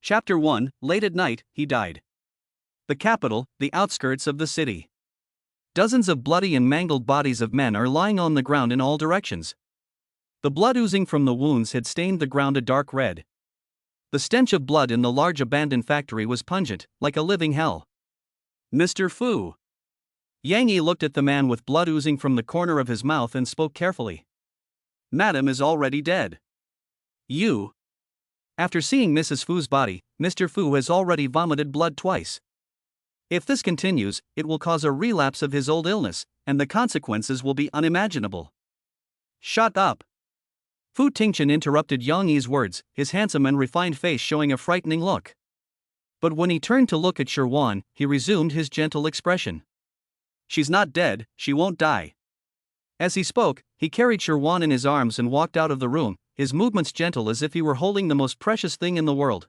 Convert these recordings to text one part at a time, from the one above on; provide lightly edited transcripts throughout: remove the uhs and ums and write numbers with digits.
Chapter 1, Late at night, he died. The capital, the outskirts of the city. Dozens of bloody and mangled bodies of men are lying on the ground in all directions. The blood oozing from the wounds had stained the ground a dark red. The stench of blood in the large abandoned factory was pungent, like a living hell. Mr. Fu. Yang Yi looked at the man with blood oozing from the corner of his mouth and spoke carefully. Madam is already dead. You. After seeing Mrs. Fu's body, Mr. Fu has already vomited blood twice. If this continues, it will cause a relapse of his old illness, and the consequences will be unimaginable. Shut up. Fu Tingchen interrupted Yang Yi's words, his handsome and refined face showing a frightening look. But when he turned to look at Sherwan, he resumed his gentle expression. She's not dead, she won't die. As he spoke, he carried Sherwan in his arms and walked out of the room, his movements gentle as if he were holding the most precious thing in the world.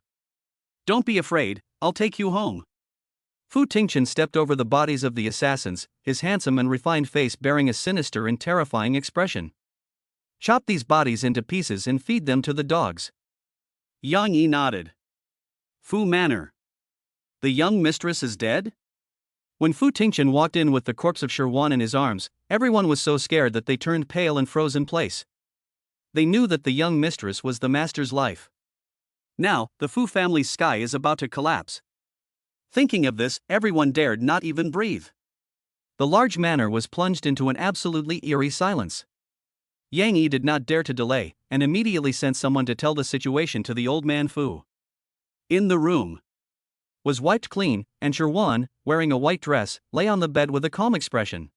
Don't be afraid, I'll take you home. Fu Tingchen stepped over the bodies of the assassins, his handsome and refined face bearing a sinister and terrifying expression. Chop these bodies into pieces and feed them to the dogs. Yang Yi nodded. Fu Manor. The young mistress is dead? When Fu Tingchen walked in with the corpse of Sherwan in his arms, everyone was so scared that they turned pale and froze in place. They knew that the young mistress was the master's life. Now, the Fu family's sky is about to collapse. Thinking of this, everyone dared not even breathe. The large manor was plunged into an absolutely eerie silence. Yang Yi did not dare to delay, and immediately sent someone to tell the situation to the old man Fu. In the room was wiped clean, and Sherwan, wearing a white dress, lay on the bed with a calm expression.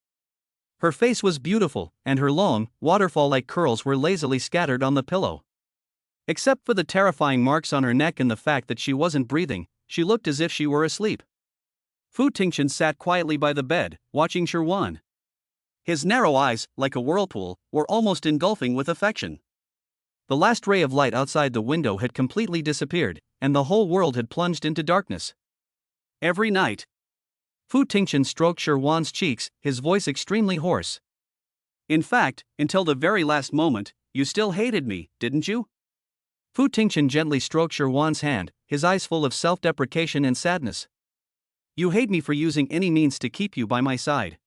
Her face was beautiful, and her long, waterfall-like curls were lazily scattered on the pillow. Except for the terrifying marks on her neck and the fact that she wasn't breathing, she looked as if she were asleep. Fu Tingchen sat quietly by the bed, watching Sherwan. His narrow eyes, like a whirlpool, were almost engulfing with affection. The last ray of light outside the window had completely disappeared, and the whole world had plunged into darkness. Every night, Fu Tingchen stroked Sherwan's cheeks, his voice extremely hoarse. In fact, until the very last moment, you still hated me, didn't you? Fu Tingchen gently stroked Sherwan's hand, his eyes full of self-deprecation and sadness. You hate me for using any means to keep you by my side.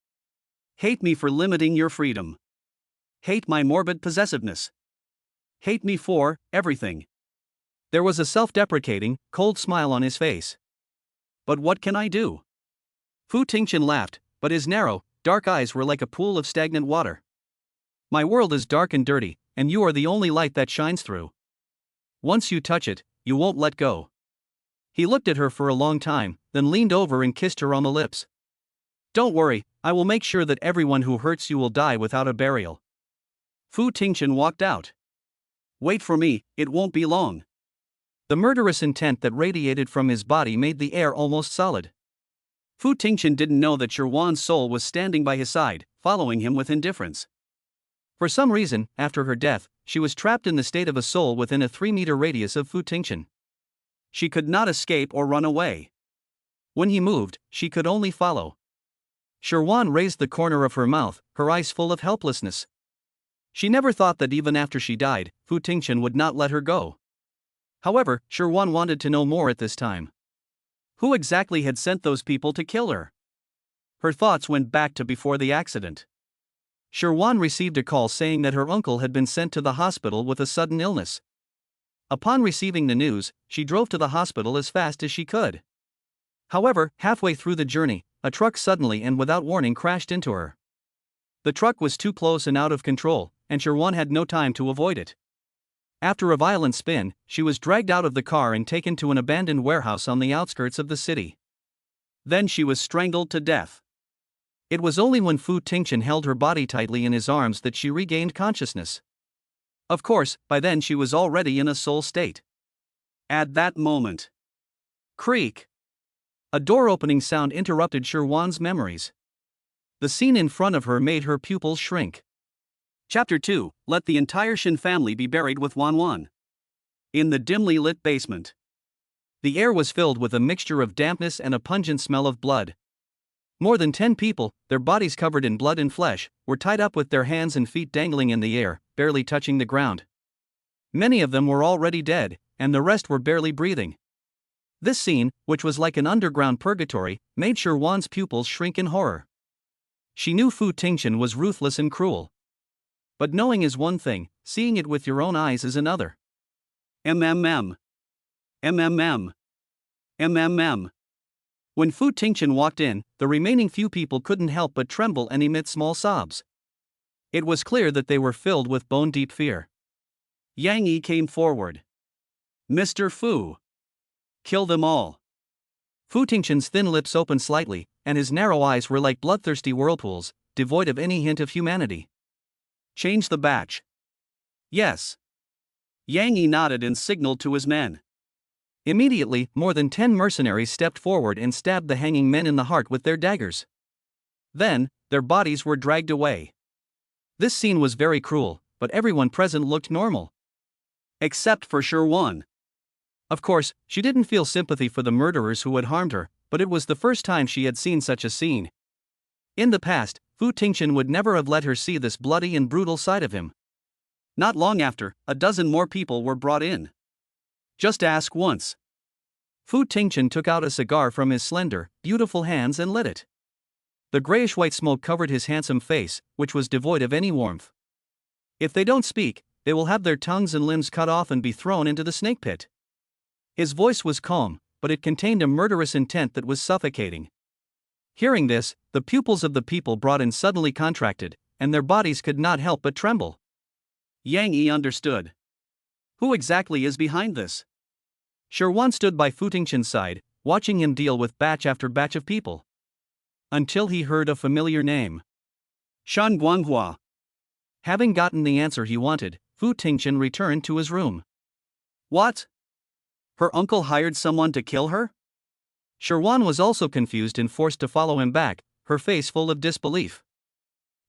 Hate me for limiting your freedom. Hate my morbid possessiveness. Hate me for everything. There was a self-deprecating, cold smile on his face. But what can I do? Fu Tingchen laughed, but his narrow, dark eyes were like a pool of stagnant water. My world is dark and dirty, and you are the only light that shines through. Once you touch it, you won't let go. He looked at her for a long time, then leaned over and kissed her on the lips. Don't worry, I will make sure that everyone who hurts you will die without a burial. Fu Tingchen walked out. Wait for me, it won't be long. The murderous intent that radiated from his body made the air almost solid. Fu Tingchen didn't know that Sherwan's soul was standing by his side, following him with indifference. For some reason, after her death, she was trapped in the state of a soul within a 3-meter radius of Fu Tingchen. She could not escape or run away. When he moved, she could only follow. Sherwan raised the corner of her mouth, her eyes full of helplessness. She never thought that even after she died, Fu Tingchen would not let her go. However, Sherwan wanted to know more at this time. Who exactly had sent those people to kill her? Her thoughts went back to before the accident. Sherwan received a call saying that her uncle had been sent to the hospital with a sudden illness. Upon receiving the news, she drove to the hospital as fast as she could. However, halfway through the journey, a truck suddenly and without warning crashed into her. The truck was too close and out of control, and Sherwan had no time to avoid it. After a violent spin, she was dragged out of the car and taken to an abandoned warehouse on the outskirts of the city. Then she was strangled to death. It was only when Fu Tingchen held her body tightly in his arms that she regained consciousness. Of course, by then she was already in a soul state. At that moment, creak! A door-opening sound interrupted Sherwan's memories. The scene in front of her made her pupils shrink. Chapter 2, Let the entire Shin family be buried with Wan. In the dimly lit basement. The air was filled with a mixture of dampness and a pungent smell of blood. More than 10 people, their bodies covered in blood and flesh, were tied up with their hands and feet dangling in the air, barely touching the ground. Many of them were already dead, and the rest were barely breathing. This scene, which was like an underground purgatory, made Sherwan's pupils shrink in horror. She knew Fu Tingchen was ruthless and cruel. But knowing is one thing, seeing it with your own eyes is another. MMM. MMM. MMM. When Fu Tingchen walked in, the remaining few people couldn't help but tremble and emit small sobs. It was clear that they were filled with bone-deep fear. Yang Yi came forward. Mr. Fu. Kill them all. Fu Tingchen's thin lips opened slightly, and his narrow eyes were like bloodthirsty whirlpools, devoid of any hint of humanity. Change the batch. Yes. Yang Yi nodded and signaled to his men. Immediately, more than 10 mercenaries stepped forward and stabbed the hanging men in the heart with their daggers. Then, their bodies were dragged away. This scene was very cruel, but everyone present looked normal. Except for Sherwan. Of course, she didn't feel sympathy for the murderers who had harmed her, but it was the first time she had seen such a scene. In the past, Fu Tingchen would never have let her see this bloody and brutal side of him. Not long after, a dozen more people were brought in. Just ask once. Fu Tingchen took out a cigar from his slender, beautiful hands and lit it. The grayish-white smoke covered his handsome face, which was devoid of any warmth. If they don't speak, they will have their tongues and limbs cut off and be thrown into the snake pit. His voice was calm, but it contained a murderous intent that was suffocating. Hearing this, the pupils of the people brought in suddenly contracted, and their bodies could not help but tremble. Yang Yi understood. Who exactly is behind this? Sherwan stood by Fu Tingchen's side, watching him deal with batch after batch of people. Until he heard a familiar name. Shan Guanghua. Having gotten the answer he wanted, Fu Tingchen returned to his room. What? Her uncle hired someone to kill her? Sherwan was also confused and forced to follow him back, her face full of disbelief.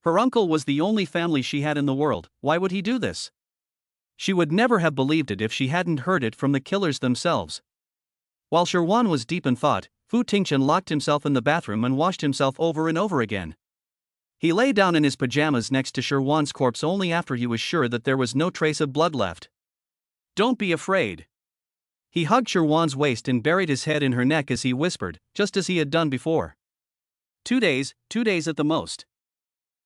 Her uncle was the only family she had in the world, why would he do this? She would never have believed it if she hadn't heard it from the killers themselves. While Sherwan was deep in thought, Fu Tingchen locked himself in the bathroom and washed himself over and over again. He lay down in his pajamas next to Sherwan's corpse only after he was sure that there was no trace of blood left. Don't be afraid. He hugged Sherwan's waist and buried his head in her neck as he whispered, just as he had done before. 2 days at the most.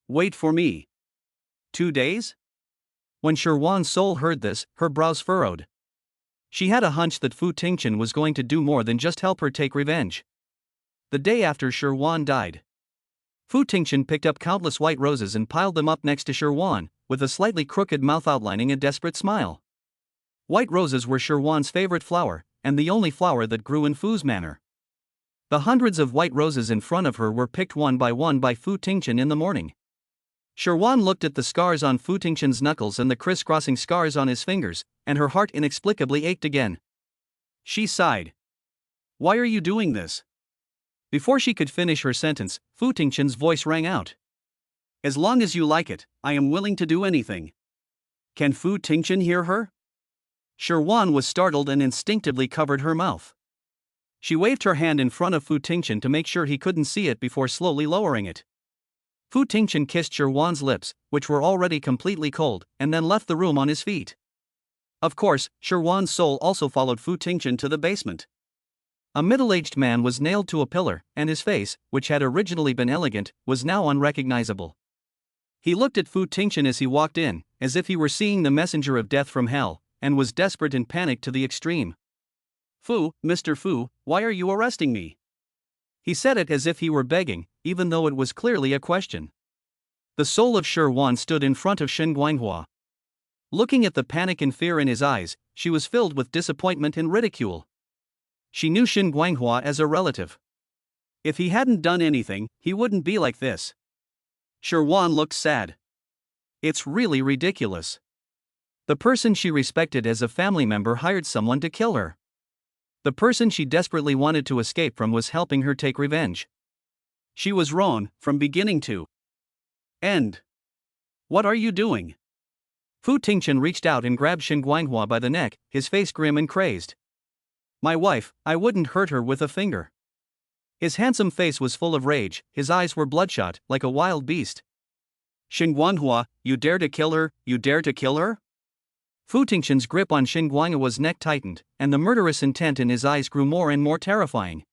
Wait for me. 2 days? When Sherwan's soul heard this, her brows furrowed. She had a hunch that Fu Tingchen was going to do more than just help her take revenge. The day after Sherwan died, Fu Tingchen picked up countless white roses and piled them up next to Sherwan, with a slightly crooked mouth outlining a desperate smile. White roses were Sherwan's favorite flower, and the only flower that grew in Fu's manor. The hundreds of white roses in front of her were picked one by Fu Tingchen in the morning. Sherwan looked at the scars on Fu Tingchen's knuckles and the crisscrossing scars on his fingers, and her heart inexplicably ached again. She sighed. Why are you doing this? Before she could finish her sentence, Fu Tingchen's voice rang out. As long as you like it, I am willing to do anything. Can Fu Tingchen hear her? Sherwan was startled and instinctively covered her mouth. She waved her hand in front of Fu Tingchen to make sure he couldn't see it before slowly lowering it. Fu Tingchen kissed Sherwan's lips, which were already completely cold, and then left the room on his feet. Of course, Sherwan's soul also followed Fu Tingchen to the basement. A middle-aged man was nailed to a pillar, and his face, which had originally been elegant, was now unrecognizable. He looked at Fu Tingchen as he walked in, as if he were seeing the messenger of death from hell, and was desperate and panicked to the extreme. Fu, Mr. Fu, why are you arresting me? He said it as if he were begging, even though it was clearly a question. The soul of Sherwan stood in front of Shen Guanghua. Looking at the panic and fear in his eyes, she was filled with disappointment and ridicule. She knew Shen Guanghua as a relative. If he hadn't done anything, he wouldn't be like this. Sherwan looked sad. It's really ridiculous. The person she respected as a family member hired someone to kill her. The person she desperately wanted to escape from was helping her take revenge. She was wrong, from beginning to end. What are you doing? Fu Tingchen reached out and grabbed Shen Guanghua by the neck, his face grim and crazed. My wife, I wouldn't hurt her with a finger. His handsome face was full of rage, his eyes were bloodshot, like a wild beast. Shen Guanghua, you dare to kill her, you dare to kill her? Fu Tingqian's grip on Xinguanghua's neck tightened, and the murderous intent in his eyes grew more and more terrifying.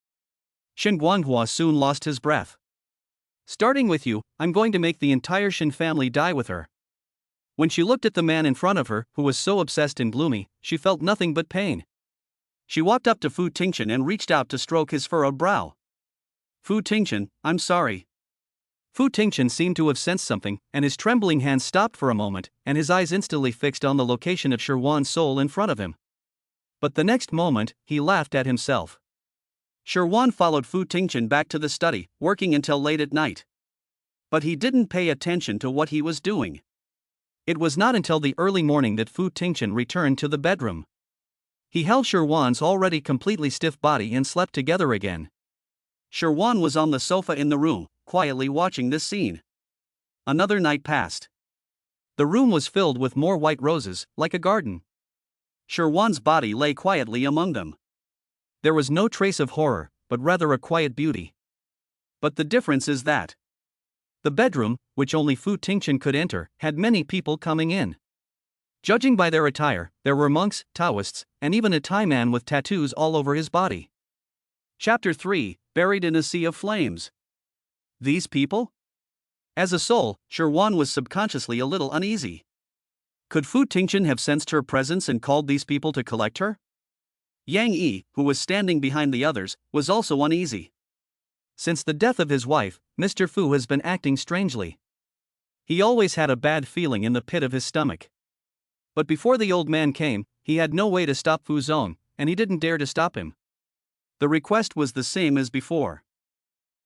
Xinguanghua soon lost his breath. Starting with you, I'm going to make the entire Xin family die with her. When she looked at the man in front of her, who was so obsessed and gloomy, she felt nothing but pain. She walked up to Fu Tingqian and reached out to stroke his furrowed brow. Fu Tingqian, I'm sorry. Fu Tingqian seemed to have sensed something, and his trembling hands stopped for a moment, and his eyes instantly fixed on the location of Shirwan's soul in front of him. But the next moment, he laughed at himself. Shirwan followed Fu Tingqian back to the study, working until late at night. But he didn't pay attention to what he was doing. It was not until the early morning that Fu Tingqian returned to the bedroom. He held Shirwan's already completely stiff body and slept together again. Shirwan was on the sofa in the room, quietly watching this scene. Another night passed. The room was filled with more white roses, like a garden. Shirwan's body lay quietly among them. There was no trace of horror, but rather a quiet beauty. But the difference is that the bedroom, which only Fu Tingqian could enter, had many people coming in. Judging by their attire, there were monks, Taoists, and even a Thai man with tattoos all over his body. Chapter 3, Buried in a Sea of Flames. These people? As a soul, Shirwan was subconsciously a little uneasy. Could Fu Tingqian have sensed her presence and called these people to collect her? Yang Yi, who was standing behind the others, was also uneasy. Since the death of his wife, Mr. Fu has been acting strangely. He always had a bad feeling in the pit of his stomach. But before the old man came, he had no way to stop Fu's own, and he didn't dare to stop him. The request was the same as before.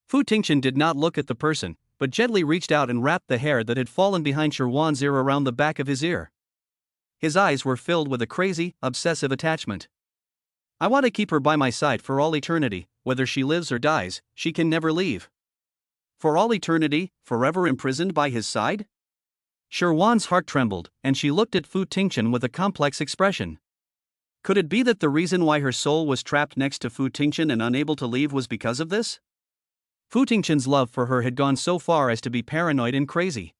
Fu Tingqian did not look at the person, but gently reached out and wrapped the hair that had fallen behind Shirwan's ear around the back of his ear. His eyes were filled with a crazy, obsessive attachment. I want to keep her by my side for all eternity, whether she lives or dies, she can never leave. For all eternity, forever imprisoned by his side? Shirwan's heart trembled, and she looked at Fu Tingqian with a complex expression. Could it be that the reason why her soul was trapped next to Fu Tingqian and unable to leave was because of this? Fu Tingqian's love for her had gone so far as to be paranoid and crazy.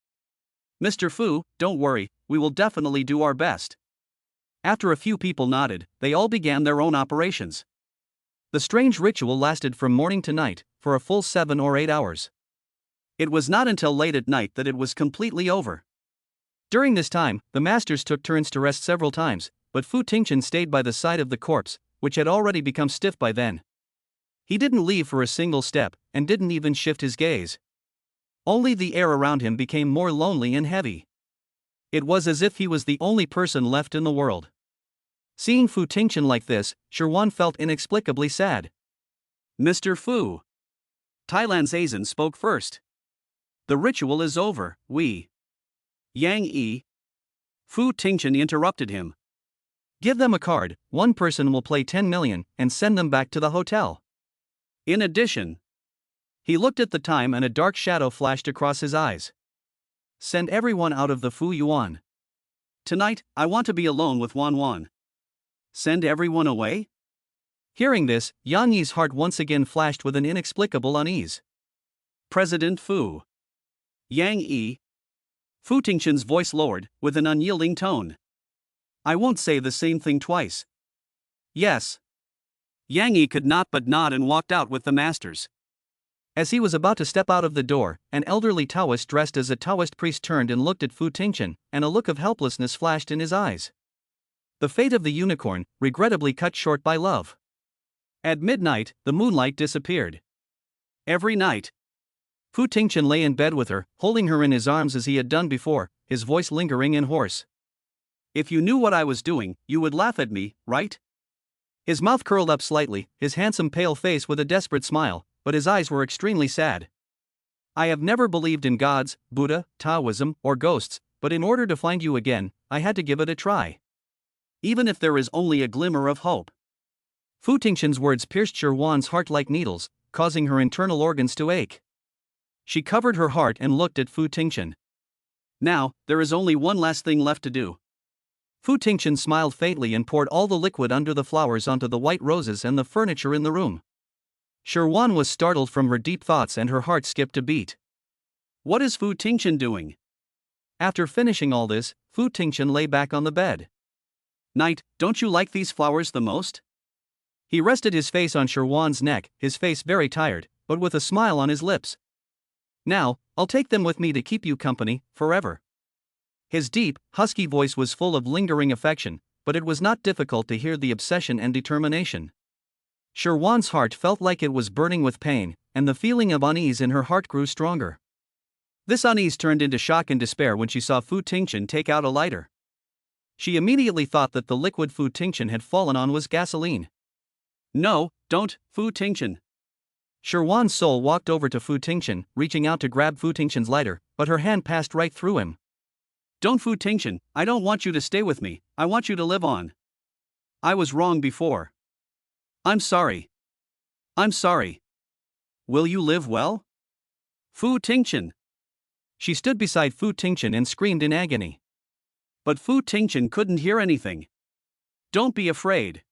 Mr. Fu, don't worry, we will definitely do our best. After a few people nodded, they all began their own operations. The strange ritual lasted from morning to night, for a full 7 or 8 hours. It was not until late at night that it was completely over. During this time, the masters took turns to rest several times, but Fu Tingqian stayed by the side of the corpse, which had already become stiff by then. He didn't leave for a single step, and didn't even shift his gaze. Only the air around him became more lonely and heavy. It was as if he was the only person left in the world. Seeing Fu Tingqian like this, Shirwan felt inexplicably sad. Mr. Fu. Thailand Zazen spoke first. The ritual is over, we. Yang Yi. Fu Tingqian interrupted him. Give them a card, one person will play 10 million, and send them back to the hotel. In addition, he looked at the time and a dark shadow flashed across his eyes. Send everyone out of the Fu Yuan. Tonight, I want to be alone with Wan Wan. Send everyone away? Hearing this, Yang Yi's heart once again flashed with an inexplicable unease. President Fu. Yang Yi. Fu Tingqian's voice lowered, with an unyielding tone. I won't say the same thing twice. Yes. Yang Yi could not but nod and walked out with the masters. As he was about to step out of the door, an elderly Taoist dressed as a Taoist priest turned and looked at Fu Tingqian, and a look of helplessness flashed in his eyes. The fate of the unicorn, regrettably cut short by love. At midnight, the moonlight disappeared. Every night, Fu Tingqian lay in bed with her, holding her in his arms as he had done before, his voice lingering and hoarse. If you knew what I was doing, you would laugh at me, right? His mouth curled up slightly, his handsome pale face with a desperate smile, but his eyes were extremely sad. I have never believed in gods, Buddha, Taoism, or ghosts, but in order to find you again, I had to give it a try. Even if there is only a glimmer of hope. Fu Tingqian's words pierced Shirwan's heart like needles, causing her internal organs to ache. She covered her heart and looked at Fu Tingqian. Now, there is only one last thing left to do. Fu Tingqian smiled faintly and poured all the liquid under the flowers onto the white roses and the furniture in the room. Shirwan was startled from her deep thoughts and her heart skipped a beat. What is Fu Tingqian doing? After finishing all this, Fu Tingqian lay back on the bed. "Knight, don't you like these flowers the most?" He rested his face on Sherwan's neck, his face very tired, but with a smile on his lips. "Now, I'll take them with me to keep you company, forever." His deep, husky voice was full of lingering affection, but it was not difficult to hear the obsession and determination. Sherwan's heart felt like it was burning with pain, and the feeling of unease in her heart grew stronger. This unease turned into shock and despair when she saw Fu Tingchen take out a lighter. She immediately thought that the liquid Fu Tingchen had fallen on was gasoline. "No, don't, Fu Tingchen." Sherwan's soul walked over to Fu Tingchen, reaching out to grab Fu Tingchen's lighter, but her hand passed right through him. "Don't, Fu Tingchen, I don't want you to stay with me, I want you to live on. I was wrong before. I'm sorry. I'm sorry. Will you live well? Fu Tingchen." She stood beside Fu Tingchen and screamed in agony. But Fu Tingchen couldn't hear anything. "Don't be afraid."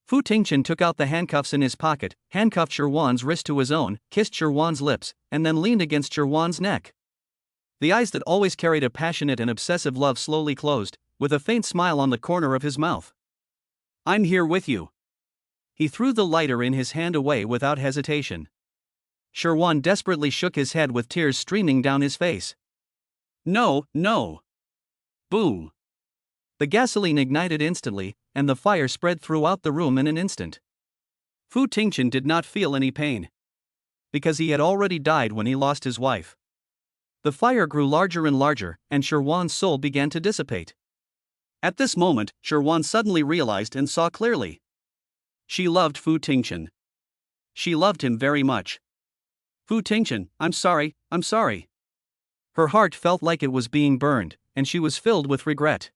Fu Tingchen took out the handcuffs in his pocket, handcuffed Sherwan's wrist to his own, kissed Sherwan's lips, and then leaned against Sherwan's neck. The eyes that always carried a passionate and obsessive love slowly closed, with a faint smile on the corner of his mouth. "I'm here with you." He threw the lighter in his hand away without hesitation. Sherwan desperately shook his head with tears streaming down his face. "No, no." Boom. The gasoline ignited instantly, and the fire spread throughout the room in an instant. Fu Tingchen did not feel any pain, because he had already died when he lost his wife. The fire grew larger and larger, and Sherwan's soul began to dissipate. At this moment, Sherwan suddenly realized and saw clearly. She loved Fu Tingchen. She loved him very much. "Fu Tingchen, I'm sorry, I'm sorry." Her heart felt like it was being burned, and she was filled with regret.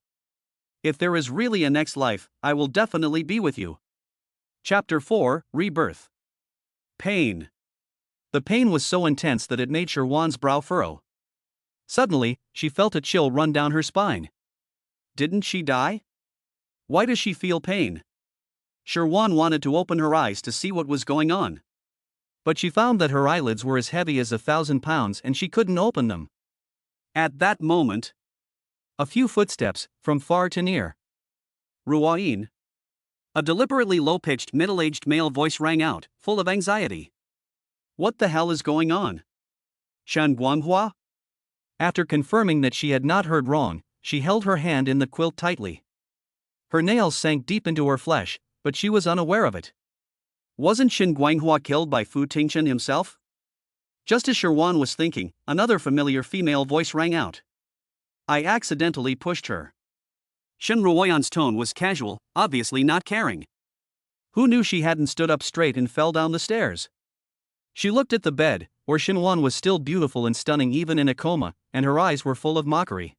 "If there is really a next life, I will definitely be with you." Chapter 4, Rebirth. Pain. The pain was so intense that it made Sherwan's brow furrow. Suddenly, she felt a chill run down her spine. Didn't she die? Why does she feel pain? Sherwan wanted to open her eyes to see what was going on. But she found that her eyelids were as heavy as 1,000 pounds and she couldn't open them. At that moment, a few footsteps, from far to near. "Ruoyin." A deliberately low-pitched middle-aged male voice rang out, full of anxiety. "What the hell is going on? Shan Guanghua?" After confirming that she had not heard wrong, she held her hand in the quilt tightly. Her nails sank deep into her flesh, but she was unaware of it. Wasn't Shin Guanghua killed by Fu Tingchen himself? Just as Sherwan was thinking, another familiar female voice rang out. "I accidentally pushed her." Shin Ruoyan's tone was casual, obviously not caring. Who knew she hadn't stood up straight and fell down the stairs? She looked at the bed, where Shinwan was still beautiful and stunning even in a coma, and her eyes were full of mockery.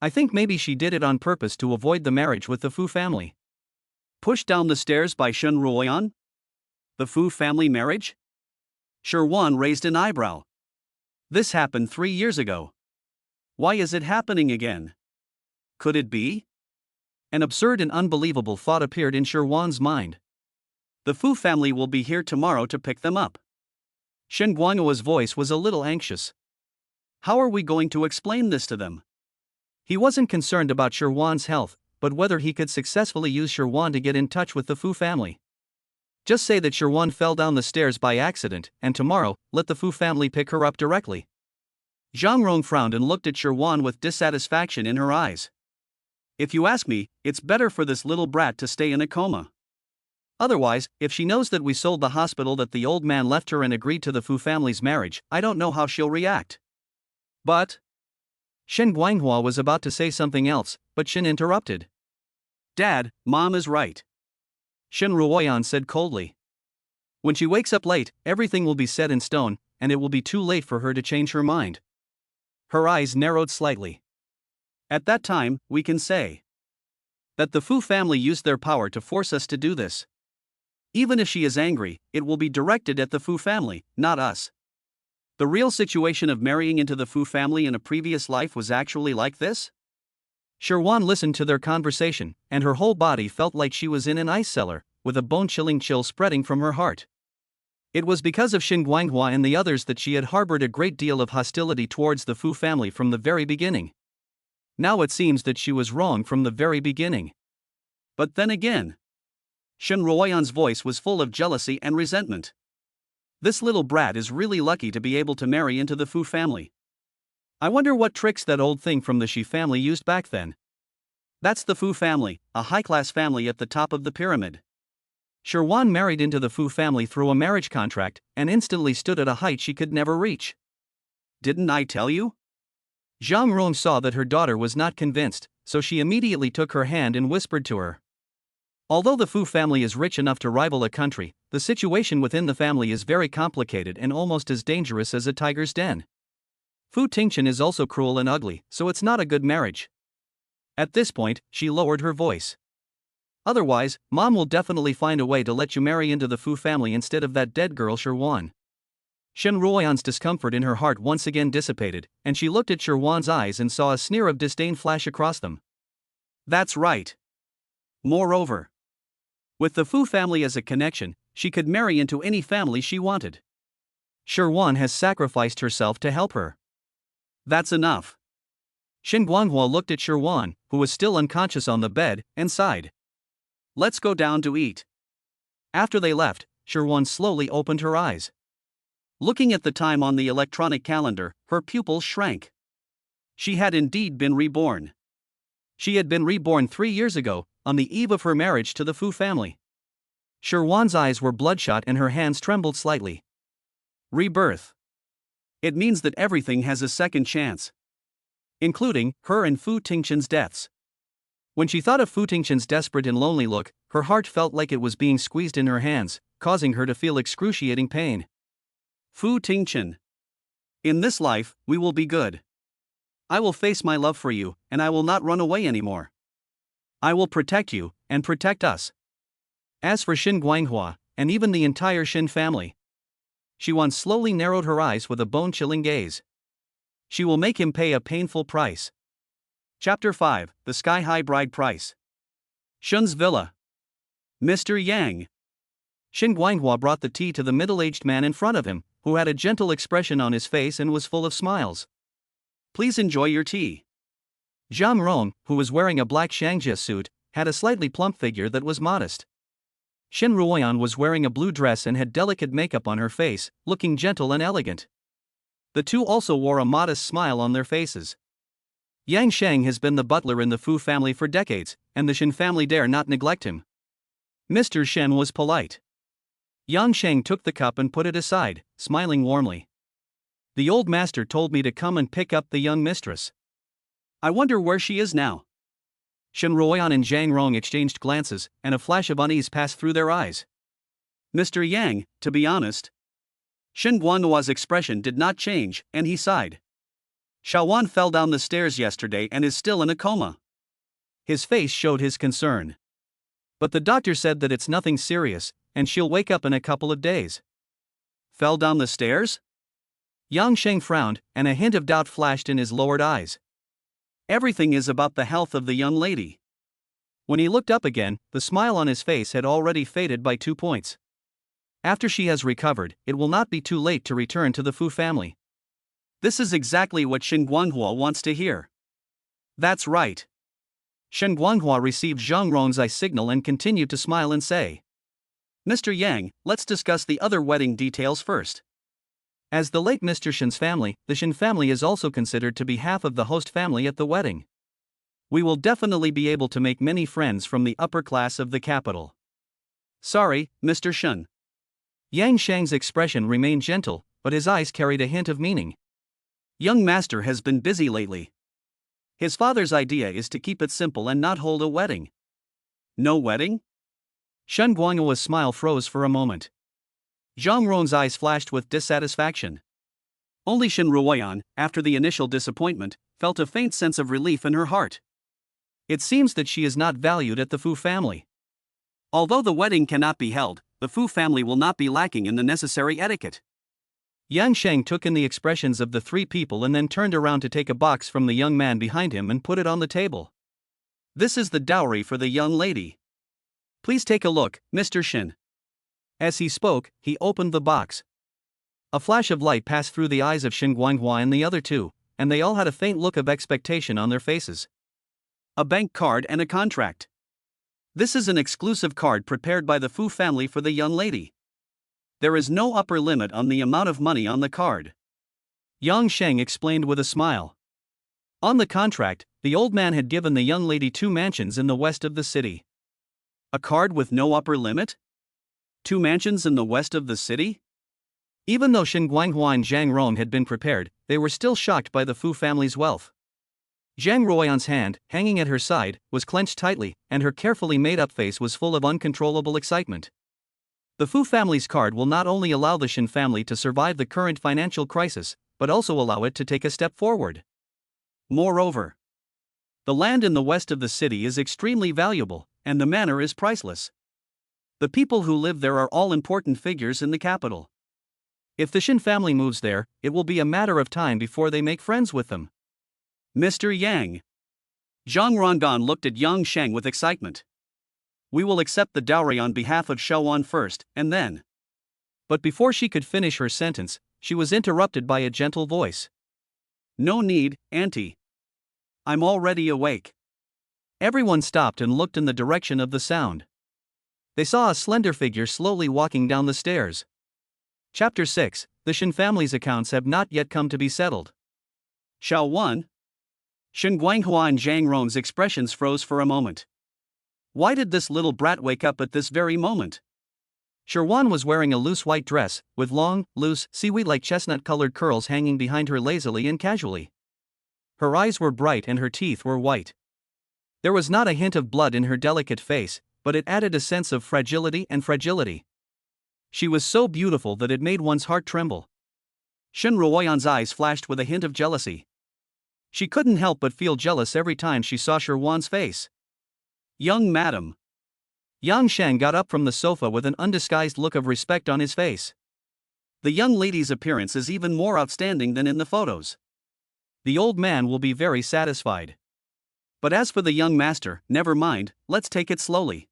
"I think maybe she did it on purpose to avoid the marriage with the Fu family." Pushed down the stairs by Shin Ruoyan? The Fu family marriage? Sherwan raised an eyebrow. This happened 3 years ago. Why is it happening again? Could it be? An absurd and unbelievable thought appeared in Sherwan's mind. The Fu family will be here tomorrow to pick them up. Shin Guanghua's voice was a little anxious. How are we going to explain this to them? He wasn't concerned about Sherwan's health, but whether he could successfully use Sherwan to get in touch with the Fu family. Just say that Sherwan fell down the stairs by accident, and tomorrow, let the Fu family pick her up directly. Zhang Rong frowned and looked at Sherwan with dissatisfaction in her eyes. "If you ask me, it's better for this little brat to stay in a coma. Otherwise, if she knows that we sold the hospital that the old man left her and agreed to the Fu family's marriage, I don't know how she'll react." But Shin Guanghua was about to say something else, but Shin interrupted. "Dad, Mom is right," Shin Ruoyan said coldly. "When she wakes up late, everything will be set in stone, and it will be too late for her to change her mind." Her eyes narrowed slightly. "At that time, we can say that the Fu family used their power to force us to do this. Even if she is angry, it will be directed at the Fu family, not us. The real situation of marrying into the Fu family in a previous life was actually like this?" Sherwan listened to their conversation, and her whole body felt like she was in an ice cellar, with a bone-chilling chill spreading from her heart. It was because of Shin Guanghua and the others that she had harbored a great deal of hostility towards the Fu family from the very beginning. Now it seems that she was wrong from the very beginning. But then again, Shen Ruoyan's voice was full of jealousy and resentment. This little brat is really lucky to be able to marry into the Fu family. I wonder what tricks that old thing from the Shi family used back then. That's the Fu family, a high-class family at the top of the pyramid. Sherwan married into the Fu family through a marriage contract and instantly stood at a height she could never reach. Didn't I tell you? Zhang Rong saw that her daughter was not convinced, so she immediately took her hand and whispered to her. Although the Fu family is rich enough to rival a country, the situation within the family is very complicated and almost as dangerous as a tiger's den. Fu Tingchen is also cruel and ugly, so it's not a good marriage. At this point, she lowered her voice. Otherwise, Mom will definitely find a way to let you marry into the Fu family instead of that dead girl Sherwan. Shen Ruoyan's discomfort in her heart once again dissipated, and she looked at Sherwan's eyes and saw a sneer of disdain flash across them. That's right. Moreover, with the Fu family as a connection, she could marry into any family she wanted. Sherwan has sacrificed herself to help her. That's enough. Shen Guanghua looked at Sherwan, who was still unconscious on the bed, and sighed. Let's go down to eat. After they left, Sherwan slowly opened her eyes. Looking at the time on the electronic calendar, her pupils shrank. She had indeed been reborn. She had been reborn 3 years ago, on the eve of her marriage to the Fu family. Sherwan's eyes were bloodshot and her hands trembled slightly. Rebirth. It means that everything has a second chance, including her and Fu Tingchen's deaths. When she thought of Fu Tingchen's desperate and lonely look, her heart felt like it was being squeezed in her hands, causing her to feel excruciating pain. Fu Tingchen. In this life, we will be good. I will face my love for you, and I will not run away anymore. I will protect you, and protect us. As for Shen Guanghua, and even the entire Shen family, Shiwan slowly narrowed her eyes with a bone-chilling gaze. She will make him pay a painful price. Chapter 5, The Sky-High Bride Price. Shen's Villa. Mr. Yang. Shen Guanghua brought the tea to the middle-aged man in front of him, who had a gentle expression on his face and was full of smiles. Please enjoy your tea. Zhang Rong, who was wearing a black Shangjia suit, had a slightly plump figure that was modest. Shen Ruoyan was wearing a blue dress and had delicate makeup on her face, looking gentle and elegant. The two also wore a modest smile on their faces. Yang Sheng has been the butler in the Fu family for decades, and the Shen family dare not neglect him. Mr. Shen was polite. Yang Sheng took the cup and put it aside, smiling warmly. The old master told me to come and pick up the young mistress. I wonder where she is now. Shen Ruoyan and Zhang Rong exchanged glances, and a flash of unease passed through their eyes. Mr. Yang, to be honest. Shen Guanhua's expression did not change, and he sighed. Shaowan fell down the stairs yesterday and is still in a coma. His face showed his concern. But the doctor said that it's nothing serious, and she'll wake up in a couple of days. Fell down the stairs? Yang Sheng frowned, and a hint of doubt flashed in his lowered eyes. Everything is about the health of the young lady. When he looked up again, the smile on his face had already faded by 2 points. After she has recovered, it will not be too late to return to the Fu family. This is exactly what Shen Guanghua wants to hear. That's right. Shen Guanghua received Zhang Rong's eye signal and continued to smile and say, Mr. Yang, let's discuss the other wedding details first. As the late Mr. Shen's family, the Shen family is also considered to be half of the host family at the wedding. We will definitely be able to make many friends from the upper class of the capital. Sorry, Mr. Shen. Yang Shang's expression remained gentle, but his eyes carried a hint of meaning. Young master has been busy lately. His father's idea is to keep it simple and not hold a wedding. No wedding? Shen Guanghua's smile froze for a moment. Zhang Rong's eyes flashed with dissatisfaction. Only Shen Ruoyan, after the initial disappointment, felt a faint sense of relief in her heart. It seems that she is not valued at the Fu family. Although the wedding cannot be held, the Fu family will not be lacking in the necessary etiquette. Yang Sheng took in the expressions of the 3 people and then turned around to take a box from the young man behind him and put it on the table. This is the dowry for the young lady. Please take a look, Mr. Shen. As he spoke, he opened the box. A flash of light passed through the eyes of Shen Guanghua and the other 2, and they all had a faint look of expectation on their faces. A bank card and a contract. This is an exclusive card prepared by the Fu family for the young lady. There is no upper limit on the amount of money on the card. Yang Sheng explained with a smile. On the contract, the old man had given the young lady 2 mansions in the west of the city. A card with no upper limit? 2 mansions in the west of the city? Even though Shen Guanghua and Zhang Rong had been prepared, they were still shocked by the Fu family's wealth. Zhang Ruoyan's hand, hanging at her side, was clenched tightly, and her carefully made-up face was full of uncontrollable excitement. The Fu family's card will not only allow the Shen family to survive the current financial crisis, but also allow it to take a step forward. Moreover, the land in the west of the city is extremely valuable, and the manor is priceless. The people who live there are all important figures in the capital. If the Shen family moves there, it will be a matter of time before they make friends with them. Mr. Yang. Zhang Rondan looked at Yang Sheng with excitement. We will accept the dowry on behalf of Shaowan first, and then. But before she could finish her sentence, she was interrupted by a gentle voice. No need, Auntie. I'm already awake. Everyone stopped and looked in the direction of the sound. They saw a slender figure slowly walking down the stairs. Chapter 6, The Shen family's accounts have not yet come to be settled. Shaowan? Shen Guanghua and Zhang Rong's expressions froze for a moment. Why did this little brat wake up at this very moment? Shaowan was wearing a loose white dress, with long, loose, seaweed-like chestnut-colored curls hanging behind her lazily and casually. Her eyes were bright and her teeth were white. There was not a hint of blood in her delicate face, but it added a sense of fragility. She was so beautiful that it made one's heart tremble. Shen Ruoyan's eyes flashed with a hint of jealousy. She couldn't help but feel jealous every time she saw Shaowan's face. Young madam. Yang Sheng got up from the sofa with an undisguised look of respect on his face. The young lady's appearance is even more outstanding than in the photos. The old man will be very satisfied. But as for the young master, never mind, let's take it slowly.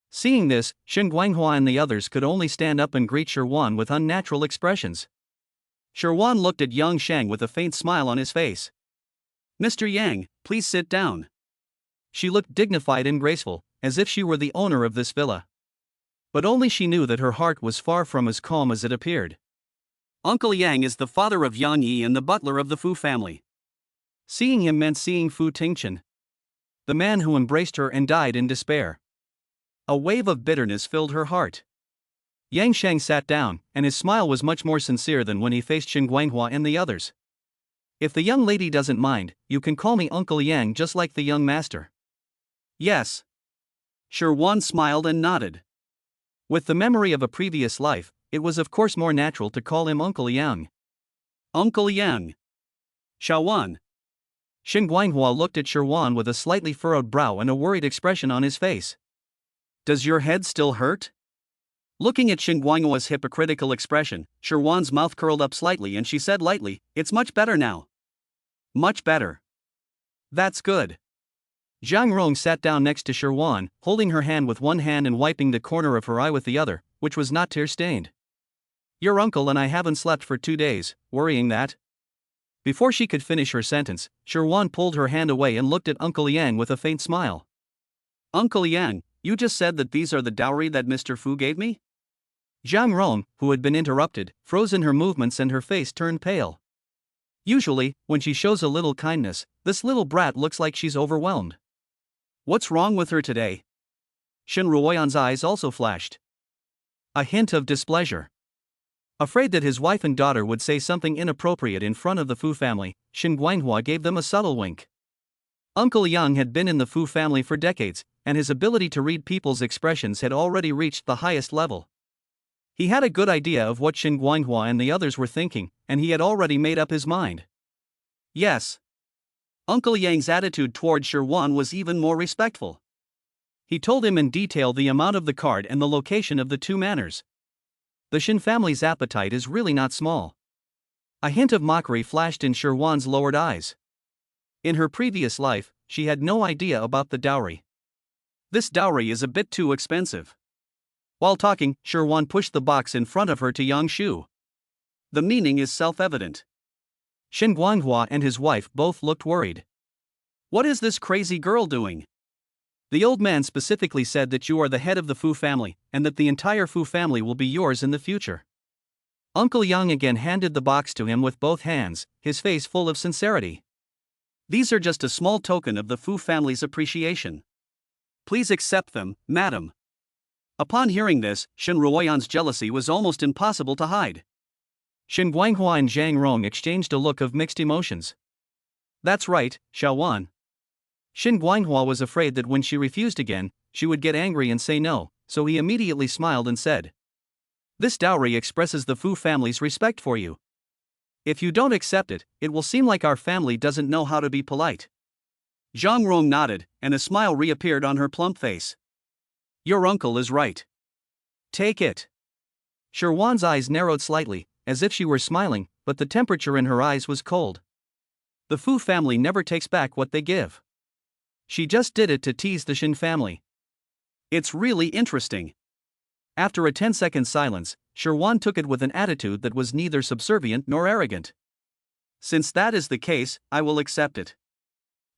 Seeing this, Shen Guanghua and the others could only stand up and greet Shaowan with unnatural expressions. Shaowan looked at Yang Sheng with a faint smile on his face. Mr. Yang, please sit down. She looked dignified and graceful, as if she were the owner of this villa. But only she knew that her heart was far from as calm as it appeared. Uncle Yang is the father of Yang Yi and the butler of the Fu family. Seeing him meant seeing Fu Tingchen, the man who embraced her and died in despair. A wave of bitterness filled her heart. Yang Sheng sat down, and his smile was much more sincere than when he faced Shen Guanghua and the others. If the young lady doesn't mind, you can call me Uncle Yang just like the young master. Yes. Shaowan smiled and nodded. With the memory of a previous life, it was of course more natural to call him Uncle Yang. Uncle Yang. Shaowan. Shen Guanghua looked at Shaowan with a slightly furrowed brow and a worried expression on his face. Does your head still hurt? Looking at Shen Guanghua's hypocritical expression, Shaowan's mouth curled up slightly and she said lightly, It's much better now. Much better. That's good. Zhang Rong sat down next to Shaowan, holding her hand with one hand and wiping the corner of her eye with the other, which was not tear-stained. Your uncle and I haven't slept for 2 days, worrying that. Before she could finish her sentence, Shaowan pulled her hand away and looked at Uncle Yang with a faint smile. Uncle Yang, you just said that these are the dowry that Mr. Fu gave me? Zhang Rong, who had been interrupted, froze in her movements and her face turned pale. Usually, when she shows a little kindness, this little brat looks like she's overwhelmed. What's wrong with her today? Shen Ruoyan's eyes also flashed. A hint of displeasure. Afraid that his wife and daughter would say something inappropriate in front of the Fu family, Shen Guanghua gave them a subtle wink. Uncle Yang had been in the Fu family for decades, and his ability to read people's expressions had already reached the highest level. He had a good idea of what Shen Guanghua and the others were thinking, and he had already made up his mind. Yes. Uncle Yang's attitude toward Shaowan was even more respectful. He told him in detail the amount of the card and the location of the 2 manors. The Shen family's appetite is really not small. A hint of mockery flashed in Shaowan's lowered eyes. In her previous life, she had no idea about the dowry. This dowry is a bit too expensive. While talking, Shaowan pushed the box in front of her to Yang Shu. The meaning is self-evident. Shen Guanghua and his wife both looked worried. What is this crazy girl doing? The old man specifically said that you are the head of the Fu family, and that the entire Fu family will be yours in the future. Uncle Yang again handed the box to him with both hands, his face full of sincerity. These are just a small token of the Fu family's appreciation. Please accept them, madam. Upon hearing this, Shen Ruoyan's jealousy was almost impossible to hide. Shen Guanghua and Zhang Rong exchanged a look of mixed emotions. That's right, Xiaowan. Shen Guanghua was afraid that when she refused again, she would get angry and say no, so he immediately smiled and said, "This dowry expresses the Fu family's respect for you. If you don't accept it, it will seem like our family doesn't know how to be polite." Zhang Rong nodded, and a smile reappeared on her plump face. Your uncle is right. Take it. Sherwan's eyes narrowed slightly, as if she were smiling, but the temperature in her eyes was cold. The Fu family never takes back what they give. She just did it to tease the Shin family. It's really interesting. After a 10-second silence, Sherwan took it with an attitude that was neither subservient nor arrogant. Since that is the case, I will accept it.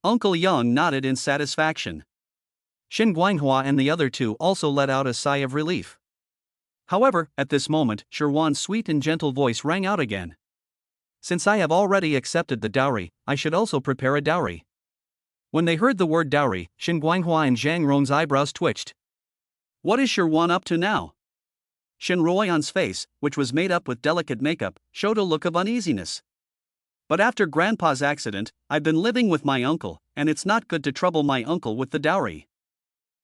Uncle Yang nodded in satisfaction. Shen Guanghua and the other two also let out a sigh of relief. However, at this moment, Sherwan's sweet and gentle voice rang out again. Since I have already accepted the dowry, I should also prepare a dowry. When they heard the word dowry, Shen Guanghua and Zhang Rong's eyebrows twitched. What is Sherwan up to now? Shen Ruoyan's face, which was made up with delicate makeup, showed a look of uneasiness. But after Grandpa's accident, I've been living with my uncle, and it's not good to trouble my uncle with the dowry.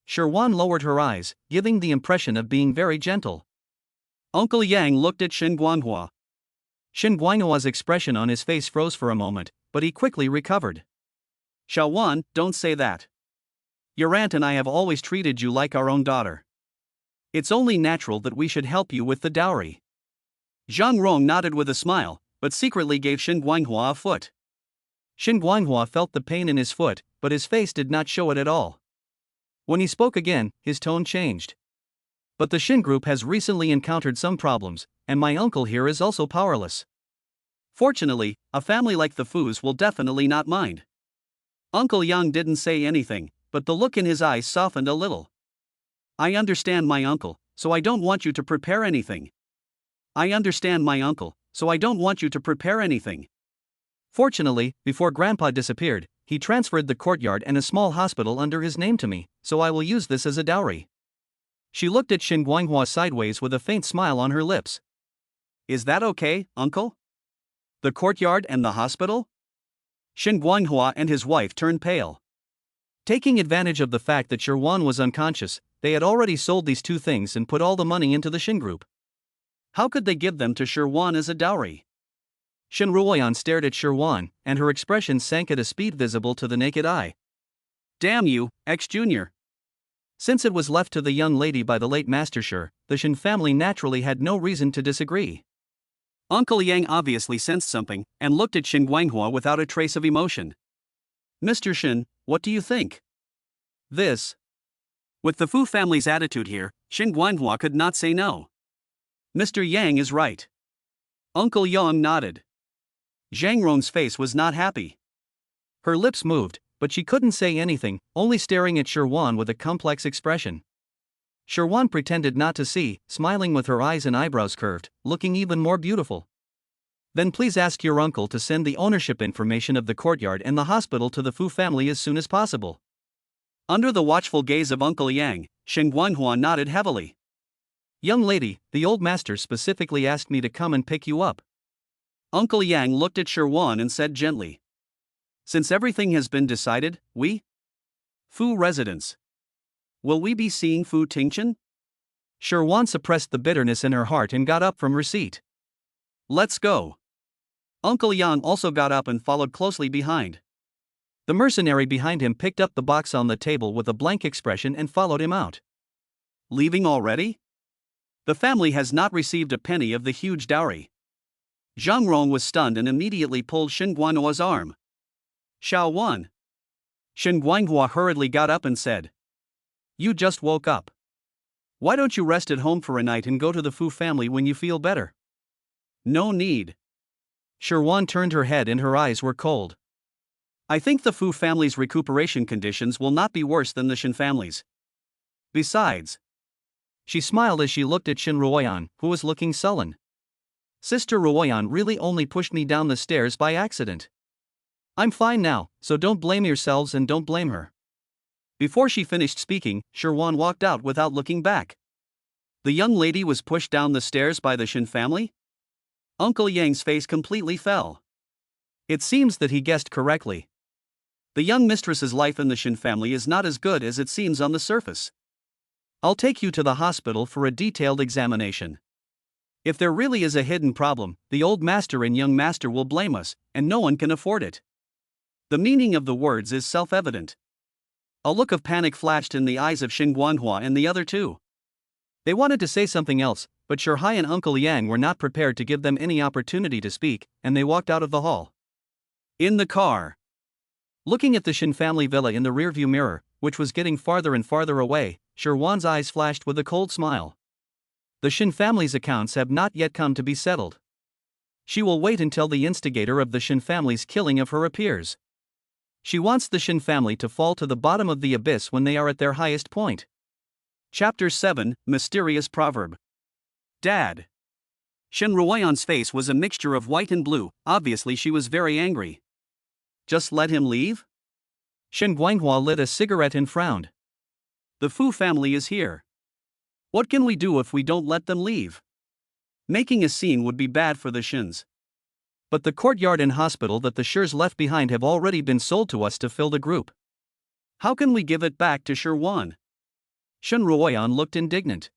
Sherwan lowered her eyes, giving the impression of being very gentle. Uncle Yang looked at Shen Guanghua. Shen Guanghua's expression on his face froze for a moment, but he quickly recovered. Xiaowan, don't say that. Your aunt and I have always treated you like our own daughter. It's only natural that we should help you with the dowry. Zhang Rong nodded with a smile, but secretly gave Shen Guanghua a foot. Shen Guanghua felt the pain in his foot, but his face did not show it at all. When he spoke again, his tone changed. But the Shin group has recently encountered some problems, and my uncle here is also powerless. Fortunately, a family like the Fus will definitely not mind. Uncle Yang didn't say anything, but the look in his eyes softened a little. I understand my uncle, so I don't want you to prepare anything. I understand my uncle, so I don't want you to prepare anything. Fortunately, before Grandpa disappeared, he transferred the courtyard and a small hospital under his name to me, so I will use this as a dowry. She looked at Shen Guanghua sideways with a faint smile on her lips. Is that okay, uncle? The courtyard and the hospital? Shen Guanghua and his wife turned pale. Taking advantage of the fact that Sherwan was unconscious, they had already sold these two things and put all the money into the Shin group. How could they give them to Sherwan as a dowry? Shen Ruoyan stared at Sherwan, and her expression sank at a speed visible to the naked eye. Damn you, X-Jr. Since it was left to the young lady by the late Master Shi, the Shin family naturally had no reason to disagree. Uncle Yang obviously sensed something, and looked at Shen Guanghua without a trace of emotion. Mr. Shin, what do you think? This. With the Fu family's attitude here, Shen Guanghua could not say no. Mr. Yang is right. Uncle Yang nodded. Zhang Rong's face was not happy. Her lips moved, but she couldn't say anything, only staring at Sherwan with a complex expression. Sherwan pretended not to see, smiling with her eyes and eyebrows curved, looking even more beautiful. Then please ask your uncle to send the ownership information of the courtyard and the hospital to the Fu family as soon as possible. Under the watchful gaze of Uncle Yang, Shen Guanghua nodded heavily. Young lady, the old master specifically asked me to come and pick you up. Uncle Yang looked at Sherwan and said gently. Since everything has been decided, we? Fu residents. Will we be seeing Fu Tingchen? Sherwan suppressed the bitterness in her heart and got up from her seat. Let's go. Uncle Yang also got up and followed closely behind. The mercenary behind him picked up the box on the table with a blank expression and followed him out. Leaving already? The family has not received a penny of the huge dowry. Zhang Rong was stunned and immediately pulled Shen Guanghua's arm. Xiaowan. Shen Guanghua hurriedly got up and said. You just woke up. Why don't you rest at home for a night and go to the Fu family when you feel better? No need. Sherwan turned her head and her eyes were cold. I think the Fu family's recuperation conditions will not be worse than the Shin family's. Besides, she smiled as she looked at Shin Ruoyan, who was looking sullen. Sister Ruoyan really only pushed me down the stairs by accident. I'm fine now, so don't blame yourselves and don't blame her. Before she finished speaking, Sherwan walked out without looking back. The young lady was pushed down the stairs by the Shin family? Uncle Yang's face completely fell. It seems that he guessed correctly. The young mistress's life in the Shin family is not as good as it seems on the surface. I'll take you to the hospital for a detailed examination. If there really is a hidden problem, the old master and young master will blame us, and no one can afford it. The meaning of the words is self-evident. A look of panic flashed in the eyes of Shin Guanhua and the other two. They wanted to say something else, but Shurhai and Uncle Yang were not prepared to give them any opportunity to speak, and they walked out of the hall. In the car. Looking at the Shin family villa in the rearview mirror, which was getting farther and farther away, Sherwan's eyes flashed with a cold smile. The Shin family's accounts have not yet come to be settled. She will wait until the instigator of the Shin family's killing of her appears. She wants the Shin family to fall to the bottom of the abyss when they are at their highest point. Chapter 7, Mysterious Proverb. Dad. Shin Ruoyan's face was a mixture of white and blue, obviously she was very angry. Just let him leave? Shin Guanghua lit a cigarette and frowned. The Fu family is here. What can we do if we don't let them leave? Making a scene would be bad for the Shins. But the courtyard and hospital that the Shurs left behind have already been sold to us to fill the group. How can we give it back to Shirwan? Shin Ruoyan looked indignant.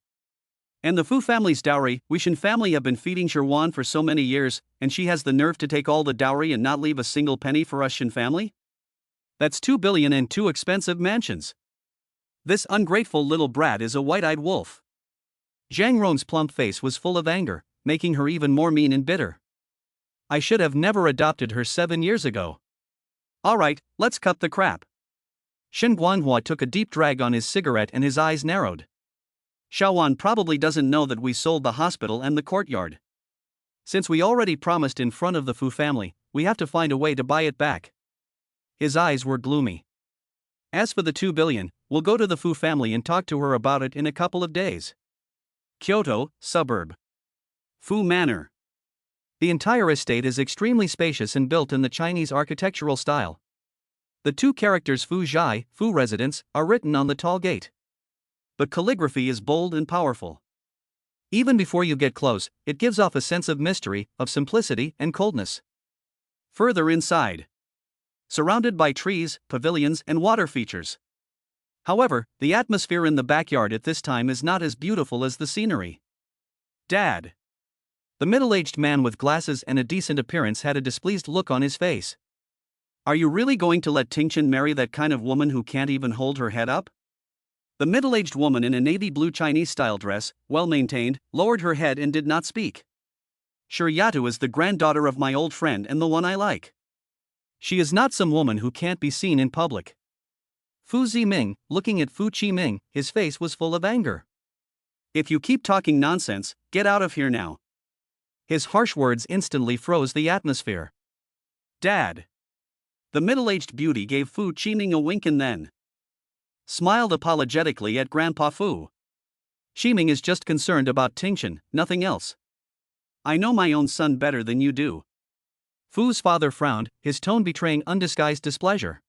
And the Fu family's dowry, we Shin family have been feeding Shirwan for so many years, and she has the nerve to take all the dowry and not leave a single penny for us Shin family? That's 2 billion and 2 expensive mansions. This ungrateful little brat is a white-eyed wolf. Zhang Ron's plump face was full of anger, making her even more mean and bitter. I should have never adopted her 7 years ago. Alright, let's cut the crap. Shin Guanhua took a deep drag on his cigarette and his eyes narrowed. Shaowan probably doesn't know that we sold the hospital and the courtyard. Since we already promised in front of the Fu family, we have to find a way to buy it back. His eyes were gloomy. As for the 2 billion, we'll go to the Fu family and talk to her about it in a couple of days. Kyoto, suburb. Fu Manor. The entire estate is extremely spacious and built in the Chinese architectural style. The two characters Fu Zhai, Fu residence, are written on the tall gate. But calligraphy is bold and powerful. Even before you get close, it gives off a sense of mystery, of simplicity and coldness. Further inside, surrounded by trees, pavilions, and water features. However, the atmosphere in the backyard at this time is not as beautiful as the scenery. Dad. The middle-aged man with glasses and a decent appearance had a displeased look on his face. Are you really going to let Tingchen marry that kind of woman who can't even hold her head up? The middle-aged woman in a navy blue Chinese-style dress, well-maintained, lowered her head and did not speak. Sure, Yatu is the granddaughter of my old friend and the one I like. She is not some woman who can't be seen in public. Fu Ziming, looking at Fu Qiming, his face was full of anger. If you keep talking nonsense, get out of here now. His harsh words instantly froze the atmosphere. Dad. The middle-aged beauty gave Fu Qiming a wink and then smiled apologetically at Grandpa Fu. Qiming is just concerned about Tingchen, nothing else. I know my own son better than you do. Fu's father frowned, his tone betraying undisguised displeasure.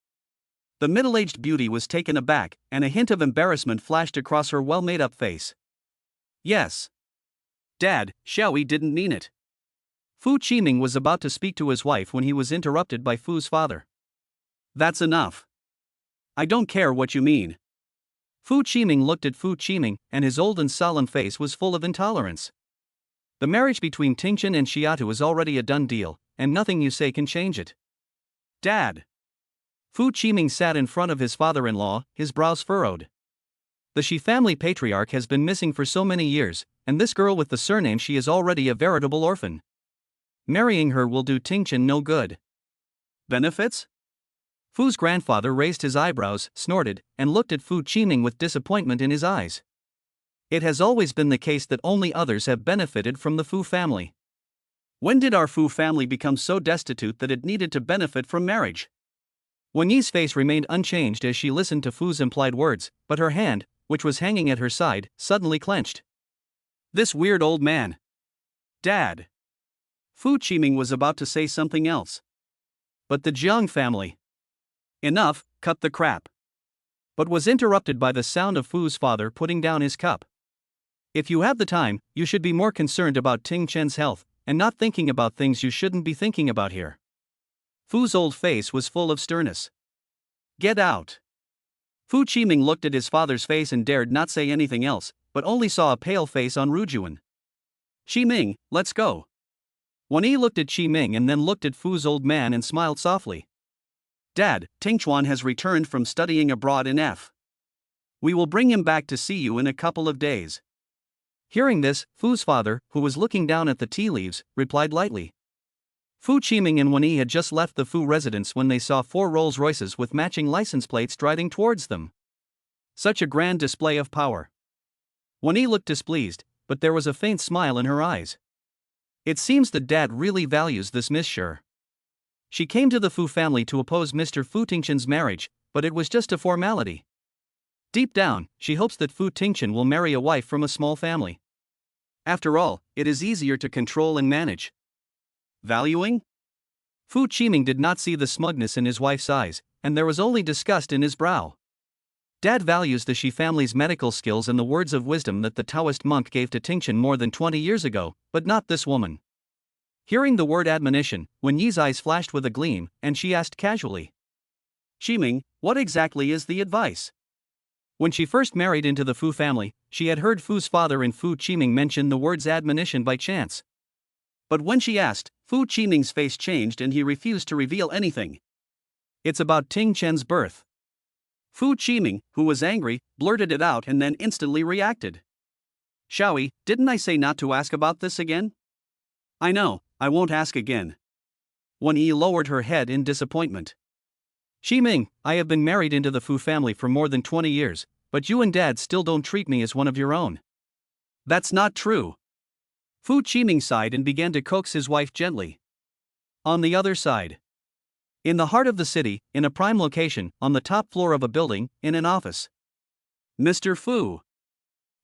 The middle-aged beauty was taken aback, and a hint of embarrassment flashed across her well-made-up face. Yes. Dad, Xiaoyi didn't mean it. Fu Qiming was about to speak to his wife when he was interrupted by Fu's father. That's enough. I don't care what you mean. Fu Qiming looked at Fu Qiming, and his old and solemn face was full of intolerance. The marriage between Tingchen and Xiatu is already a done deal, and nothing you say can change it. Dad. Fu Qiming sat in front of his father-in-law, his brows furrowed. The Shi family patriarch has been missing for so many years, and this girl with the surname Shi is already a veritable orphan. Marrying her will do Tingchen no good. Benefits? Fu's grandfather raised his eyebrows, snorted, and looked at Fu Qiming with disappointment in his eyes. It has always been the case that only others have benefited from the Fu family. When did our Fu family become so destitute that it needed to benefit from marriage? Wen Yi's face remained unchanged as she listened to Fu's implied words, but her hand, which was hanging at her side, suddenly clenched. This weird old man. Dad. Fu Qiming was about to say something else. But the Jiang family. Enough, cut the crap. But was interrupted by the sound of Fu's father putting down his cup. If you have the time, you should be more concerned about Ting Chen's health, and not thinking about things you shouldn't be thinking about here. Fu's old face was full of sternness. Get out. Fu Qiming looked at his father's face and dared not say anything else, but only saw a pale face on Rujuan. Qiming, let's go. Wen Yi looked at Qiming and then looked at Fu's old man and smiled softly. Dad, Tingchuan has returned from studying abroad in F. We will bring him back to see you in a couple of days. Hearing this, Fu's father, who was looking down at the tea leaves, replied lightly. Fu Qiming and Wen Yi had just left the Fu residence when they saw 4 Rolls-Royces with matching license plates driving towards them. Such a grand display of power. Wen Yi looked displeased, but there was a faint smile in her eyes. It seems that Dad really values this Miss Sure. She came to the Fu family to oppose Mr. Fu Tingchen's marriage, but it was just a formality. Deep down, she hopes that Fu Tingchen will marry a wife from a small family. After all, it is easier to control and manage. Valuing? Fu Qiming did not see the smugness in his wife's eyes, and there was only disgust in his brow. Dad values the Shi family's medical skills and the words of wisdom that the Taoist monk gave to Tingchen more than 20 years ago, but not this woman. Hearing the word admonition, Wen Yi's eyes flashed with a gleam, and she asked casually. Qiming, what exactly is the advice? When she first married into the Fu family, she had heard Fu's father and Fu Qiming mention the words admonition by chance. But when she asked, Fu Qiming's face changed and he refused to reveal anything. It's about Ting Chen's birth. Fu Qiming, who was angry, blurted it out and then instantly reacted. Shaoyi, didn't I say not to ask about this again? I know, I won't ask again. Wen Yi lowered her head in disappointment. Qiming, I have been married into the Fu family for more than 20 years, but you and Dad still don't treat me as one of your own. That's not true. Fu Qiming sighed and began to coax his wife gently. On the other side. In the heart of the city, in a prime location, on the top floor of a building, in an office. Mr. Fu.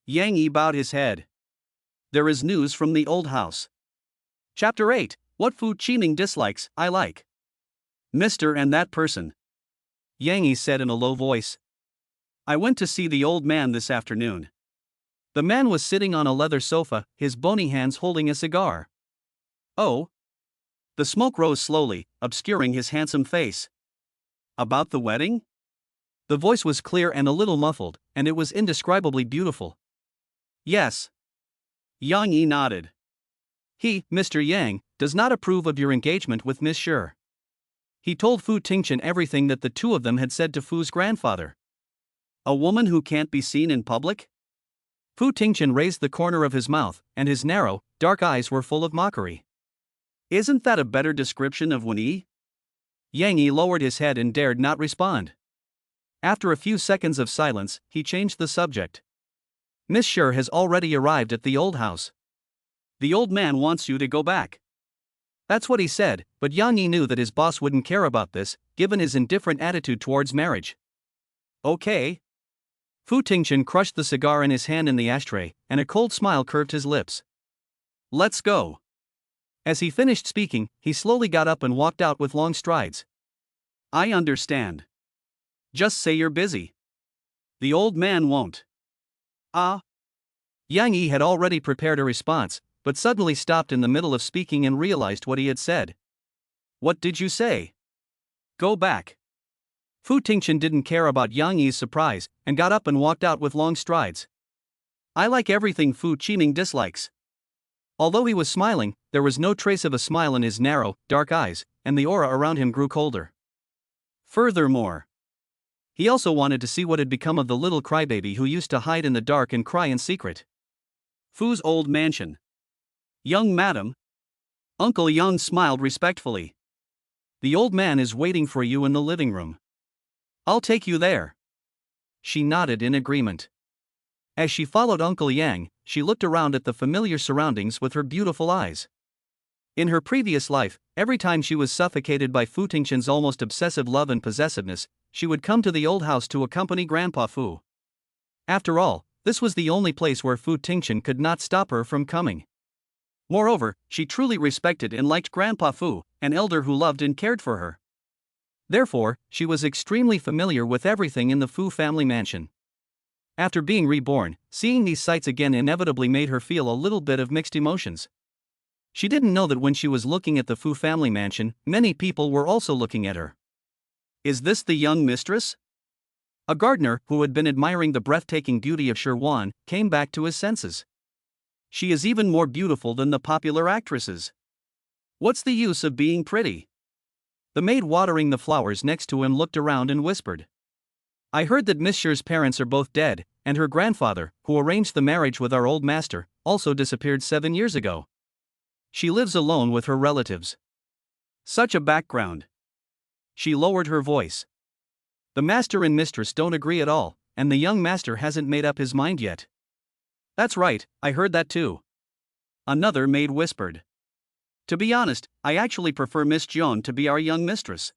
Yang Yi bowed his head. There is news from the old house. Chapter 8, What Fu Qiming Dislikes, I Like. Mr. and that person. Yang Yi said in a low voice. I went to see the old man this afternoon. The man was sitting on a leather sofa, his bony hands holding a cigar. Oh. The smoke rose slowly, obscuring his handsome face. About the wedding? The voice was clear and a little muffled, and it was indescribably beautiful. Yes. Yang Yi nodded. He, Mr. Yang, does not approve of your engagement with Miss Sure. He told Fu Tingchen everything that the two of them had said to Fu's grandfather. A woman who can't be seen in public? Fu Tingchen raised the corner of his mouth, and his narrow, dark eyes were full of mockery. Isn't that a better description of Wen Yi? Yang Yi lowered his head and dared not respond. After a few seconds of silence, he changed the subject. Miss Sure has already arrived at the old house. The old man wants you to go back. That's what he said, but Yang Yi knew that his boss wouldn't care about this, given his indifferent attitude towards marriage. Okay. Fu Tingchen crushed the cigar in his hand in the ashtray, and a cold smile curved his lips. Let's go. As he finished speaking, he slowly got up and walked out with long strides. I understand. Just say you're busy. The old man won't. Ah. Yang Yi had already prepared a response, but suddenly stopped in the middle of speaking and realized what he had said. What did you say? Go back. Fu Tingchen didn't care about Yang Yi's surprise, and got up and walked out with long strides. I like everything Fu Qiming dislikes. Although he was smiling, there was no trace of a smile in his narrow, dark eyes, and the aura around him grew colder. Furthermore, he also wanted to see what had become of the little crybaby who used to hide in the dark and cry in secret. Fu's old mansion. Young madam. Uncle Yang smiled respectfully. The old man is waiting for you in the living room. I'll take you there. She nodded in agreement. As she followed Uncle Yang, she looked around at the familiar surroundings with her beautiful eyes. In her previous life, every time she was suffocated by Fu Tingqian's almost obsessive love and possessiveness, she would come to the old house to accompany Grandpa Fu. After all, this was the only place where Fu Tingqian could not stop her from coming. Moreover, she truly respected and liked Grandpa Fu, an elder who loved and cared for her. Therefore, she was extremely familiar with everything in the Fu family mansion. After being reborn, seeing these sights again inevitably made her feel a little bit of mixed emotions. She didn't know that when she was looking at the Fu family mansion, many people were also looking at her. Is this the young mistress? A gardener, who had been admiring the breathtaking beauty of Sherwan, came back to his senses. She is even more beautiful than the popular actresses. What's the use of being pretty? The maid watering the flowers next to him looked around and whispered. I heard that Monsieur's parents are both dead, and her grandfather, who arranged the marriage with our old master, also disappeared 7 years ago. She lives alone with her relatives. Such a background. She lowered her voice. The master and mistress don't agree at all, and the young master hasn't made up his mind yet. That's right, I heard that too. Another maid whispered. To be honest, I actually prefer Miss Jiang to be our young mistress.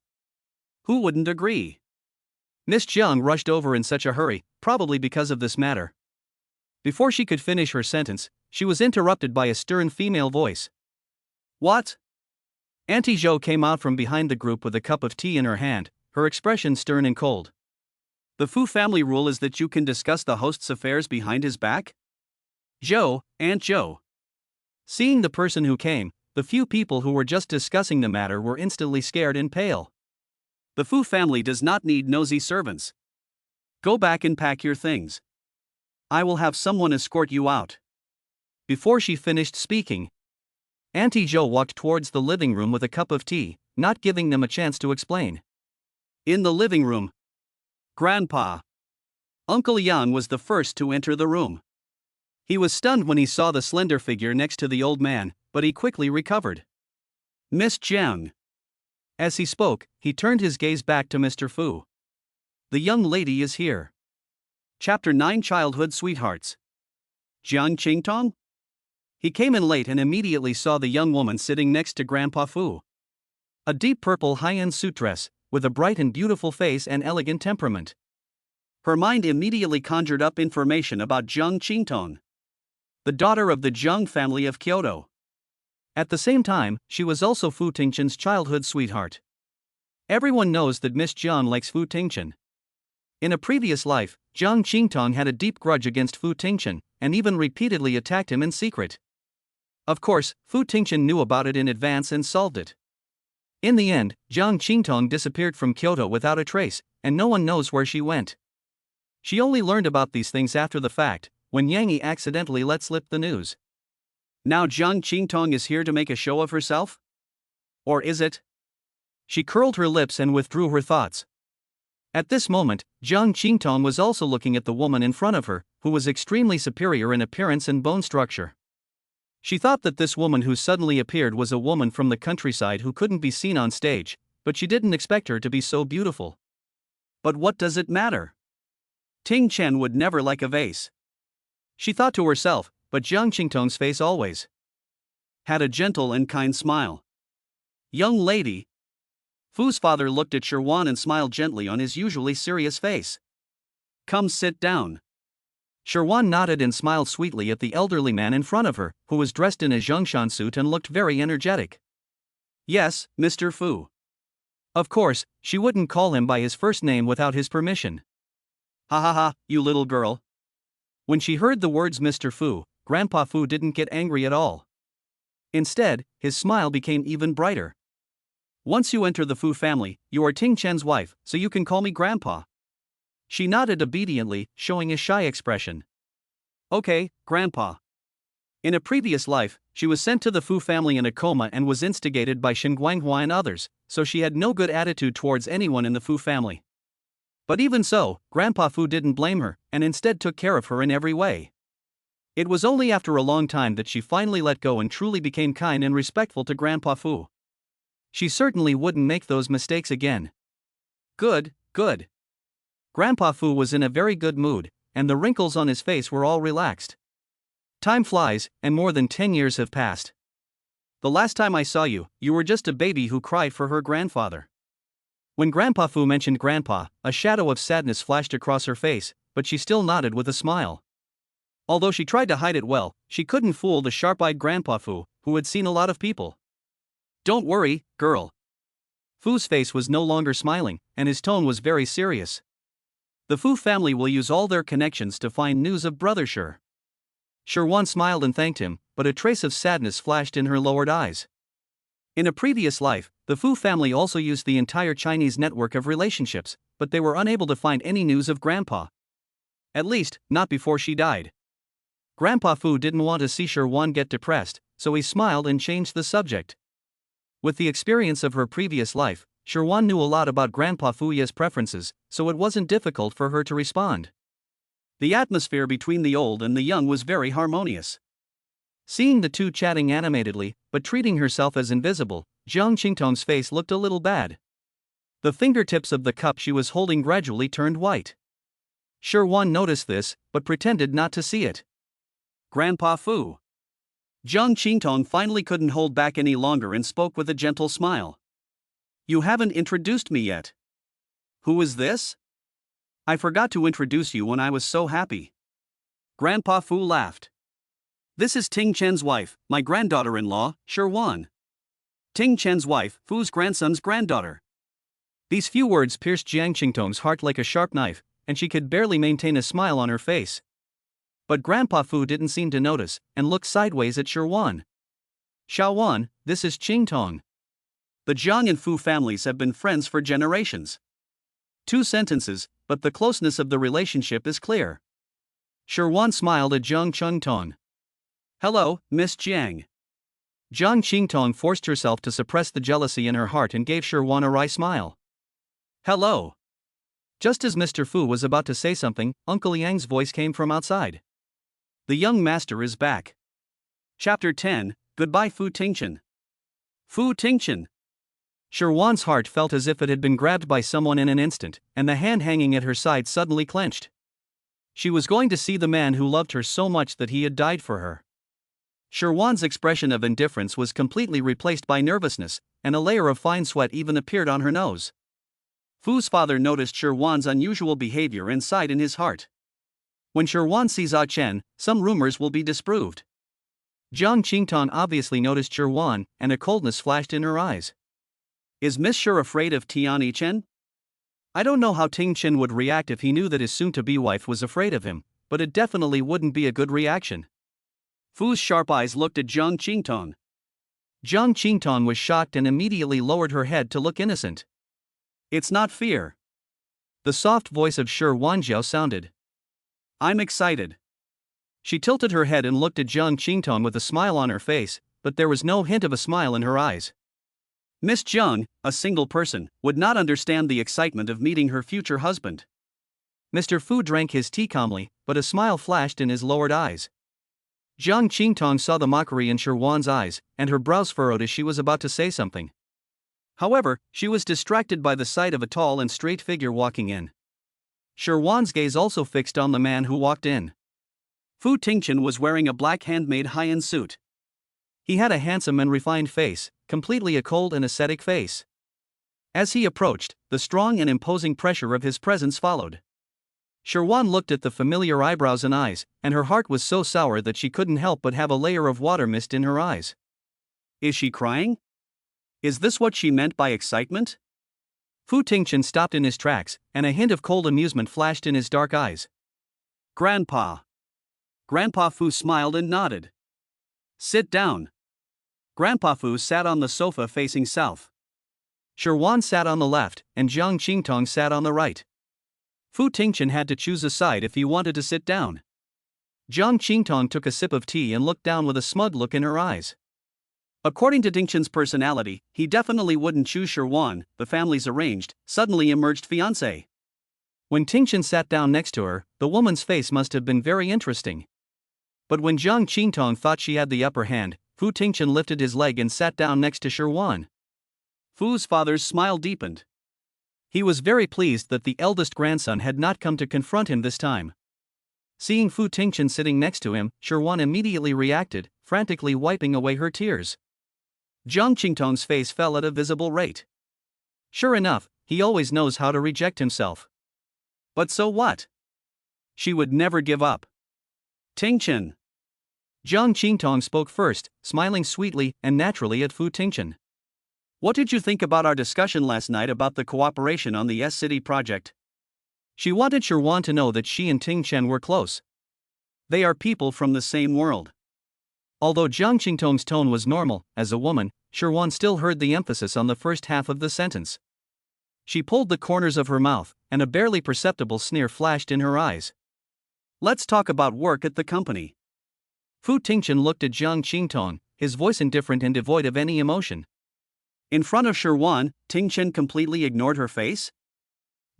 Who wouldn't agree? Miss Jiang rushed over in such a hurry, probably because of this matter. Before she could finish her sentence, she was interrupted by a stern female voice. What? Auntie Zhou came out from behind the group with a cup of tea in her hand, her expression stern and cold. The Fu family rule is that you can discuss the host's affairs behind his back? Zhou, Aunt Zhou. Seeing the person who came, the few people who were just discussing the matter were instantly scared and pale. The Fu family does not need nosy servants. Go back and pack your things. I will have someone escort you out. Before she finished speaking, Auntie Zhou walked towards the living room with a cup of tea, not giving them a chance to explain. In the living room, Grandpa, Uncle Yang was the first to enter the room. He was stunned when he saw the slender figure next to the old man, but he quickly recovered. Miss Jiang. As he spoke, he turned his gaze back to Mr. Fu. The young lady is here. Chapter 9 Childhood Sweethearts. Jiang Qingtong? He came in late and immediately saw the young woman sitting next to Grandpa Fu. A deep purple high-end suit dress, with a bright and beautiful face and elegant temperament. Her mind immediately conjured up information about Jiang Qingtong, the daughter of the Jiang family of Kyoto. At the same time, she was also Fu Tingqian's childhood sweetheart. Everyone knows that Miss Jiang likes Fu Tingqian. In a previous life, Jiang Qingtong had a deep grudge against Fu Tingqian, and even repeatedly attacked him in secret. Of course, Fu Tingqian knew about it in advance and solved it. In the end, Jiang Qingtong disappeared from Kyoto without a trace, and no one knows where she went. She only learned about these things after the fact, when Yang accidentally let slip the news. Now Jiang Qingtong is here to make a show of herself? Or is it? She curled her lips and withdrew her thoughts. At this moment, Jiang Qingtong was also looking at the woman in front of her, who was extremely superior in appearance and bone structure. She thought that this woman who suddenly appeared was a woman from the countryside who couldn't be seen on stage, but she didn't expect her to be so beautiful. But what does it matter? Ting Chen would never like a vase. She thought to herself, but Jiang Qingtong's face always had a gentle and kind smile. Young lady. Fu's father looked at Sherwan and smiled gently on his usually serious face. Come sit down. Sherwan nodded and smiled sweetly at the elderly man in front of her, who was dressed in a Zhongshan suit and looked very energetic. Yes, Mr. Fu. Of course, she wouldn't call him by his first name without his permission. Ha ha ha, you little girl. When she heard the words Mr. Fu, Grandpa Fu didn't get angry at all. Instead, his smile became even brighter. Once you enter the Fu family, you are Ting Chen's wife, so you can call me Grandpa. She nodded obediently, showing a shy expression. Okay, Grandpa. In a previous life, she was sent to the Fu family in a coma and was instigated by Shen Guanghua and others, so she had no good attitude towards anyone in the Fu family. But even so, Grandpa Fu didn't blame her, and instead took care of her in every way. It was only after a long time that she finally let go and truly became kind and respectful to Grandpa Fu. She certainly wouldn't make those mistakes again. Good, good. Grandpa Fu was in a very good mood, and the wrinkles on his face were all relaxed. Time flies, and more than 10 years have passed. the last time I saw you, you were just a baby who cried for her grandfather. When Grandpa Fu mentioned Grandpa, a shadow of sadness flashed across her face, but she still nodded with a smile. Although she tried to hide it well, she couldn't fool the sharp-eyed Grandpa Fu, who had seen a lot of people. Don't worry, girl. Fu's face was no longer smiling, and his tone was very serious. The Fu family will use all their connections to find news of Brother Shi. Shi smiled and thanked him, but a trace of sadness flashed in her lowered eyes. In a previous life, the Fu family also used the entire Chinese network of relationships, but they were unable to find any news of Grandpa. At least, not before she died. Grandpa Fu didn't want to see Shi get depressed, so he smiled and changed the subject. With the experience of her previous life, Shi knew a lot about Grandpa Fu's preferences, so it wasn't difficult for her to respond. The atmosphere between the old and the young was very harmonious. Seeing the two chatting animatedly, but treating herself as invisible, Jiang Qingtong's face looked a little bad. The fingertips of the cup she was holding gradually turned white. Shi noticed this, but pretended not to see it. Grandpa Fu. Jiang Qingtong finally couldn't hold back any longer and spoke with a gentle smile. You haven't introduced me yet. Who is this? I forgot to introduce you when I was so happy. Grandpa Fu laughed. This is Ting Chen's wife, my granddaughter-in-law, Shi. Ting Chen's wife, Fu's grandson's granddaughter. These few words pierced Jiang Qingtong's heart like a sharp knife, and she could barely maintain a smile on her face. But Grandpa Fu didn't seem to notice, and looked sideways at Shi. Xiaowan, this is Qingtong. The Jiang and Fu families have been friends for generations. 2 sentences, but the closeness of the relationship is clear. Shi smiled at Jiang Qingtong. Hello, Miss Jiang. Jiang Qingtong forced herself to suppress the jealousy in her heart and gave Shi a wry smile. Hello. Just as Mr. Fu was about to say something, Uncle Yang's voice came from outside. The young master is back. Chapter 10, Goodbye Fu Tingchen. Fu Tingchen. Shi heart felt as if it had been grabbed by someone in an instant, and the hand hanging at her side suddenly clenched. She was going to see the man who loved her so much that he had died for her. Shi expression of indifference was completely replaced by nervousness, and a layer of fine sweat even appeared on her nose. Fu's father noticed Shi unusual behavior and sighed in his heart. When Shi sees Ah Chen, some rumors will be disproved. Jiang Qingtong obviously noticed Shi, and a coldness flashed in her eyes. Is Miss Shi afraid of Tian Chen? I don't know how Ting Chen would react if he knew that his soon-to-be wife was afraid of him, but it definitely wouldn't be a good reaction. Fu's sharp eyes looked at Jiang Qingtong. Jiang Qingtong was shocked and immediately lowered her head to look innocent. It's not fear. The soft voice of Shi Wanjiao sounded. I'm excited. She tilted her head and looked at Jiang Qingtong with a smile on her face, but there was no hint of a smile in her eyes. Miss Jiang, a single person, would not understand the excitement of meeting her future husband. Mr. Fu drank his tea calmly, but a smile flashed in his lowered eyes. Jiang Qingtong saw the mockery in Shi eyes, and her brows furrowed as she was about to say something. However, she was distracted by the sight of a tall and straight figure walking in. Shi gaze also fixed on the man who walked in. Fu Tingchen was wearing a black handmade high-end suit. He had a handsome and refined face, completely a cold and ascetic face. As he approached, the strong and imposing pressure of his presence followed. Shi looked at the familiar eyebrows and eyes, and her heart was so sour that she couldn't help but have a layer of water mist in her eyes. Is she crying? Is this what she meant by excitement? Fu Tingchen stopped in his tracks, and a hint of cold amusement flashed in his dark eyes. Grandpa. Grandpa Fu smiled and nodded. Sit down. Grandpa Fu sat on the sofa facing south. Shi sat on the left, and Jiang Qingtong sat on the right. Fu Tingchen had to choose a side if he wanted to sit down. Jiang Qingtong took a sip of tea and looked down with a smug look in her eyes. According to Tingchen's personality, he definitely wouldn't choose Shi, the family's arranged, suddenly emerged fiancé. When Tingchen sat down next to her, the woman's face must have been very interesting. But when Jiang Qingtong thought she had the upper hand, Fu Tingchen lifted his leg and sat down next to Shi. Fu's father's smile deepened. He was very pleased that the eldest grandson had not come to confront him this time. Seeing Fu Tingchen sitting next to him, Shi immediately reacted, frantically wiping away her tears. Jiang Qingtong's face fell at a visible rate. Sure enough, he always knows how to reject himself. But so what? She would never give up. Tingchen. Jiang Qingtong spoke first, smiling sweetly and naturally at Fu Tingchen. What did you think about our discussion last night about the cooperation on the S-City project? She wanted Sherwan to know that she and Tingchen were close. They are people from the same world. Although Jiang Qingtong's tone was normal, as a woman, Sherwan still heard the emphasis on the first half of the sentence. She pulled the corners of her mouth, and a barely perceptible sneer flashed in her eyes. Let's talk about work at the company. Fu Tingchen looked at Jiang Qingtong, his voice indifferent and devoid of any emotion. In front of Sherwan, Tingchen completely ignored her face?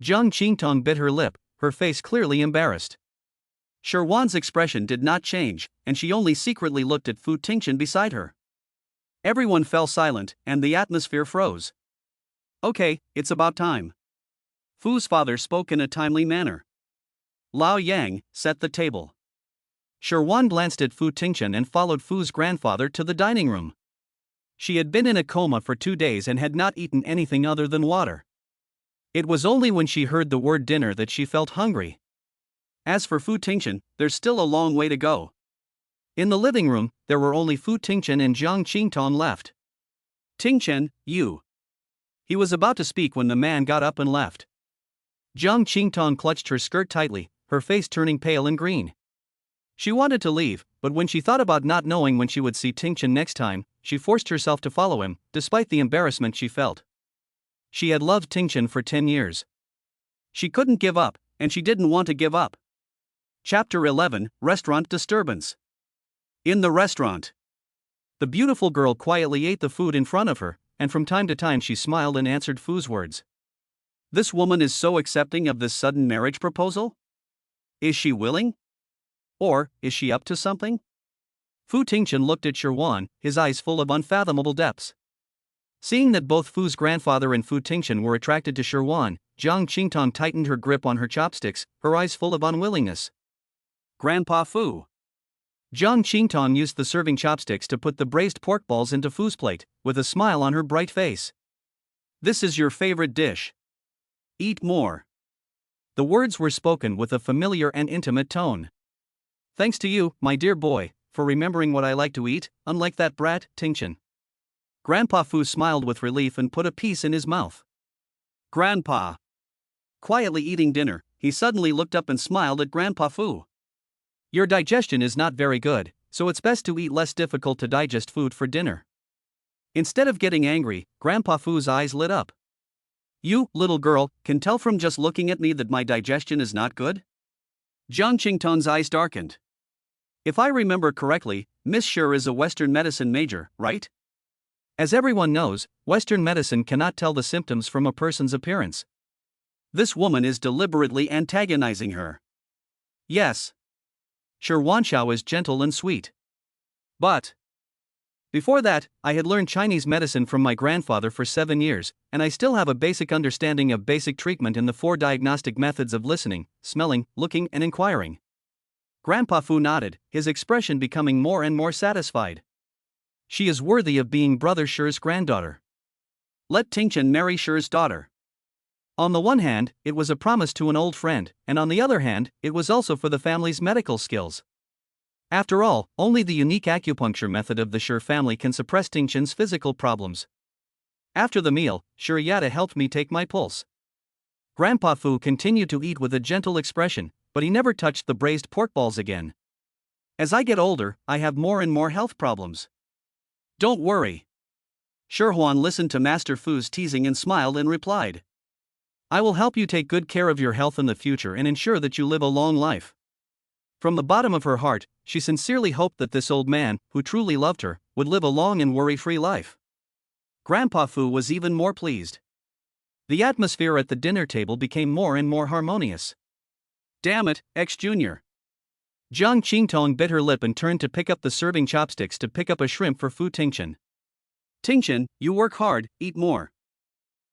Jiang Qingtong bit her lip, her face clearly embarrassed. Sherwan's expression did not change, and she only secretly looked at Fu Tingchen beside her. Everyone fell silent, and the atmosphere froze. Okay, it's about time. Fu's father spoke in a timely manner. Lao Yang set the table. Sherwan glanced at Fu Tingchen and followed Fu's grandfather to the dining room. She had been in a coma for 2 days and had not eaten anything other than water. It was only when she heard the word dinner that she felt hungry. As for Fu Tingchen, there's still a long way to go. In the living room, there were only Fu Tingchen and Jiang Qingtong left. Tingchen, you. He was about to speak when the man got up and left. Jiang Qingtong clutched her skirt tightly, her face turning pale and green. She wanted to leave, but when she thought about not knowing when she would see Tingchen next time, she forced herself to follow him, despite the embarrassment she felt. She had loved Tingchen for 10 years. She couldn't give up, and she didn't want to give up. Chapter 11, Restaurant Disturbance. In the restaurant. The beautiful girl quietly ate the food in front of her, and from time to time she smiled and answered Fu's words. This woman is so accepting of this sudden marriage proposal? Is she willing? Or, is she up to something? Fu Tingchen looked at Sherwan, his eyes full of unfathomable depths. Seeing that both Fu's grandfather and Fu Tingchen were attracted to Sherwan, Jiang Qingtong tightened her grip on her chopsticks, her eyes full of unwillingness. Grandpa Fu. Jiang Qingtong used the serving chopsticks to put the braised pork balls into Fu's plate, with a smile on her bright face. This is your favorite dish. Eat more. The words were spoken with a familiar and intimate tone. Thanks to you, my dear boy, for remembering what I like to eat, unlike that brat, Tingchen. Grandpa Fu smiled with relief and put a piece in his mouth. Grandpa. Quietly eating dinner, he suddenly looked up and smiled at Grandpa Fu. Your digestion is not very good, so it's best to eat less difficult to digest food for dinner. Instead of getting angry, Grandpa Fu's eyes lit up. You, little girl, can tell from just looking at me that my digestion is not good? Jiang Qingtong's eyes darkened. If I remember correctly, Miss Sure is a Western medicine major, right? As everyone knows, Western medicine cannot tell the symptoms from a person's appearance. This woman is deliberately antagonizing her. Yes. Sure Wanshao is gentle and sweet. But before that, I had learned Chinese medicine from my grandfather for 7 years, and I still have a basic understanding of basic treatment in the 4 diagnostic methods of listening, smelling, looking, and inquiring. Grandpa Fu nodded, his expression becoming more and more satisfied. She is worthy of being Brother Shure's granddaughter. Let Tingchen marry Shure's daughter. On the one hand, it was a promise to an old friend, and on the other hand, it was also for the family's medical skills. After all, only the unique acupuncture method of the Shure family can suppress Tingchen's physical problems. After the meal, Shure Yada helped me take my pulse. Grandpa Fu continued to eat with a gentle expression, but he never touched the braised pork balls again. As I get older, I have more and more health problems. Don't worry. Sure Huan listened to Master Fu's teasing and smiled and replied. I will help you take good care of your health in the future and ensure that you live a long life. From the bottom of her heart, she sincerely hoped that this old man, who truly loved her, would live a long and worry-free life. Grandpa Fu was even more pleased. The atmosphere at the dinner table became more and more harmonious. Damn it, X-Junior. Jiang Qingtong bit her lip and turned to pick up the serving chopsticks to pick up a shrimp for Fu Tingchen. Tingchen, you work hard, eat more.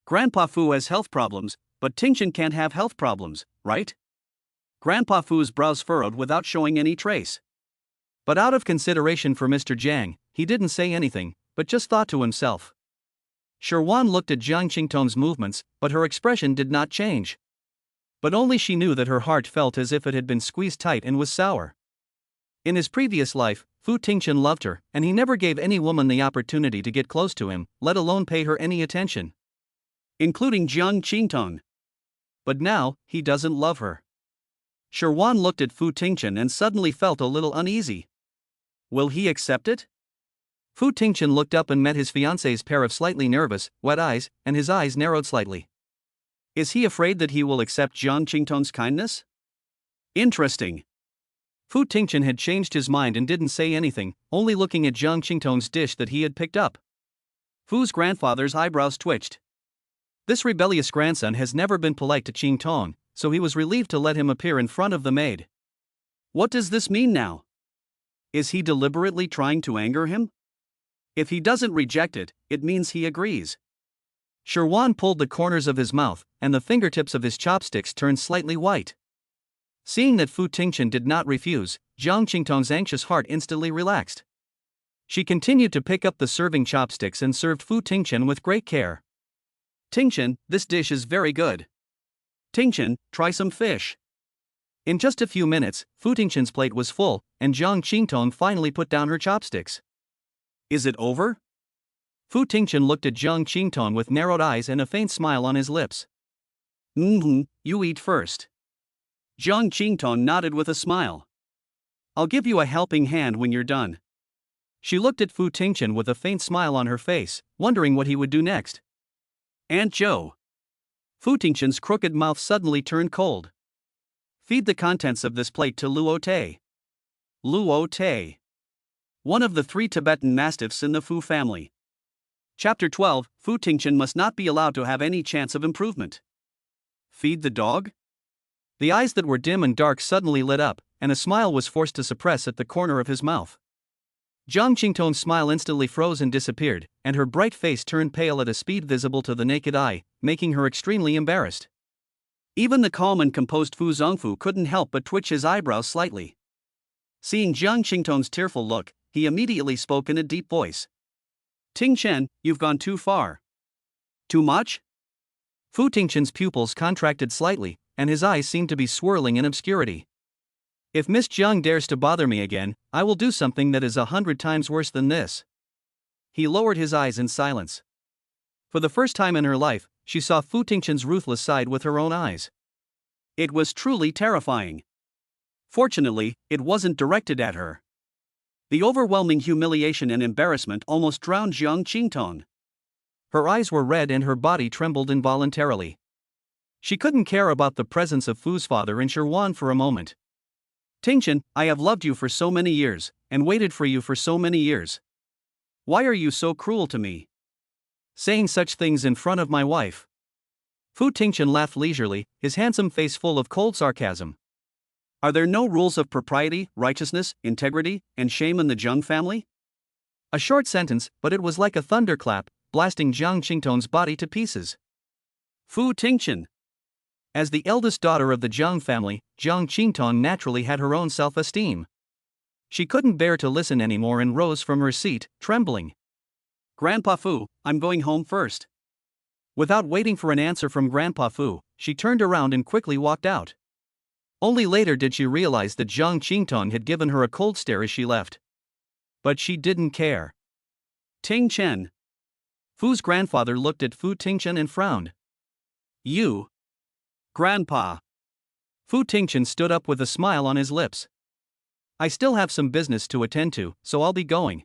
Grandpa Fu has health problems, but Tingchen can't have health problems, right? Grandpa Fu's brows furrowed without showing any trace. But out of consideration for Mr. Jiang, he didn't say anything, but just thought to himself. Sherwan looked at Jiang Qingtong's movements, but her expression did not change. But only she knew that her heart felt as if it had been squeezed tight and was sour. In his previous life, Fu Tingchen loved her, and he never gave any woman the opportunity to get close to him, let alone pay her any attention. Including Jiang Qingtong. But now, he doesn't love her. Sherwan looked at Fu Tingchen and suddenly felt a little uneasy. Will he accept it? Fu Tingchen looked up and met his fiancée's pair of slightly nervous, wet eyes, and his eyes narrowed slightly. Is he afraid that he will accept Jiang Qingtong's kindness? Interesting. Fu Tingchen had changed his mind and didn't say anything, only looking at Jiang Qingtong's dish that he had picked up. Fu's grandfather's eyebrows twitched. This rebellious grandson has never been polite to Qingtong, so he was relieved to let him appear in front of the maid. What does this mean now? Is he deliberately trying to anger him? If he doesn't reject it, it means he agrees. Sherwan pulled the corners of his mouth, and the fingertips of his chopsticks turned slightly white. Seeing that Fu Tingchen did not refuse, Jiang Qingtong's anxious heart instantly relaxed. She continued to pick up the serving chopsticks and served Fu Tingchen with great care. Tingchen, this dish is very good. Tingchen, try some fish. In just a few minutes, Fu Tingchen's plate was full, and Jiang Qingtong finally put down her chopsticks. Is it over? Fu Tingchen looked at Jiang Qingtong with narrowed eyes and a faint smile on his lips. You eat first. Jiang Qingtong nodded with a smile. I'll give you a helping hand when you're done. She looked at Fu Tingchen with a faint smile on her face, wondering what he would do next. Aunt Zhou. Fu Tingchen's crooked mouth suddenly turned cold. Feed the contents of this plate to Luo Te. Luo Te. One of the 3 Tibetan mastiffs in the Fu family. Chapter 12, Fu Tingchen must not be allowed to have any chance of improvement. Feed the dog? The eyes that were dim and dark suddenly lit up, and a smile was forced to suppress at the corner of his mouth. Jiang Qingtong's smile instantly froze and disappeared, and her bright face turned pale at a speed visible to the naked eye, making her extremely embarrassed. Even the calm and composed Fu Zongfu couldn't help but twitch his eyebrows slightly. Seeing Jiang Qingtong's tearful look, he immediately spoke in a deep voice. Tingchen, you've gone too far. Too much? Fu Tingchen's pupils contracted slightly, and his eyes seemed to be swirling in obscurity. If Miss Jiang dares to bother me again, I will do something that is 100 times worse than this. He lowered his eyes in silence. For the first time in her life, she saw Fu Tingchen's ruthless side with her own eyes. It was truly terrifying. Fortunately, it wasn't directed at her. The overwhelming humiliation and embarrassment almost drowned Jiang Qingtong. Her eyes were red and her body trembled involuntarily. She couldn't care about the presence of Fu's father in Sherwan for a moment. Tingchen, I have loved you for so many years, and waited for you for so many years. Why are you so cruel to me? Saying such things in front of my wife. Fu Tingchen laughed leisurely, his handsome face full of cold sarcasm. Are there no rules of propriety, righteousness, integrity, and shame in the Jiang family? A short sentence, but it was like a thunderclap, blasting Jiang Qingtong's body to pieces. Fu Tingchen. As the eldest daughter of the Jiang family, Jiang Qingtong naturally had her own self-esteem. She couldn't bear to listen anymore and rose from her seat, trembling. Grandpa Fu, I'm going home first. Without waiting for an answer from Grandpa Fu, she turned around and quickly walked out. Only later did she realize that Jiang Qingtong had given her a cold stare as she left. But she didn't care. Tingchen. Fu's grandfather looked at Fu Tingchen and frowned. You. Grandpa. Fu Tingchen stood up with a smile on his lips. I still have some business to attend to, so I'll be going.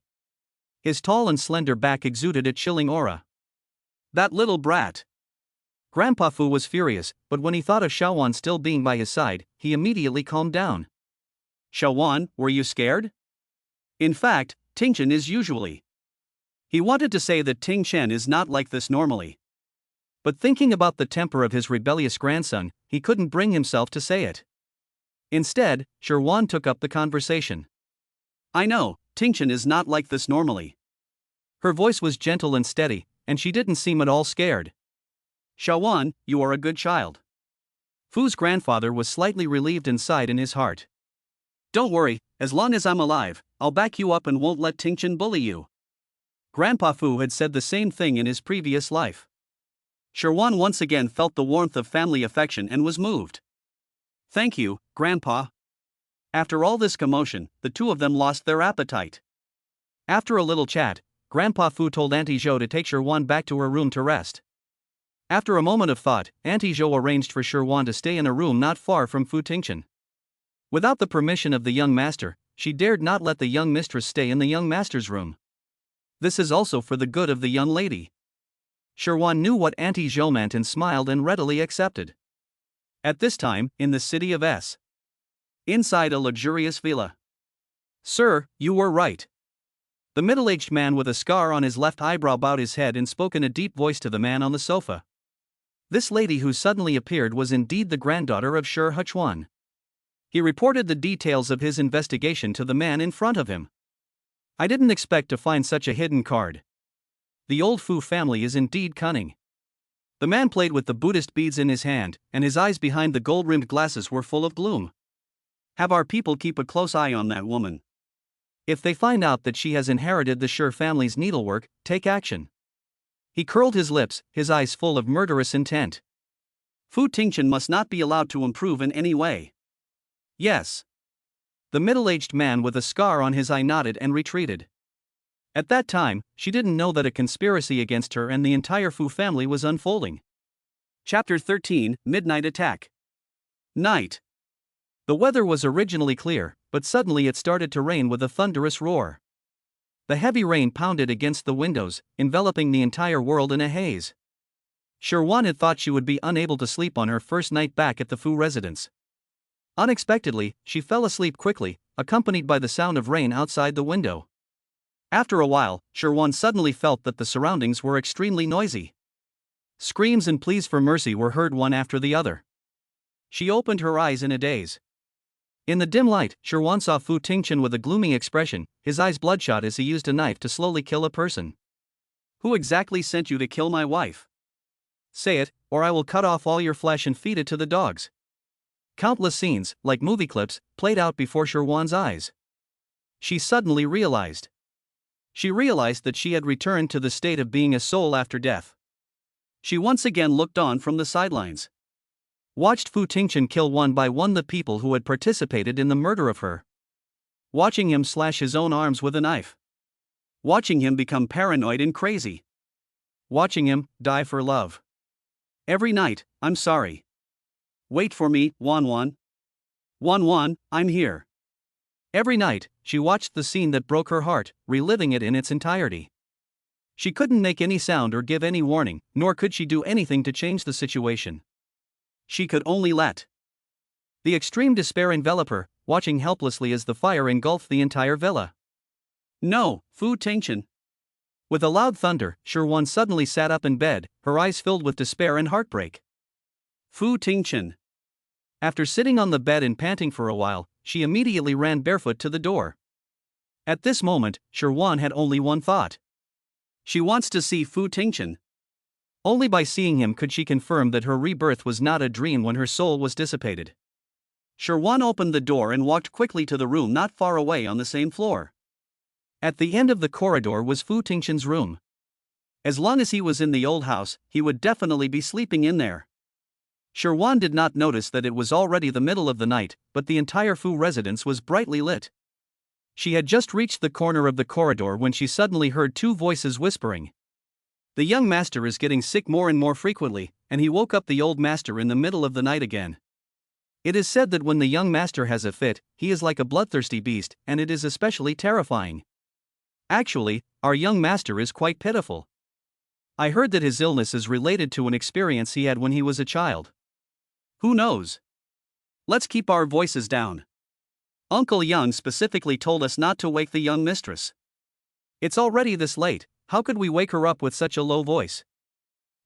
His tall and slender back exuded a chilling aura. That little brat. Grandpa Fu was furious, but when he thought of Shaowan still being by his side, he immediately calmed down. Shaowan, were you scared? In fact, Tingchen is usually. He wanted to say that Tingchen is not like this normally. But thinking about the temper of his rebellious grandson, he couldn't bring himself to say it. Instead, Sherwan took up the conversation. I know, Tingchen is not like this normally. Her voice was gentle and steady, and she didn't seem at all scared. Shaowan, you are a good child. Fu's grandfather was slightly relieved inside in his heart. Don't worry, as long as I'm alive, I'll back you up and won't let Tingchen bully you. Grandpa Fu had said the same thing in his previous life. Sherwan once again felt the warmth of family affection and was moved. "Thank you, Grandpa." After all this commotion, the two of them lost their appetite. After a little chat, Grandpa Fu told Auntie Zhou to take Sherwan back to her room to rest. After a moment of thought, Auntie Zhou arranged for Sherwan to stay in a room not far from Fu Tingchen. Without the permission of the young master, she dared not let the young mistress stay in the young master's room. This is also for the good of the young lady. Sherwan knew what Auntie Zhou meant and smiled and readily accepted. At this time, in the city of S. Inside a luxurious villa. "Sir, you were right." The middle-aged man with a scar on his left eyebrow bowed his head and spoke in a deep voice to the man on the sofa. This lady who suddenly appeared was indeed the granddaughter of Shi Hechuan. He reported the details of his investigation to the man in front of him. "I didn't expect to find such a hidden card. The old Fu family is indeed cunning." The man played with the Buddhist beads in his hand, and his eyes behind the gold-rimmed glasses were full of gloom. "Have our people keep a close eye on that woman. If they find out that she has inherited the Shi family's needlework, take action." He curled his lips, his eyes full of murderous intent. "Fu Tingchen must not be allowed to improve in any way." "Yes." The middle-aged man with a scar on his eye nodded and retreated. At that time, she didn't know that a conspiracy against her and the entire Fu family was unfolding. Chapter 13, Midnight Attack. Night. The weather was originally clear, but suddenly it started to rain with a thunderous roar. The heavy rain pounded against the windows, enveloping the entire world in a haze. Sherwan had thought she would be unable to sleep on her first night back at the Fu residence. Unexpectedly, she fell asleep quickly, accompanied by the sound of rain outside the window. After a while, Sherwan suddenly felt that the surroundings were extremely noisy. Screams and pleas for mercy were heard one after the other. She opened her eyes in a daze. In the dim light, Sherwan saw Fu Tingchen with a gloomy expression, his eyes bloodshot as he used a knife to slowly kill a person. "Who exactly sent you to kill my wife? Say it, or I will cut off all your flesh and feed it to the dogs." Countless scenes, like movie clips, played out before Sherwan's eyes. She suddenly realized. She realized that she had returned to the state of being a soul after death. She once again looked on from the sidelines. Watched Fu Tingchen kill one by one the people who had participated in the murder of her. Watching him slash his own arms with a knife. Watching him become paranoid and crazy. Watching him die for love. Every night, "I'm sorry. Wait for me, Wan Wan. Wan Wan, I'm here." Every night, she watched the scene that broke her heart, reliving it in its entirety. She couldn't make any sound or give any warning, nor could she do anything to change the situation. She could only let the extreme despair envelop her, watching helplessly as the fire engulfed the entire villa. "No, Fu Tingchen." With a loud thunder, Sherwan suddenly sat up in bed, her eyes filled with despair and heartbreak. "Fu Tingchen." After sitting on the bed and panting for a while, she immediately ran barefoot to the door. At this moment, Sherwan had only one thought. She wants to see Fu Tingchen. Only by seeing him could she confirm that her rebirth was not a dream when her soul was dissipated. Sherwan opened the door and walked quickly to the room not far away on the same floor. At the end of the corridor was Fu Tingchen's room. As long as he was in the old house, he would definitely be sleeping in there. Sherwan did not notice that it was already the middle of the night, but the entire Fu residence was brightly lit. She had just reached the corner of the corridor when she suddenly heard two voices whispering. "The young master is getting sick more and more frequently, and he woke up the old master in the middle of the night again. It is said that when the young master has a fit, he is like a bloodthirsty beast, and it is especially terrifying. Actually, our young master is quite pitiful. I heard that his illness is related to an experience he had when he was a child. Who knows? Let's keep our voices down. Uncle Young specifically told us not to wake the young mistress. It's already this late, how could we wake her up with such a low voice?"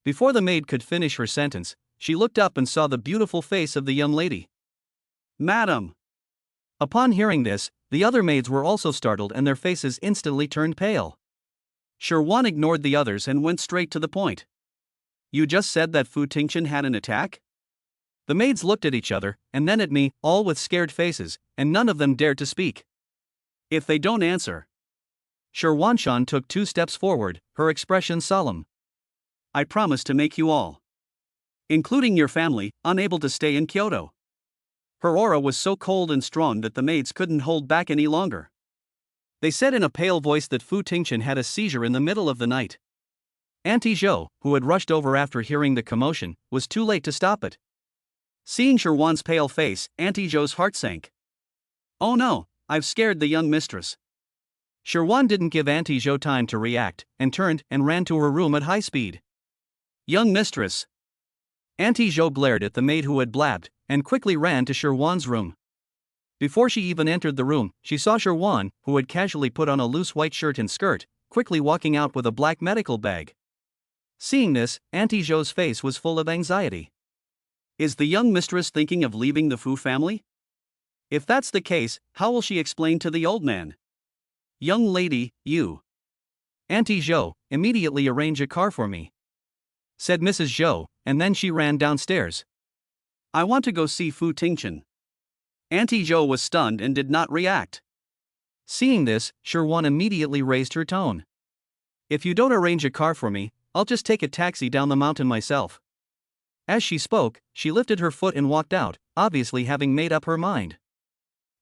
Before the maid could finish her sentence, she looked up and saw the beautiful face of the young lady. "Madam." Upon hearing this, the other maids were also startled and their faces instantly turned pale. Sherwan ignored the others and went straight to the point. "You just said that Fu Tingchen had an attack?" The maids looked at each other, and then at me, all with scared faces, and none of them dared to speak. "If they don't answer, Sherwanshan took 2 steps forward, her expression solemn. I promise to make you all, including your family, unable to stay in Kyoto. Her aura was so cold and strong that the maids couldn't hold back any longer. They said in a pale voice that Fu Tingchen had a seizure in the middle of the night. Auntie Zhou, who had rushed over after hearing the commotion, was too late to stop it. Seeing Sherwan's pale face, Auntie Zhou's heart sank. Oh no, I've scared the young mistress. Sherwan didn't give Auntie Zhou time to react, and turned and ran to her room at high speed. Young mistress. Auntie Zhou glared at the maid who had blabbed, and quickly ran to Sherwan's room. Before she even entered the room, she saw Sherwan, who had casually put on a loose white shirt and skirt, quickly walking out with a black medical bag. Seeing this, Auntie Zhou's face was full of anxiety. Is the young mistress thinking of leaving the Fu family? If that's the case, how will she explain to the old man? Young lady, you. Auntie Zhou, immediately arrange a car for me, said Mrs. Zhou, and then she ran downstairs. I want to go see Fu Tingchen. Auntie Zhou was stunned and did not react. Seeing this, Sherwan immediately raised her tone. If you don't arrange a car for me, I'll just take a taxi down the mountain myself. As she spoke, she lifted her foot and walked out, obviously having made up her mind.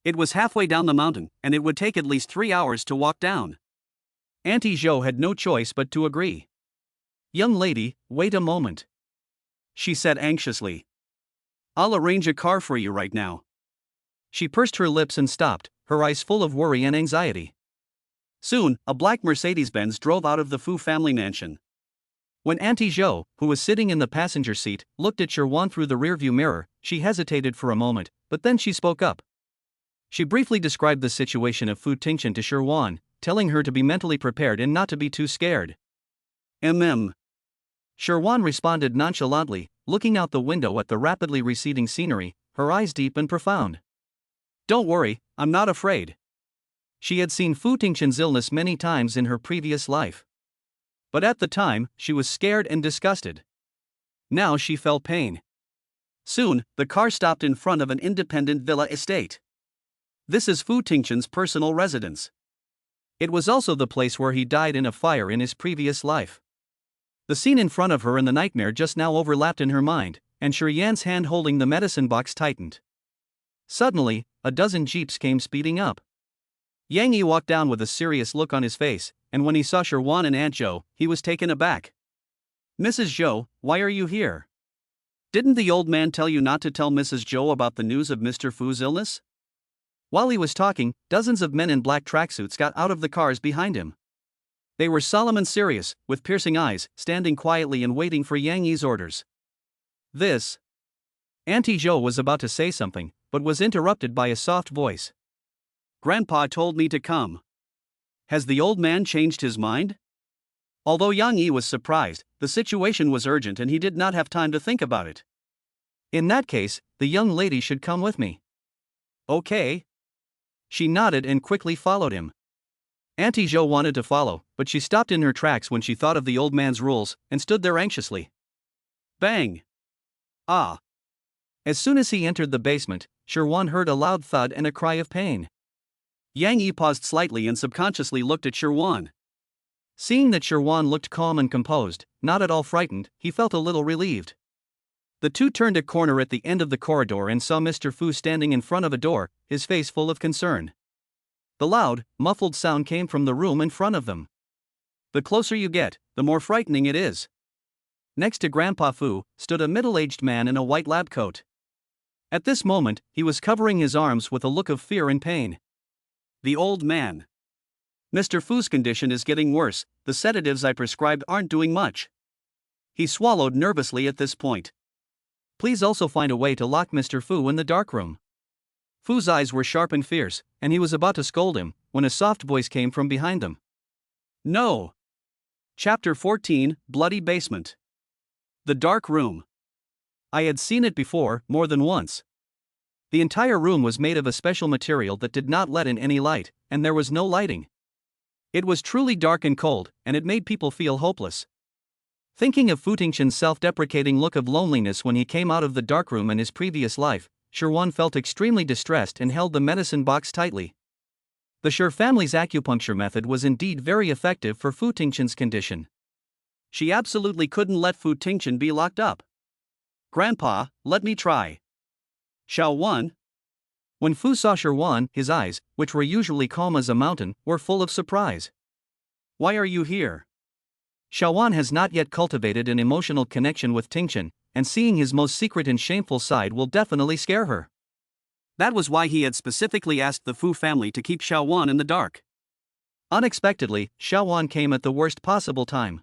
It was halfway down the mountain, and it would take at least 3 hours to walk down. Auntie Zhou had no choice but to agree. Young lady, wait a moment, she said anxiously. I'll arrange a car for you right now. She pursed her lips and stopped, her eyes full of worry and anxiety. Soon, a black Mercedes-Benz drove out of the Fu family mansion. When Auntie Zhou, who was sitting in the passenger seat, looked at Sherwan through the rearview mirror, she hesitated for a moment, but then she spoke up. She briefly described the situation of Fu Tingchen to Sherwan, telling her to be mentally prepared and not to be too scared. Sherwan responded nonchalantly, looking out the window at the rapidly receding scenery, her eyes deep and profound. Don't worry, I'm not afraid. She had seen Fu Tingchen's illness many times in her previous life. But at the time, she was scared and disgusted. Now she felt pain. Soon, the car stopped in front of an independent villa estate. This is Fu Tingchen's personal residence. It was also the place where he died in a fire in his previous life. The scene in front of her and the nightmare just now overlapped in her mind, and Yan's hand holding the medicine box tightened. Suddenly, a dozen jeeps came speeding up. Yang Yi walked down with a serious look on his face, and when he saw Sherwan and Aunt Zhou, he was taken aback. Mrs. Zhou, why are you here? Didn't the old man tell you not to tell Mrs. Zhou about the news of Mr. Fu's illness? While he was talking, dozens of men in black tracksuits got out of the cars behind him. They were solemn and serious, with piercing eyes, standing quietly and waiting for Yang Yi's orders. This. Auntie Zhou was about to say something, but was interrupted by a soft voice. Grandpa told me to come. Has the old man changed his mind? Although Yang Yi was surprised, the situation was urgent and he did not have time to think about it. In that case, the young lady should come with me. Okay. She nodded and quickly followed him. Auntie Zhou wanted to follow, but she stopped in her tracks when she thought of the old man's rules, and stood there anxiously. Bang! Ah! As soon as he entered the basement, Sherwan heard a loud thud and a cry of pain. Yang Yi paused slightly and subconsciously looked at Sherwan. Seeing that Sherwan looked calm and composed, not at all frightened, he felt a little relieved. The two turned a corner at the end of the corridor and saw Mr. Fu standing in front of a door, his face full of concern. The loud, muffled sound came from the room in front of them. The closer you get, the more frightening it is. Next to Grandpa Fu stood a middle-aged man in a white lab coat. At this moment, he was covering his arms with a look of fear and pain. The old man. Mr. Fu's condition is getting worse, the sedatives I prescribed aren't doing much. He swallowed nervously at this point. Please also find a way to lock Mr. Fu in the darkroom. Fu's eyes were sharp and fierce, and he was about to scold him, when a soft voice came from behind them. No! Chapter 14, Bloody Basement. The dark room. I had seen it before, more than once. The entire room was made of a special material that did not let in any light, and there was no lighting. It was truly dark and cold, and it made people feel hopeless. Thinking of Fu Tingchen's self-deprecating look of loneliness when he came out of the darkroom in his previous life, Sherwan felt extremely distressed and held the medicine box tightly. The Sher family's acupuncture method was indeed very effective for Fu Tingchen's condition. She absolutely couldn't let Fu Tingchen be locked up. "Grandpa, let me try." "Xiao Wan?" When Fu saw Sher Wan, his eyes, which were usually calm as a mountain, were full of surprise. "Why are you here?" Xiao Wan has not yet cultivated an emotional connection with Tingchen, and seeing his most secret and shameful side will definitely scare her. That was why he had specifically asked the Fu family to keep Xiao Wan in the dark. Unexpectedly, Xiao Wan came at the worst possible time.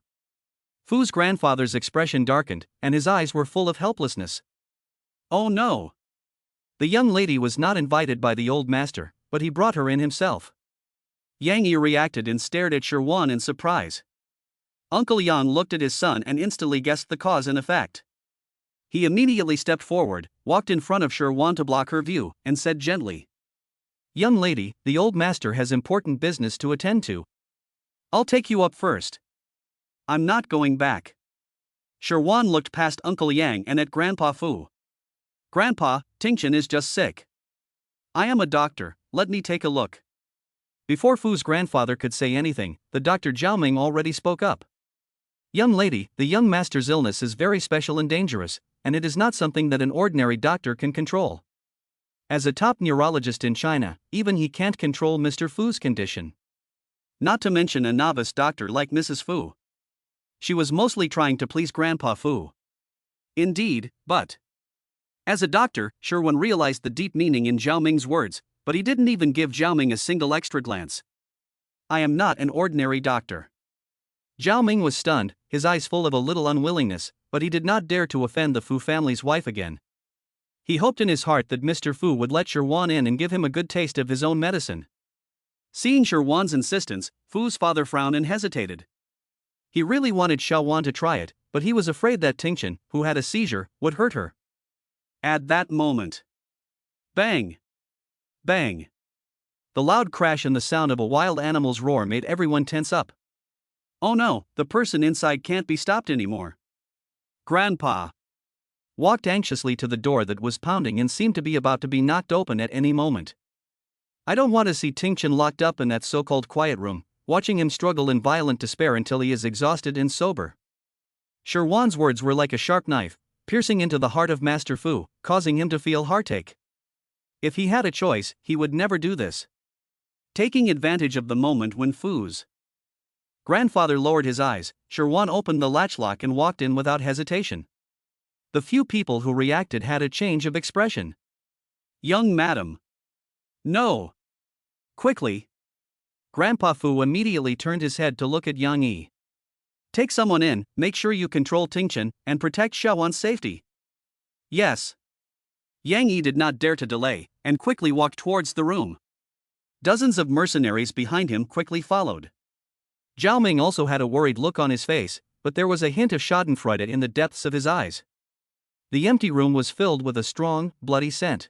Fu's grandfather's expression darkened, and his eyes were full of helplessness. Oh no! The young lady was not invited by the old master, but he brought her in himself. Yang Yi reacted and stared at Sher Wan in surprise. Uncle Yang looked at his son and instantly guessed the cause and effect. He immediately stepped forward, walked in front of Sher Wan to block her view, and said gently, "Young lady, the old master has important business to attend to. I'll take you up first." "I'm not going back." Sher Wan looked past Uncle Yang and at Grandpa Fu. "Grandpa, Tingchen is just sick. I am a doctor, let me take a look." Before Fu's grandfather could say anything, the Dr. Zhao Ming already spoke up. "Young lady, the young master's illness is very special and dangerous, and it is not something that an ordinary doctor can control. As a top neurologist in China, even he can't control Mr. Fu's condition. Not to mention a novice doctor like Mrs. Fu. She was mostly trying to please Grandpa Fu." Indeed, but. As a doctor, Sher Wan realized the deep meaning in Zhao Ming's words, but he didn't even give Zhao Ming a single extra glance. "I am not an ordinary doctor." Zhao Ming was stunned, his eyes full of a little unwillingness, but he did not dare to offend the Fu family's wife again. He hoped in his heart that Mr. Fu would let Sher Wan in and give him a good taste of his own medicine. Seeing Sher Wan's insistence, Fu's father frowned and hesitated. He really wanted Xiao Wan to try it, but he was afraid that Tingchen, who had a seizure, would hurt her. At that moment, bang! Bang! The loud crash and the sound of a wild animal's roar made everyone tense up. Oh no, the person inside can't be stopped anymore. Grandpa walked anxiously to the door that was pounding and seemed to be about to be knocked open at any moment. "I don't want to see Tingchen locked up in that so-called quiet room, watching him struggle in violent despair until he is exhausted and sober." Sher Wan's words were like a sharp knife, piercing into the heart of Master Fu, causing him to feel heartache. If he had a choice, he would never do this. Taking advantage of the moment when Fu's grandfather lowered his eyes, Sher Wan opened the latchlock and walked in without hesitation. The few people who reacted had a change of expression. "Young madam." "No." Quickly. Grandpa Fu immediately turned his head to look at Yang Yi. "Take someone in, make sure you control Tingchen, and protect Xiao Wan's safety." "Yes." Yang Yi did not dare to delay, and quickly walked towards the room. Dozens of mercenaries behind him quickly followed. Zhao Ming also had a worried look on his face, but there was a hint of schadenfreude in the depths of his eyes. The empty room was filled with a strong, bloody scent.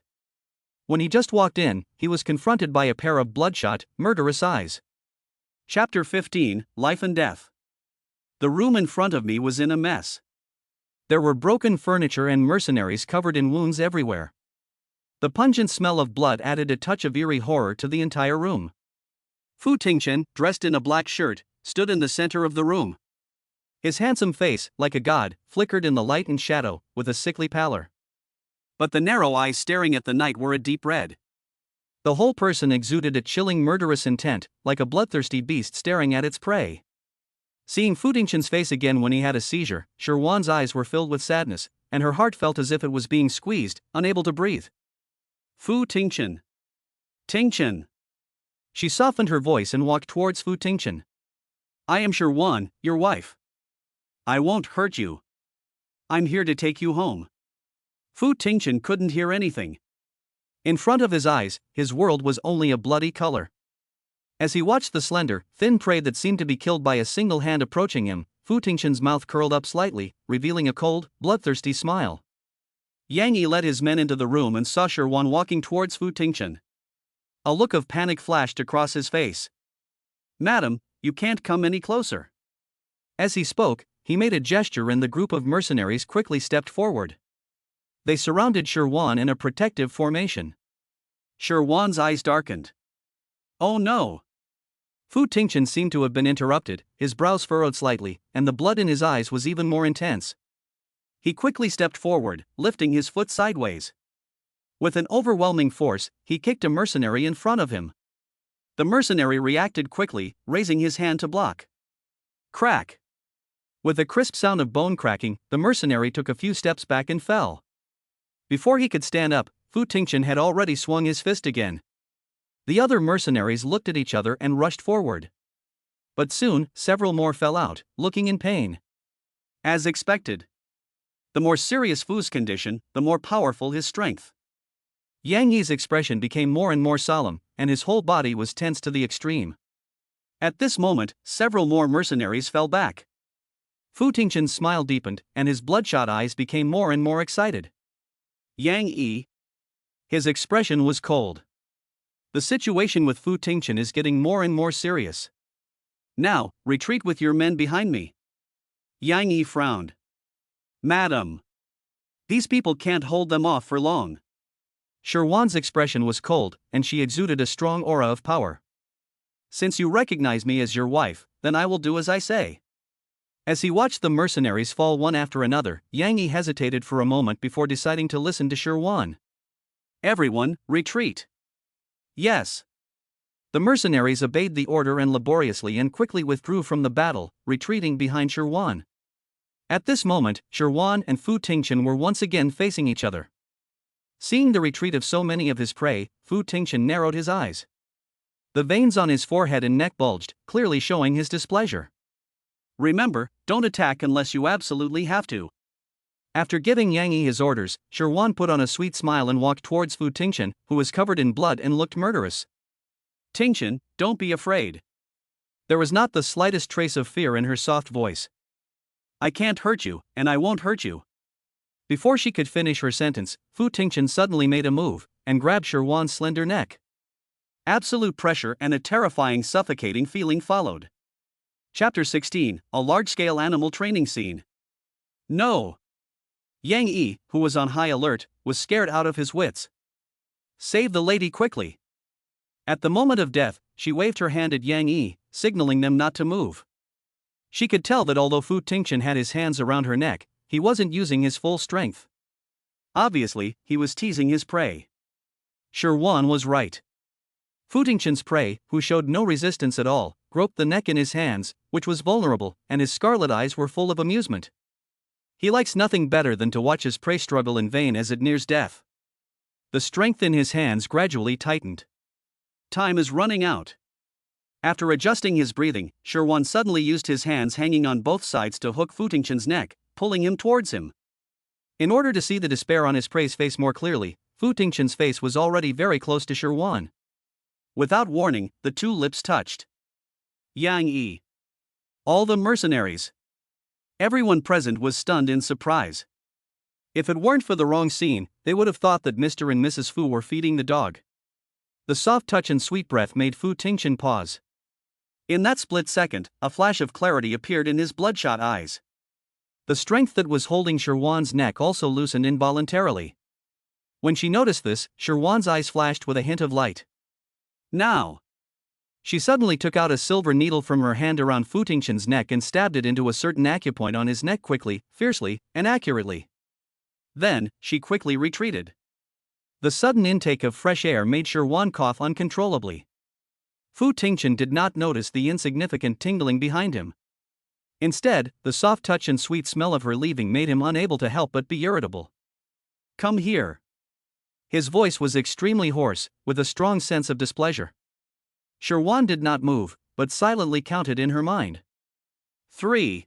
When he just walked in, he was confronted by a pair of bloodshot, murderous eyes. Chapter 15, Life and Death. The room in front of me was in a mess. There were broken furniture and mercenaries covered in wounds everywhere. The pungent smell of blood added a touch of eerie horror to the entire room. Fu Tingchen, dressed in a black shirt, stood in the center of the room. His handsome face, like a god, flickered in the light and shadow, with a sickly pallor. But the narrow eyes staring at the night were a deep red. The whole person exuded a chilling murderous intent, like a bloodthirsty beast staring at its prey. Seeing Fu Tingchen's face again when he had a seizure, Sher Wan's eyes were filled with sadness, and her heart felt as if it was being squeezed, unable to breathe. "Fu Tingchen. Tingchen." She softened her voice and walked towards Fu Tingchen. "I am Sher Wan, your wife. I won't hurt you. I'm here to take you home." Fu Tingchen couldn't hear anything. In front of his eyes, his world was only a bloody color. As he watched the slender, thin prey that seemed to be killed by a single hand approaching him, Fu Tingchen's mouth curled up slightly, revealing a cold, bloodthirsty smile. Yang Yi led his men into the room and saw Sher Wan walking towards Fu Tingchen. A look of panic flashed across his face. "Madam, you can't come any closer." As he spoke, he made a gesture and the group of mercenaries quickly stepped forward. They surrounded Sher Wan in a protective formation. Sher Wan's eyes darkened. Oh no! Fu Tingchen seemed to have been interrupted, his brows furrowed slightly, and the blood in his eyes was even more intense. He quickly stepped forward, lifting his foot sideways. With an overwhelming force, he kicked a mercenary in front of him. The mercenary reacted quickly, raising his hand to block. Crack! With a crisp sound of bone cracking, the mercenary took a few steps back and fell. Before he could stand up, Fu Tingchen had already swung his fist again. The other mercenaries looked at each other and rushed forward. But soon, several more fell out, looking in pain. As expected. The more serious Fu's condition, the more powerful his strength. Yang Yi's expression became more and more solemn, and his whole body was tense to the extreme. At this moment, several more mercenaries fell back. Fu Tingchen's smile deepened, and his bloodshot eyes became more and more excited. Yang Yi. His expression was cold. The situation with Fu Tingchen is getting more and more serious. Now, retreat with your men behind me. Yang Yi frowned. Madam. These people can't hold them off for long. Sherwan's expression was cold, and she exuded a strong aura of power. Since you recognize me as your wife, then I will do as I say. As he watched the mercenaries fall one after another, Yang Yi hesitated for a moment before deciding to listen to Sherwan. Everyone, retreat. Yes. The mercenaries obeyed the order and laboriously and quickly withdrew from the battle, retreating behind Sherwan. At this moment, Sherwan and Fu Tingchen were once again facing each other. Seeing the retreat of so many of his prey, Fu Tingchen narrowed his eyes. The veins on his forehead and neck bulged, clearly showing his displeasure. Remember, don't attack unless you absolutely have to. After giving Yang Yi his orders, Sherwan put on a sweet smile and walked towards Fu Tingchen, who was covered in blood and looked murderous. Tingchen, don't be afraid. There was not the slightest trace of fear in her soft voice. I can't hurt you, and I won't hurt you. Before she could finish her sentence, Fu Tingchen suddenly made a move, and grabbed Sherwan's slender neck. Absolute pressure and a terrifying suffocating feeling followed. Chapter 16, a large-scale animal training scene. No! Yang Yi, who was on high alert, was scared out of his wits. Save the lady quickly. At the moment of death, she waved her hand at Yang Yi, signaling them not to move. She could tell that although Fu Tingchen had his hands around her neck, he wasn't using his full strength. Obviously, he was teasing his prey. Sherwan was right. Fu Tingchen's prey, who showed no resistance at all, groped the neck in his hands, which was vulnerable, and his scarlet eyes were full of amusement. He likes nothing better than to watch his prey struggle in vain as it nears death. The strength in his hands gradually tightened. Time is running out. After adjusting his breathing, Sherwan suddenly used his hands hanging on both sides to hook Fu Tingchen's neck, pulling him towards him. In order to see the despair on his prey's face more clearly, Fu Tingchen's face was already very close to Sherwan. Without warning, the two lips touched. Yang Yi. All the mercenaries. Everyone present was stunned in surprise. If it weren't for the wrong scene, they would have thought that Mr. and Mrs. Fu were feeding the dog. The soft touch and sweet breath made Fu Tingchen pause. In that split second, a flash of clarity appeared in his bloodshot eyes. The strength that was holding Sherwan's neck also loosened involuntarily. When she noticed this, Sherwan's eyes flashed with a hint of light. Now! She suddenly took out a silver needle from her hand around Fu Tingchen's neck and stabbed it into a certain acupoint on his neck quickly, fiercely, and accurately. Then, she quickly retreated. The sudden intake of fresh air made Sherwan cough uncontrollably. Fu Tingchen did not notice the insignificant tingling behind him. Instead, the soft touch and sweet smell of her leaving made him unable to help but be irritable. Come here. His voice was extremely hoarse, with a strong sense of displeasure. Sherwan did not move, but silently counted in her mind. 3.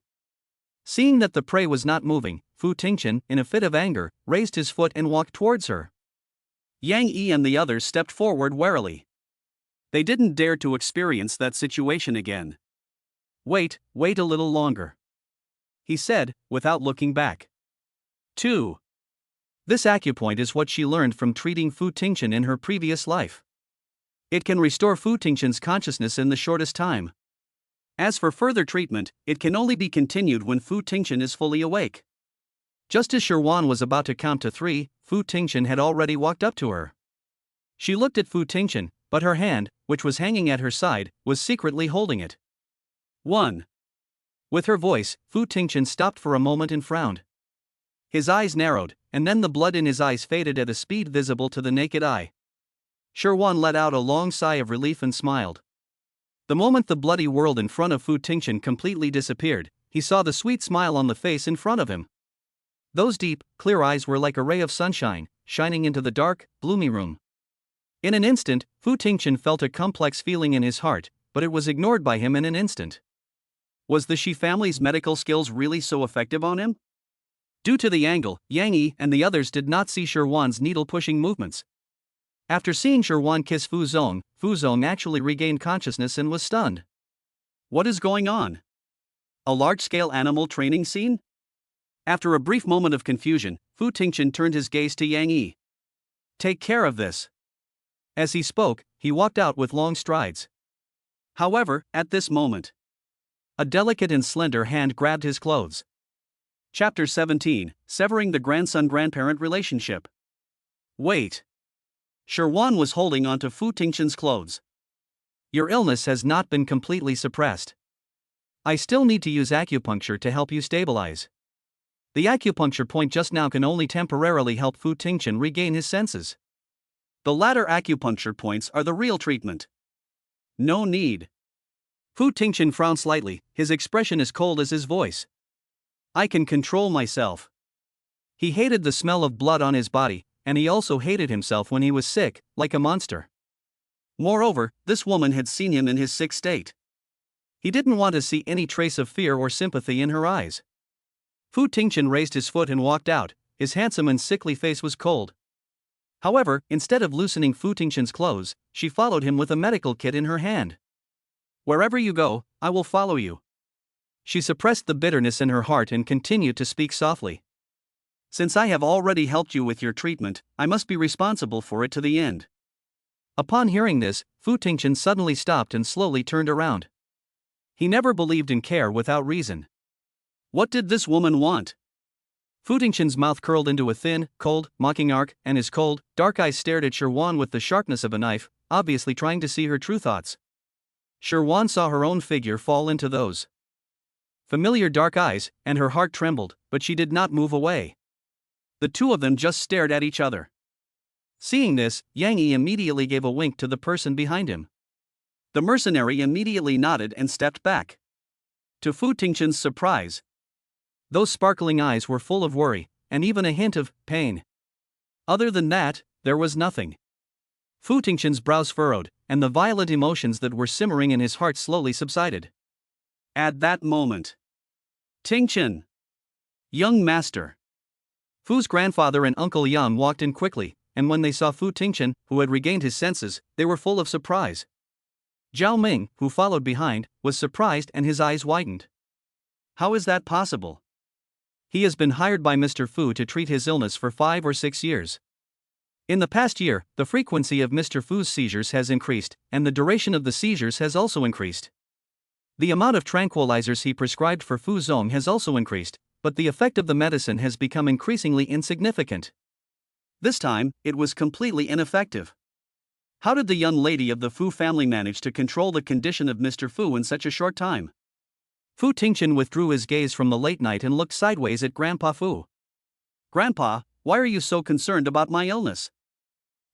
Seeing that the prey was not moving, Fu Tingchen, in a fit of anger, raised his foot and walked towards her. Yang Yi and the others stepped forward warily. They didn't dare to experience that situation again. Wait a little longer, he said, without looking back. 2. This acupoint is what she learned from treating Fu Tingchen in her previous life. It can restore Fu Tingchen's consciousness in the shortest time. As for further treatment, it can only be continued when Fu Tingchen is fully awake. Just as Sherwan was about to count to 3, Fu Tingchen had already walked up to her. She looked at Fu Tingchen, but her hand, which was hanging at her side, was secretly holding it. 1. With her voice, Fu Tingchen stopped for a moment and frowned. His eyes narrowed, and then the blood in his eyes faded at a speed visible to the naked eye. Sherwan let out a long sigh of relief and smiled. The moment the bloody world in front of Fu Tingchen completely disappeared, he saw the sweet smile on the face in front of him. Those deep, clear eyes were like a ray of sunshine, shining into the dark, gloomy room. In an instant, Fu Tingchen felt a complex feeling in his heart, but it was ignored by him in an instant. Was the Shi family's medical skills really so effective on him? Due to the angle, Yang Yi and the others did not see Sherwan's needle-pushing movements. After seeing Sherwan kiss Fu Zong actually regained consciousness and was stunned. What is going on? A large-scale animal training scene? After a brief moment of confusion, Fu Tingchen turned his gaze to Yang Yi. Take care of this. As he spoke, he walked out with long strides. However, at this moment, a delicate and slender hand grabbed his clothes. Chapter 17, Severing the Grandson-Grandparent Relationship. Wait. Sherwan was holding onto Fu Tingchen's clothes. Your illness has not been completely suppressed. I still need to use acupuncture to help you stabilize. The acupuncture point just now can only temporarily help Fu Tingchen regain his senses. The latter acupuncture points are the real treatment. No need. Fu Tingchen frowned slightly, his expression as cold as his voice. I can control myself. He hated the smell of blood on his body, and he also hated himself when he was sick, like a monster. Moreover, this woman had seen him in his sick state. He didn't want to see any trace of fear or sympathy in her eyes. Fu Tingchen raised his foot and walked out, his handsome and sickly face was cold. However, instead of loosening Fu Tingchen's clothes, she followed him with a medical kit in her hand. Wherever you go, I will follow you. She suppressed the bitterness in her heart and continued to speak softly. Since I have already helped you with your treatment, I must be responsible for it to the end. Upon hearing this, Fu Tingchen suddenly stopped and slowly turned around. He never believed in care without reason. What did this woman want? Fu Tingchen's mouth curled into a thin, cold, mocking arc, and his cold, dark eyes stared at Sherwan with the sharpness of a knife, obviously trying to see her true thoughts. Sherwan saw her own figure fall into those familiar dark eyes, and her heart trembled, but she did not move away. The two of them just stared at each other. Seeing this, Yang Yi immediately gave a wink to the person behind him. The mercenary immediately nodded and stepped back. To Fu Tingchen's surprise, those sparkling eyes were full of worry, and even a hint of pain. Other than that, there was nothing. Fu Tingchen's brows furrowed, and the violent emotions that were simmering in his heart slowly subsided. At that moment, Tingchen, young master. Fu's grandfather and Uncle Yang walked in quickly, and when they saw Fu Tingchen, who had regained his senses, they were full of surprise. Zhao Ming, who followed behind, was surprised and his eyes widened. How is that possible? He has been hired by Mr. Fu to treat his illness for 5 or 6 years. In the past year, the frequency of Mr. Fu's seizures has increased, and the duration of the seizures has also increased. The amount of tranquilizers he prescribed for Fu Zong has also increased, but the effect of the medicine has become increasingly insignificant. This time, it was completely ineffective. How did the young lady of the Fu family manage to control the condition of Mr. Fu in such a short time? Fu Tingchen withdrew his gaze from the late night and looked sideways at Grandpa Fu. Grandpa, why are you so concerned about my illness?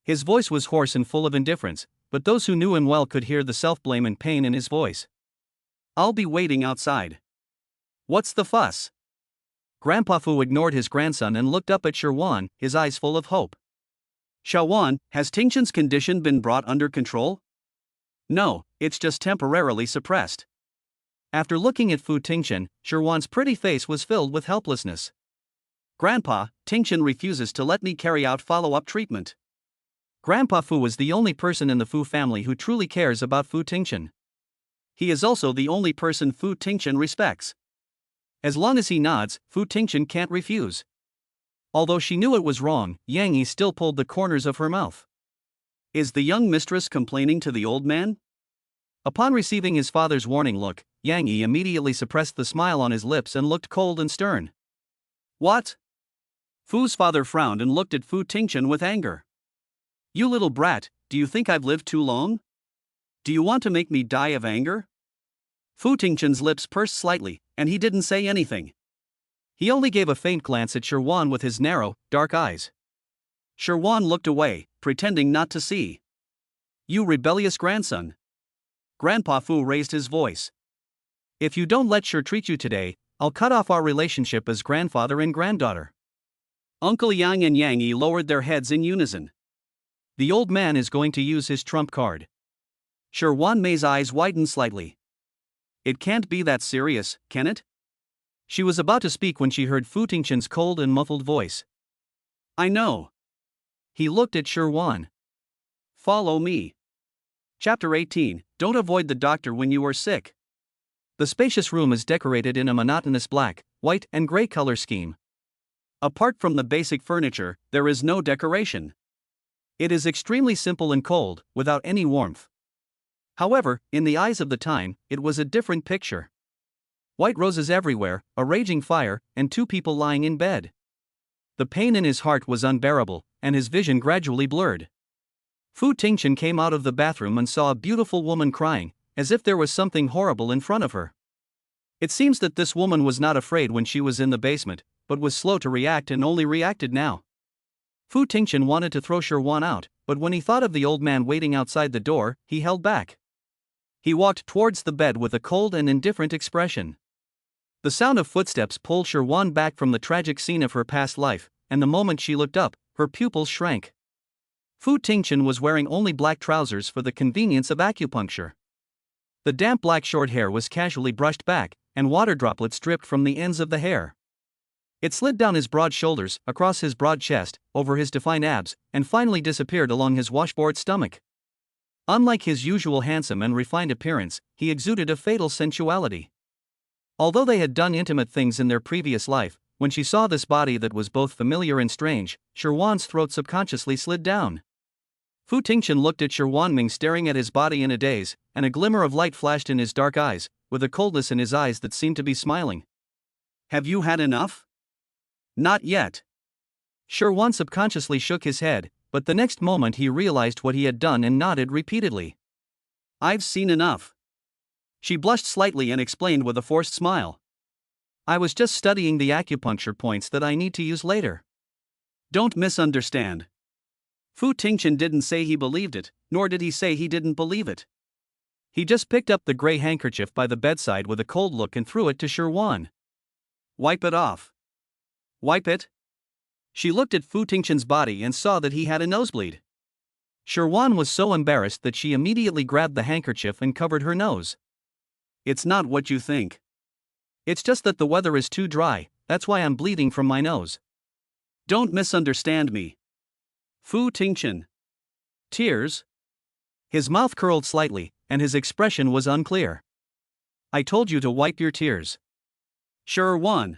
His voice was hoarse and full of indifference, but those who knew him well could hear the self-blame and pain in his voice. I'll be waiting outside. What's the fuss? Grandpa Fu ignored his grandson and looked up at Sherwan, his eyes full of hope. Sherwan, has Tingchen's condition been brought under control? No, it's just temporarily suppressed. After looking at Fu Tingchen, Sherwan's pretty face was filled with helplessness. Grandpa, Tingchen refuses to let me carry out follow-up treatment. Grandpa Fu is the only person in the Fu family who truly cares about Fu Tingchen. He is also the only person Fu Tingchen respects. As long as he nods, Fu Tingchen can't refuse. Although she knew it was wrong, Yang Yi still pulled the corners of her mouth. Is the young mistress complaining to the old man? Upon receiving his father's warning look, Yang Yi immediately suppressed the smile on his lips and looked cold and stern. What? Fu's father frowned and looked at Fu Tingchen with anger. You little brat, do you think I've lived too long? Do you want to make me die of anger? Fu Tingchen's lips pursed slightly, and he didn't say anything. He only gave a faint glance at Sherwan with his narrow, dark eyes. Sherwan looked away, pretending not to see. You rebellious grandson. Grandpa Fu raised his voice. If you don't let Sher treat you today, I'll cut off our relationship as grandfather and granddaughter. Uncle Yang and Yang Yi lowered their heads in unison. The old man is going to use his trump card. Sherwan Mei's eyes widened slightly. It can't be that serious, can it? She was about to speak when she heard Fu Tingchen's cold and muffled voice. I know. He looked at Sherwan. Follow me. Chapter 18, Don't avoid the doctor when you are sick. The spacious room is decorated in a monotonous black, white, and gray color scheme. Apart from the basic furniture, there is no decoration. It is extremely simple and cold, without any warmth. However, in the eyes of the time, it was a different picture. White roses everywhere, a raging fire, and two people lying in bed. The pain in his heart was unbearable, and his vision gradually blurred. Fu Tingchen came out of the bathroom and saw a beautiful woman crying, as if there was something horrible in front of her. It seems that this woman was not afraid when she was in the basement, but was slow to react and only reacted now. Fu Tingchen wanted to throw Sherwan out, but when he thought of the old man waiting outside the door, he held back. He walked towards the bed with a cold and indifferent expression. The sound of footsteps pulled Sherwan back from the tragic scene of her past life, and the moment she looked up, her pupils shrank. Fu Tingchen was wearing only black trousers for the convenience of acupuncture. The damp black short hair was casually brushed back, and water droplets dripped from the ends of the hair. It slid down his broad shoulders, across his broad chest, over his defined abs, and finally disappeared along his washboard stomach. Unlike his usual handsome and refined appearance, he exuded a fatal sensuality. Although they had done intimate things in their previous life, when she saw this body that was both familiar and strange, Sherwan's throat subconsciously slid down. Fu Tingchen looked at Sherwan Ming staring at his body in a daze, and a glimmer of light flashed in his dark eyes, with a coldness in his eyes that seemed to be smiling. Have you had enough? Not yet. Sherwan subconsciously shook his head, but the next moment he realized what he had done and nodded repeatedly. I've seen enough. She blushed slightly and explained with a forced smile. I was just studying the acupuncture points that I need to use later. Don't misunderstand. Fu Tingchen didn't say he believed it, nor did he say he didn't believe it. He just picked up the gray handkerchief by the bedside with a cold look and threw it to Sherwan. Wipe it off. Wipe it? She looked at Fu Tingchen's body and saw that he had a nosebleed. Sherwan was so embarrassed that she immediately grabbed the handkerchief and covered her nose. It's not what you think. It's just that the weather is too dry, that's why I'm bleeding from my nose. Don't misunderstand me. Fu Tingchen. Tears? His mouth curled slightly, and his expression was unclear. I told you to wipe your tears. Sherwan.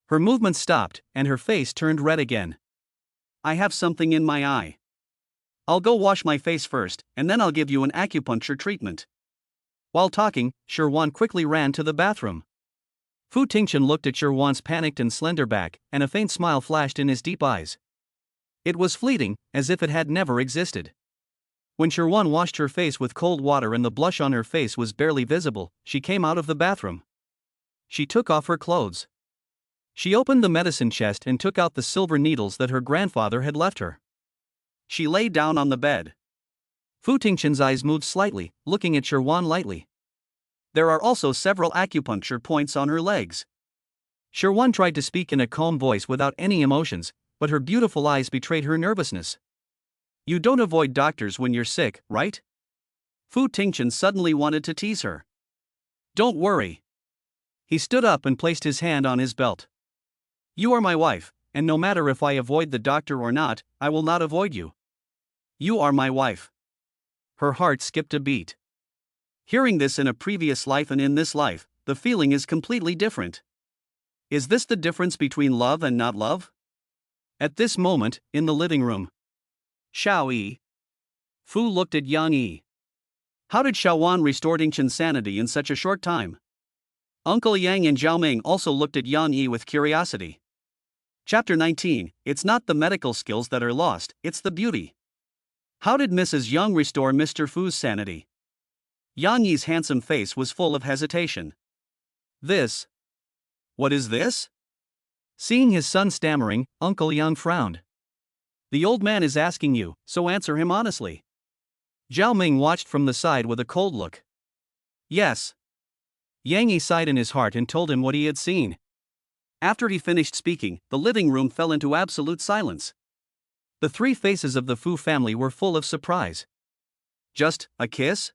Her movement stopped, and her face turned red again. I have something in my eye. I'll go wash my face first, and then I'll give you an acupuncture treatment. While talking, Sherwan quickly ran to the bathroom. Fu Tingchen looked at Sherwan's panicked and slender back, and a faint smile flashed in his deep eyes. It was fleeting, as if it had never existed. When Sherwan washed her face with cold water and the blush on her face was barely visible, she came out of the bathroom. She took off her clothes. She opened the medicine chest and took out the silver needles that her grandfather had left her. She lay down on the bed. Fu Tingchen's eyes moved slightly, looking at Sherwan lightly. There are also several acupuncture points on her legs. Sherwan tried to speak in a calm voice without any emotions, but her beautiful eyes betrayed her nervousness. You don't avoid doctors when you're sick, right? Fu Tingchen suddenly wanted to tease her. Don't worry. He stood up and placed his hand on his belt. You are my wife, and no matter if I avoid the doctor or not, I will not avoid you. You are my wife. Her heart skipped a beat. Hearing this in a previous life and in this life, the feeling is completely different. Is this the difference between love and not love? At this moment, in the living room. Xiao Yi. Fu looked at Yang Yi. How did Xiaowan restore Tingchen's sanity in such a short time? Uncle Yang and Zhao Ming also looked at Yang Yi with curiosity. Chapter 19, It's not the medical skills that are lost, it's the beauty. How did Mrs. Young restore Mr. Fu's sanity? Yang Yi's handsome face was full of hesitation. This. What is this? Seeing his son stammering, Uncle Yang frowned. The old man is asking you, so answer him honestly. Zhao Ming watched from the side with a cold look. Yes. Yang Yi sighed in his heart and told him what he had seen. After he finished speaking, the living room fell into absolute silence. The three faces of the Fu family were full of surprise. Just a kiss?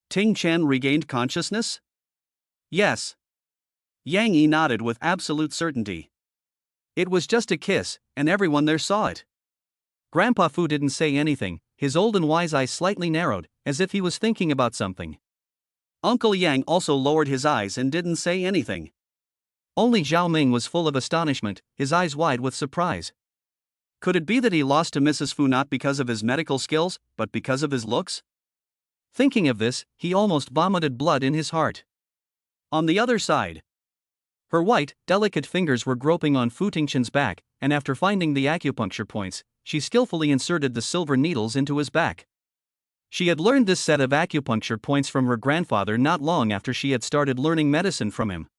Ting Chen regained consciousness? Yes. Yang Yi nodded with absolute certainty. It was just a kiss, and everyone there saw it. Grandpa Fu didn't say anything, his old and wise eyes slightly narrowed, as if he was thinking about something. Uncle Yang also lowered his eyes and didn't say anything. Only Zhao Ming was full of astonishment, his eyes wide with surprise. Could it be that he lost to Mrs. Fu not because of his medical skills, but because of his looks? Thinking of this, he almost vomited blood in his heart. On the other side, her white, delicate fingers were groping on Fu Tingchen's back, and after finding the acupuncture points, she skillfully inserted the silver needles into his back. She had learned this set of acupuncture points from her grandfather not long after she had started learning medicine from him.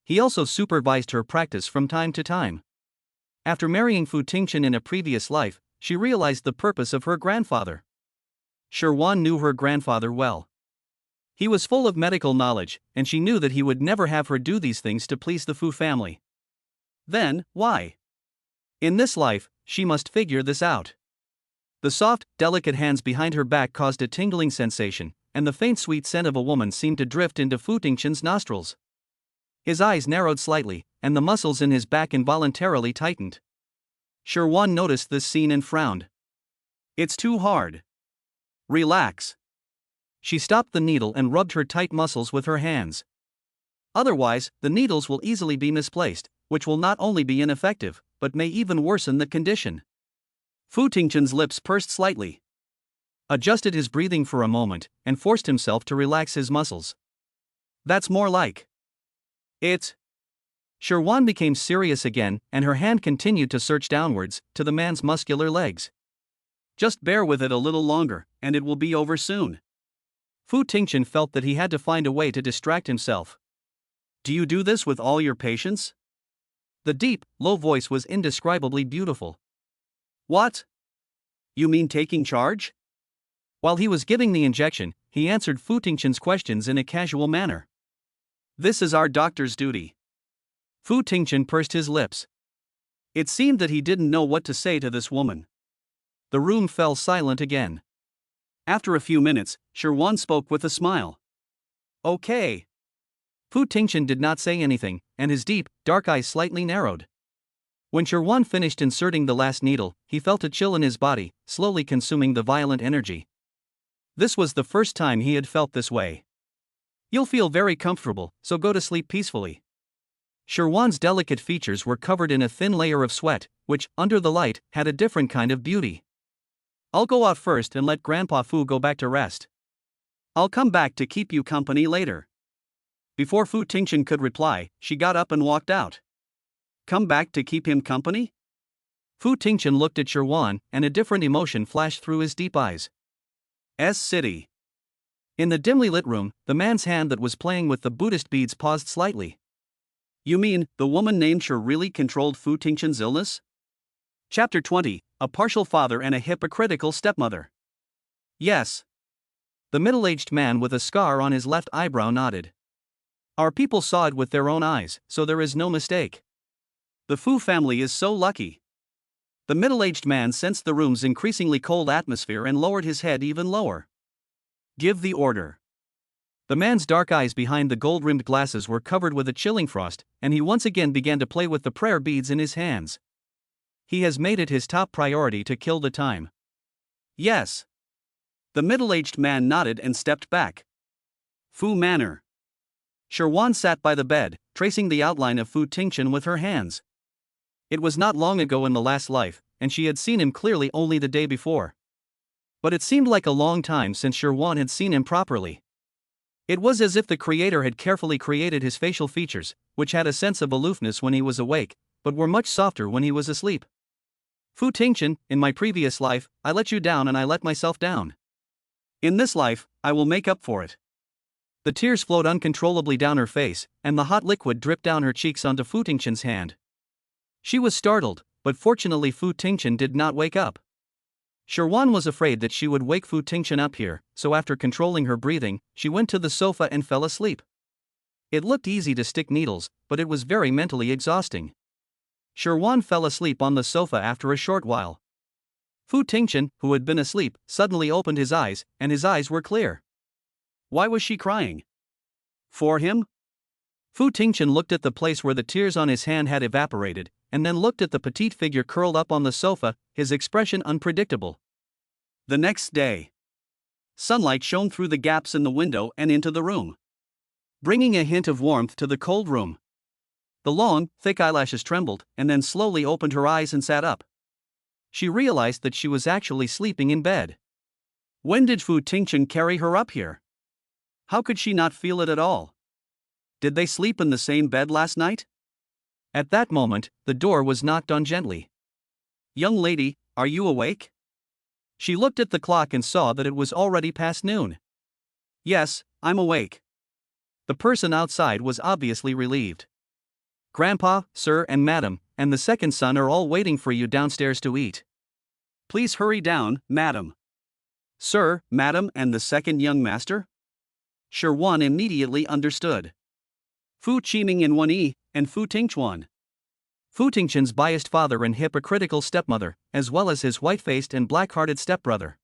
He also supervised her practice from time to time. After marrying Fu Tingchen in a previous life, she realized the purpose of her grandfather. Sherwan knew her grandfather well. He was full of medical knowledge, and she knew that he would never have her do these things to please the Fu family. Then, why? In this life, she must figure this out. The soft, delicate hands behind her back caused a tingling sensation, and the faint sweet scent of a woman seemed to drift into Fu Tingchen's nostrils. His eyes narrowed slightly, and the muscles in his back involuntarily tightened. Sherwan noticed this scene and frowned. It's too hard. Relax. She stopped the needle and rubbed her tight muscles with her hands. Otherwise, the needles will easily be misplaced, which will not only be ineffective, but may even worsen the condition. Fu Tingchen's lips pursed slightly, adjusted his breathing for a moment, and forced himself to relax his muscles. That's more like it. Sherwan became serious again, and her hand continued to search downwards, to the man's muscular legs. Just bear with it a little longer, and it will be over soon. Fu Tingchen felt that he had to find a way to distract himself. Do you do this with all your patients? The deep, low voice was indescribably beautiful. What? You mean taking charge? While he was giving the injection, he answered Fu Tingchen's questions in a casual manner. This is our doctor's duty. Fu Tingchen pursed his lips. It seemed that he didn't know what to say to this woman. The room fell silent again. After a few minutes, Sherwan spoke with a smile. Okay. Fu Tingchen did not say anything, and his deep, dark eyes slightly narrowed. When Sherwan finished inserting the last needle, he felt a chill in his body, slowly consuming the violent energy. This was the first time he had felt this way. You'll feel very comfortable, so go to sleep peacefully. Sherwan's delicate features were covered in a thin layer of sweat, which, under the light, had a different kind of beauty. I'll go out first and let Grandpa Fu go back to rest. I'll come back to keep you company later. Before Fu Tingchen could reply, she got up and walked out. Come back to keep him company? Fu Tingchen looked at Sherwan, and a different emotion flashed through his deep eyes. City. In the dimly lit room, the man's hand that was playing with the Buddhist beads paused slightly. You mean, the woman named Sher really controlled Fu Tingchen's illness? Chapter 20, A Partial Father and a Hypocritical Stepmother. Yes. The middle-aged man with a scar on his left eyebrow nodded. Our people saw it with their own eyes, so there is no mistake. The Fu family is so lucky. The middle-aged man sensed the room's increasingly cold atmosphere and lowered his head even lower. Give the order. The man's dark eyes behind the gold-rimmed glasses were covered with a chilling frost, and he once again began to play with the prayer beads in his hands. He has made it his top priority to kill the time. Yes. The middle-aged man nodded and stepped back. Fu Manor. Sherwan sat by the bed, tracing the outline of Fu Tingchen with her hands. It was not long ago in the last life, and she had seen him clearly only the day before. But it seemed like a long time since Sherwan had seen him properly. It was as if the creator had carefully created his facial features, which had a sense of aloofness when he was awake, but were much softer when he was asleep. Fu Tingchen, in my previous life, I let you down and I let myself down. In this life, I will make up for it. The tears flowed uncontrollably down her face, and the hot liquid dripped down her cheeks onto Fu Tingchen's hand. She was startled, but fortunately Fu Tingchen did not wake up. Sherwan was afraid that she would wake Fu Tingchen up here, so after controlling her breathing, she went to the sofa and fell asleep. It looked easy to stick needles, but it was very mentally exhausting. Sherwan fell asleep on the sofa after a short while. Fu Tingchen, who had been asleep, suddenly opened his eyes, and his eyes were clear. Why was she crying? For him? Fu Tingchen looked at the place where the tears on his hand had evaporated, and then looked at the petite figure curled up on the sofa, his expression unpredictable. The next day, sunlight shone through the gaps in the window and into the room, bringing a hint of warmth to the cold room. The long, thick eyelashes trembled, and then slowly opened her eyes and sat up. She realized that she was actually sleeping in bed. When did Fu Tingchen carry her up here? How could she not feel it at all? Did they sleep in the same bed last night? At that moment, the door was knocked on gently. Young lady, are you awake? She looked at the clock and saw that it was already past noon. Yes, I'm awake. The person outside was obviously relieved. Grandpa, sir, and madam, and the second son are all waiting for you downstairs to eat. Please hurry down, madam. Sir, madam, and the second young master? Sherwan immediately understood. Fu Qiming in 1E, and Fu Tingchuan. Fu Tingchen's biased father and hypocritical stepmother, as well as his white-faced and black-hearted stepbrother.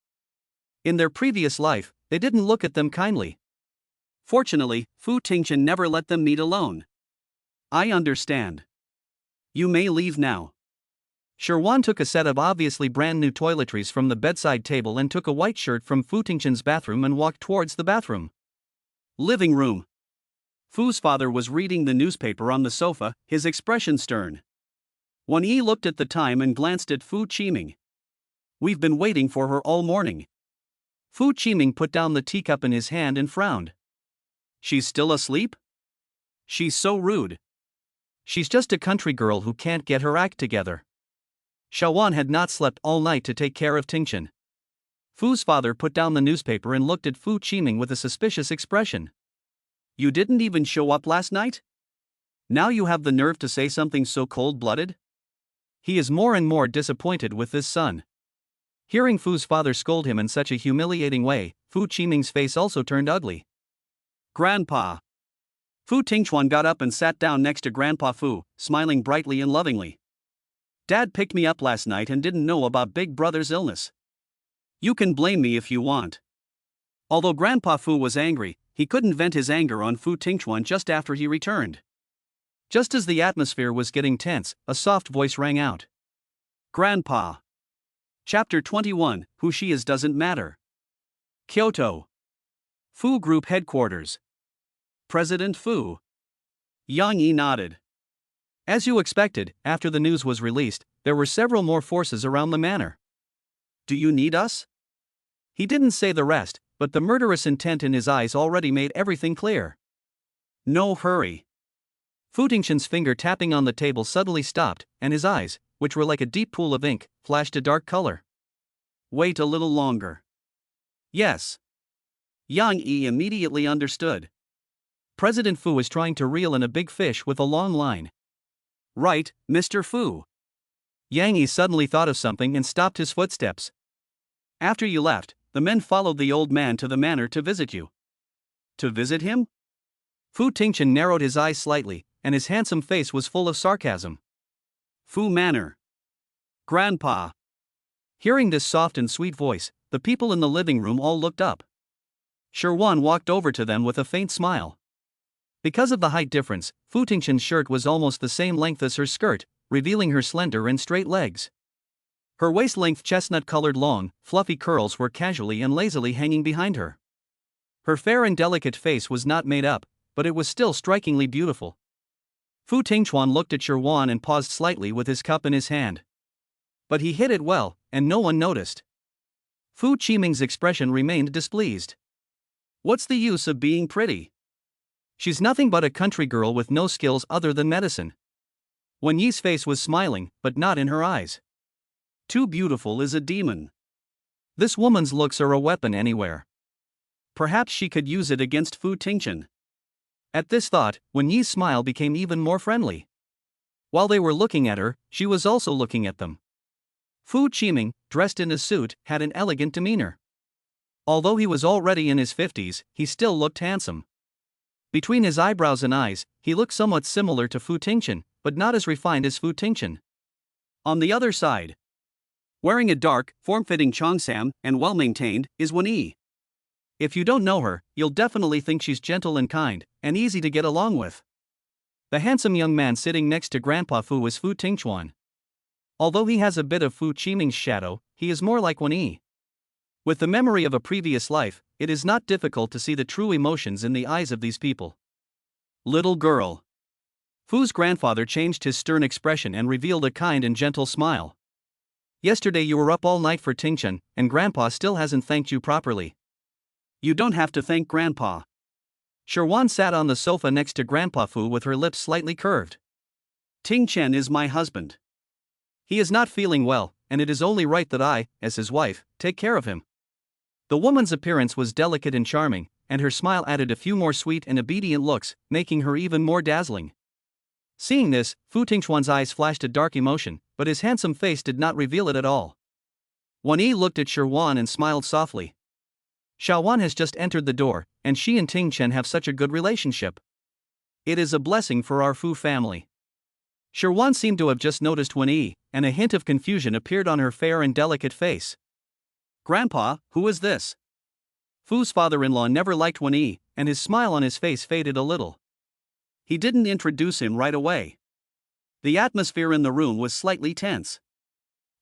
In their previous life, they didn't look at them kindly. Fortunately, Fu Tingchen never let them meet alone. I understand. You may leave now. Sherwan took a set of obviously brand new toiletries from the bedside table and took a white shirt from Fu Tingchen's bathroom and walked towards the bathroom. Living room. Fu's father was reading the newspaper on the sofa, his expression stern. Wan Yi looked at the time and glanced at Fu Qiming. We've been waiting for her all morning. Fu Qiming put down the teacup in his hand and frowned. She's still asleep? She's so rude. She's just a country girl who can't get her act together. Shawan had not slept all night to take care of Tingchen. Fu's father put down the newspaper and looked at Fu Qiming with a suspicious expression. You didn't even show up last night? Now you have the nerve to say something so cold-blooded? He is more and more disappointed with this son. Hearing Fu's father scold him in such a humiliating way, Fu Qiming's face also turned ugly. Grandpa. Fu Tingchuan got up and sat down next to Grandpa Fu, smiling brightly and lovingly. Dad picked me up last night and didn't know about Big Brother's illness. You can blame me if you want. Although Grandpa Fu was angry, he couldn't vent his anger on Fu Tingchuan just after he returned. Just as the atmosphere was getting tense, a soft voice rang out. Grandpa. Chapter 21, Who She Is Doesn't Matter. Kyoto. Fu Group Headquarters. President Fu. Yang Yi nodded. As you expected, after the news was released, there were several more forces around the manor. Do you need us? He didn't say the rest, but the murderous intent in his eyes already made everything clear. No hurry. Fu Tingchen's finger tapping on the table suddenly stopped, and his eyes, which were like a deep pool of ink, flashed a dark color. Wait a little longer. Yes. Yang Yi immediately understood. President Fu is trying to reel in a big fish with a long line. Right, Mr. Fu. Yang Yi suddenly thought of something and stopped his footsteps. After you left, the men followed the old man to the manor to visit you. To visit him? Fu Tingchen narrowed his eyes slightly, and his handsome face was full of sarcasm. Fu Manor. Grandpa. Hearing this soft and sweet voice, the people in the living room all looked up. Sherwan walked over to them with a faint smile. Because of the height difference, Fu Tingchen's shirt was almost the same length as her skirt, revealing her slender and straight legs. Her waist-length chestnut-colored long, fluffy curls were casually and lazily hanging behind her. Her fair and delicate face was not made up, but it was still strikingly beautiful. Fu Tingchuan looked at Sherwan and paused slightly with his cup in his hand. But he hit it well, and no one noticed. Fu Qiming's expression remained displeased. What's the use of being pretty? She's nothing but a country girl with no skills other than medicine. Wan Yi's face was smiling, but not in her eyes. Too beautiful is a demon. This woman's looks are a weapon anywhere. Perhaps she could use it against Fu Tingchen. At this thought, Wen Yi's smile became even more friendly. While they were looking at her, she was also looking at them. Fu Qiming, dressed in a suit, had an elegant demeanor. Although he was already in his 50s, he still looked handsome. Between his eyebrows and eyes, he looked somewhat similar to Fu Tingchen, but not as refined as Fu Tingchen. On the other side, wearing a dark, form-fitting cheongsam and well-maintained, is Wen Yi. If you don't know her, you'll definitely think she's gentle and kind, and easy to get along with. The handsome young man sitting next to Grandpa Fu is Fu Tingchuan. Although he has a bit of Fu Qiming's shadow, he is more like Wen Yi. With the memory of a previous life, it is not difficult to see the true emotions in the eyes of these people. Little girl. Fu's grandfather changed his stern expression and revealed a kind and gentle smile. Yesterday you were up all night for Tingchen, and Grandpa still hasn't thanked you properly. You don't have to thank Grandpa. Sherwan sat on the sofa next to Grandpa Fu with her lips slightly curved. Tingchen is my husband. He is not feeling well, and it is only right that I, as his wife, take care of him. The woman's appearance was delicate and charming, and her smile added a few more sweet and obedient looks, making her even more dazzling. Seeing this, Fu Tingchuan's eyes flashed a dark emotion, but his handsome face did not reveal it at all. Wen Yi looked at Sherwan and smiled softly. Xiaowan has just entered the door, and she and Tingchen have such a good relationship. It is a blessing for our Fu family. Sherwan seemed to have just noticed Wen Yi, and a hint of confusion appeared on her fair and delicate face. Grandpa, who is this? Fu's father-in-law never liked Wen Yi, and his smile on his face faded a little. He didn't introduce him right away. The atmosphere in the room was slightly tense.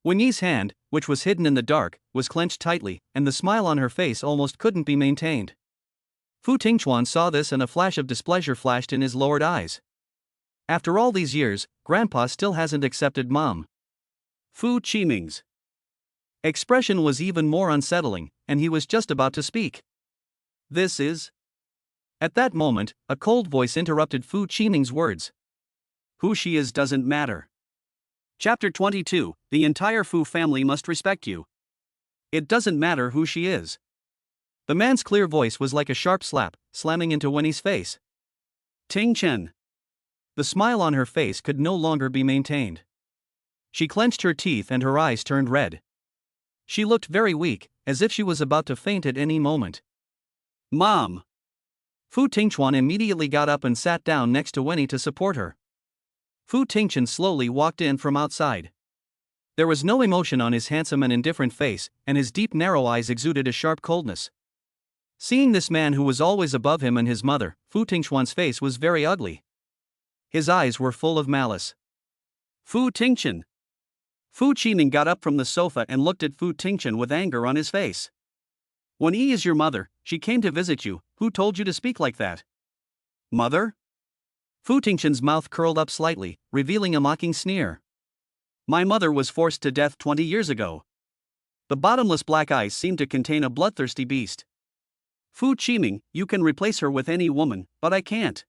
Wen Yi's hand, which was hidden in the dark, was clenched tightly, and the smile on her face almost couldn't be maintained. Fu Tingchuan saw this and a flash of displeasure flashed in his lowered eyes. After all these years, Grandpa still hasn't accepted Mom. Fu Qiming's expression was even more unsettling, and he was just about to speak. This is... At that moment, a cold voice interrupted Fu Qiming's words. Who she is doesn't matter. Chapter 22, The entire Fu family must respect you. It doesn't matter who she is. The man's clear voice was like a sharp slap, slamming into Wen Yi's face. Tingchen. The smile on her face could no longer be maintained. She clenched her teeth and her eyes turned red. She looked very weak, as if she was about to faint at any moment. Mom! Fu Tingchuan immediately got up and sat down next to Wen Yi to support her. Fu Tingchen slowly walked in from outside. There was no emotion on his handsome and indifferent face, and his deep narrow eyes exuded a sharp coldness. Seeing this man who was always above him and his mother, Fu Tingchuan's face was very ugly. His eyes were full of malice. Fu Tingchen. Fu Qiming got up from the sofa and looked at Fu Tingchen with anger on his face. Wen Yi is your mother, she came to visit you, who told you to speak like that? Mother? Fu Tingchen's mouth curled up slightly, revealing a mocking sneer. My mother was forced to death 20 years ago. The bottomless black eyes seemed to contain a bloodthirsty beast. Fu Qiming, you can replace her with any woman, but I can't.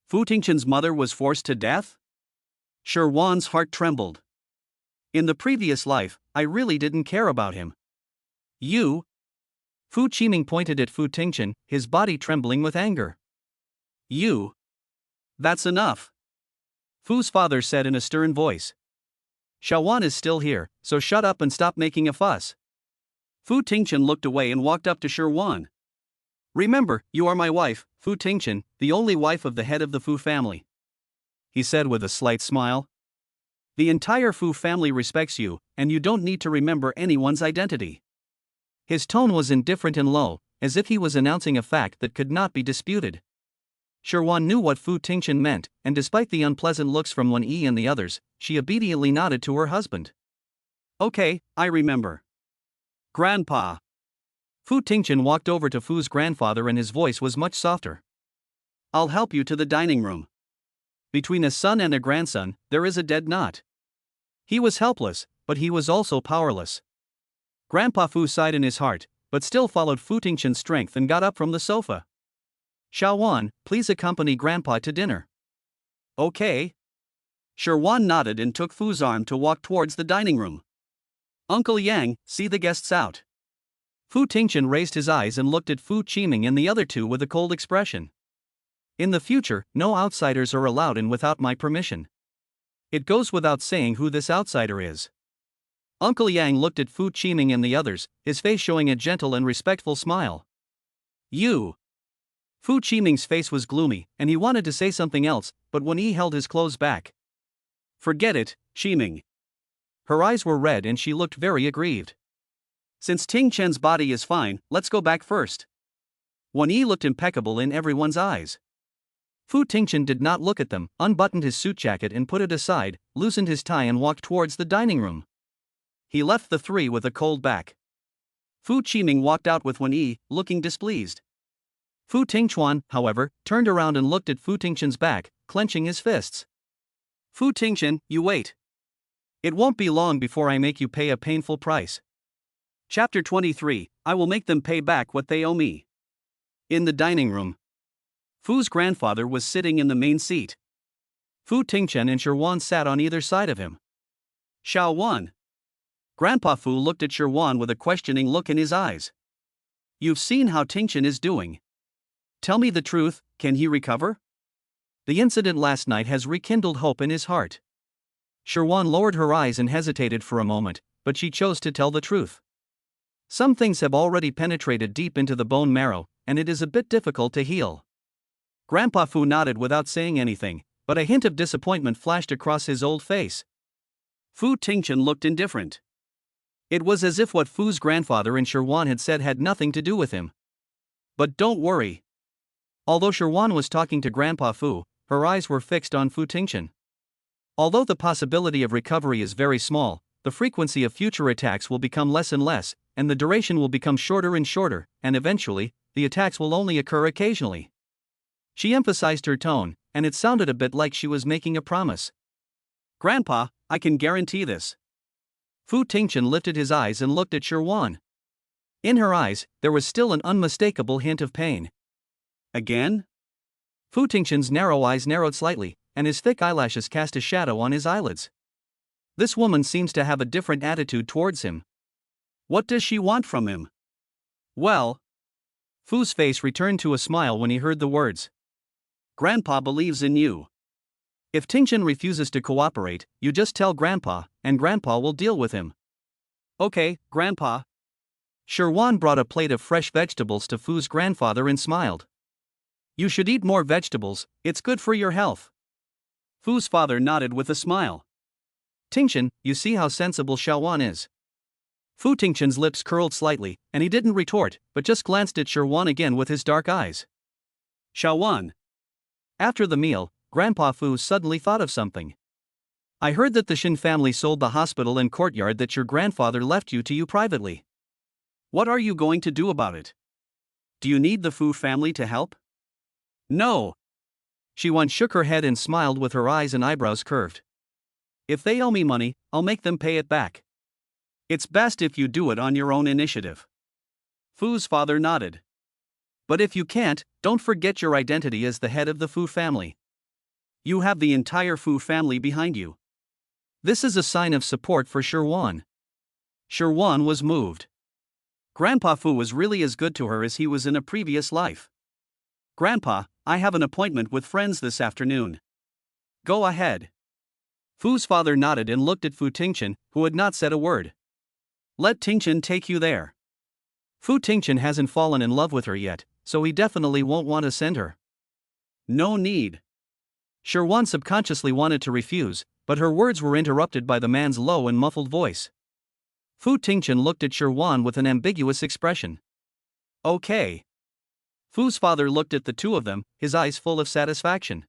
Fu Tingchen's mother was forced to death? Sherwan's heart trembled. In the previous life, I really didn't care about him. You? Fu Qiming pointed at Fu Tingchen, his body trembling with anger. You? That's enough. Fu's father said in a stern voice. Xiaowan is still here, so shut up and stop making a fuss. Fu Tingchen looked away and walked up to Sherwan. Remember, you are my wife, Fu Tingchen, the only wife of the head of the Fu family. He said with a slight smile. The entire Fu family respects you, and you don't need to remember anyone's identity. His tone was indifferent and low, as if he was announcing a fact that could not be disputed. Sherwan knew what Fu Tingchen meant, and despite the unpleasant looks from Wen Yi and the others, she obediently nodded to her husband. Okay, I remember. Grandpa. Fu Tingchen walked over to Fu's grandfather and his voice was much softer. I'll help you to the dining room. Between a son and a grandson, there is a dead knot. He was helpless, but he was also powerless. Grandpa Fu sighed in his heart, but still followed Fu Tingchen's strength and got up from the sofa. Xiaowan, please accompany Grandpa to dinner. Okay. Sherwan nodded and took Fu's arm to walk towards the dining room. Uncle Yang, see the guests out. Fu Tingchen raised his eyes and looked at Fu Qiming and the other two with a cold expression. In the future, no outsiders are allowed in without my permission. It goes without saying who this outsider is. Uncle Yang looked at Fu Qiming and the others, his face showing a gentle and respectful smile. You. Fu Qiming's face was gloomy, and he wanted to say something else, but Wen Yi held his clothes back. Forget it, Qiming. Her eyes were red and she looked very aggrieved. Since Ting Chen's body is fine, let's go back first. Wen Yi looked impeccable in everyone's eyes. Fu Tingchen did not look at them, unbuttoned his suit jacket and put it aside, loosened his tie and walked towards the dining room. He left the three with a cold back. Fu Qiming walked out with Wen Yi, looking displeased. Fu Tingchuan, however, turned around and looked at Fu Tingchen's back, clenching his fists. Fu Tingchen, you wait. It won't be long before I make you pay a painful price. Chapter 23, I will make them pay back what they owe me. In the dining room. Fu's grandfather was sitting in the main seat. Fu Tingchen and Shirwan sat on either side of him. Xiao Wan. Grandpa Fu looked at Shirwan with a questioning look in his eyes. You've seen how Tingchen is doing. Tell me the truth, can he recover? The incident last night has rekindled hope in his heart. Shirwan lowered her eyes and hesitated for a moment, but she chose to tell the truth. Some things have already penetrated deep into the bone marrow, and it is a bit difficult to heal. Grandpa Fu nodded without saying anything, but a hint of disappointment flashed across his old face. Fu Tingchen looked indifferent. It was as if what Fu's grandfather and Shirwan had said had nothing to do with him. But don't worry. Although Shirwan was talking to Grandpa Fu, her eyes were fixed on Fu Tingchen. Although the possibility of recovery is very small, the frequency of future attacks will become less and less, and the duration will become shorter and shorter, and eventually, the attacks will only occur occasionally. She emphasized her tone, and it sounded a bit like she was making a promise. Grandpa, I can guarantee this. Fu Tingchen lifted his eyes and looked at Shirwan. In her eyes, there was still an unmistakable hint of pain. Again? Fu Tingchen's narrow eyes narrowed slightly, and his thick eyelashes cast a shadow on his eyelids. This woman seems to have a different attitude towards him. What does she want from him? Well. Fu's face returned to a smile when he heard the words. Grandpa believes in you. If Tingchen refuses to cooperate, you just tell Grandpa, and Grandpa will deal with him. Okay, Grandpa. Shirwan brought a plate of fresh vegetables to Fu's grandfather and smiled. You should eat more vegetables, it's good for your health. Fu's father nodded with a smile. Tingchen, you see how sensible Xiaowan is. Fu Tingchen's lips curled slightly, and he didn't retort, but just glanced at Shirwan again with his dark eyes. Xiaowan. After the meal, Grandpa Fu suddenly thought of something. I heard that the Shin family sold the hospital and courtyard that your grandfather left to you privately. What are you going to do about it? Do you need the Fu family to help? No. Xiwan shook her head and smiled with her eyes and eyebrows curved. If they owe me money, I'll make them pay it back. It's best if you do it on your own initiative. Fu's father nodded. But if you can't, don't forget your identity as the head of the Fu family. You have the entire Fu family behind you. This is a sign of support for Shirwan. Shirwan was moved. Grandpa Fu was really as good to her as he was in a previous life. Grandpa, I have an appointment with friends this afternoon. Go ahead. Fu's father nodded and looked at Fu Tingchen, who had not said a word. Let Tingchen take you there. Fu Tingchen hasn't fallen in love with her yet, so he definitely won't want to send her. No need. Shirwan subconsciously wanted to refuse, but her words were interrupted by the man's low and muffled voice. Fu Tingchen looked at Shirwan with an ambiguous expression. Okay. Fu's father looked at the two of them, his eyes full of satisfaction.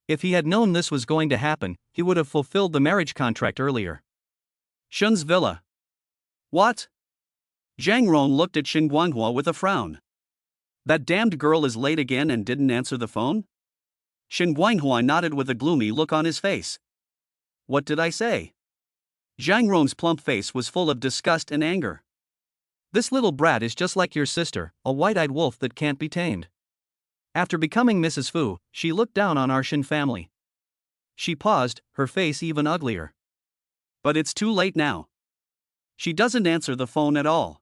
If he had known this was going to happen, he would have fulfilled the marriage contract earlier. Shun's villa. What? Zhang Rong looked at Shin Guanghua with a frown. That damned girl is late again and didn't answer the phone? Shin Guanghua nodded with a gloomy look on his face. What did I say? Zhang Rong's plump face was full of disgust and anger. This little brat is just like your sister, a white-eyed wolf that can't be tamed. After becoming Mrs. Fu, she looked down on our Shin family. She paused, her face even uglier. But it's too late now. She doesn't answer the phone at all.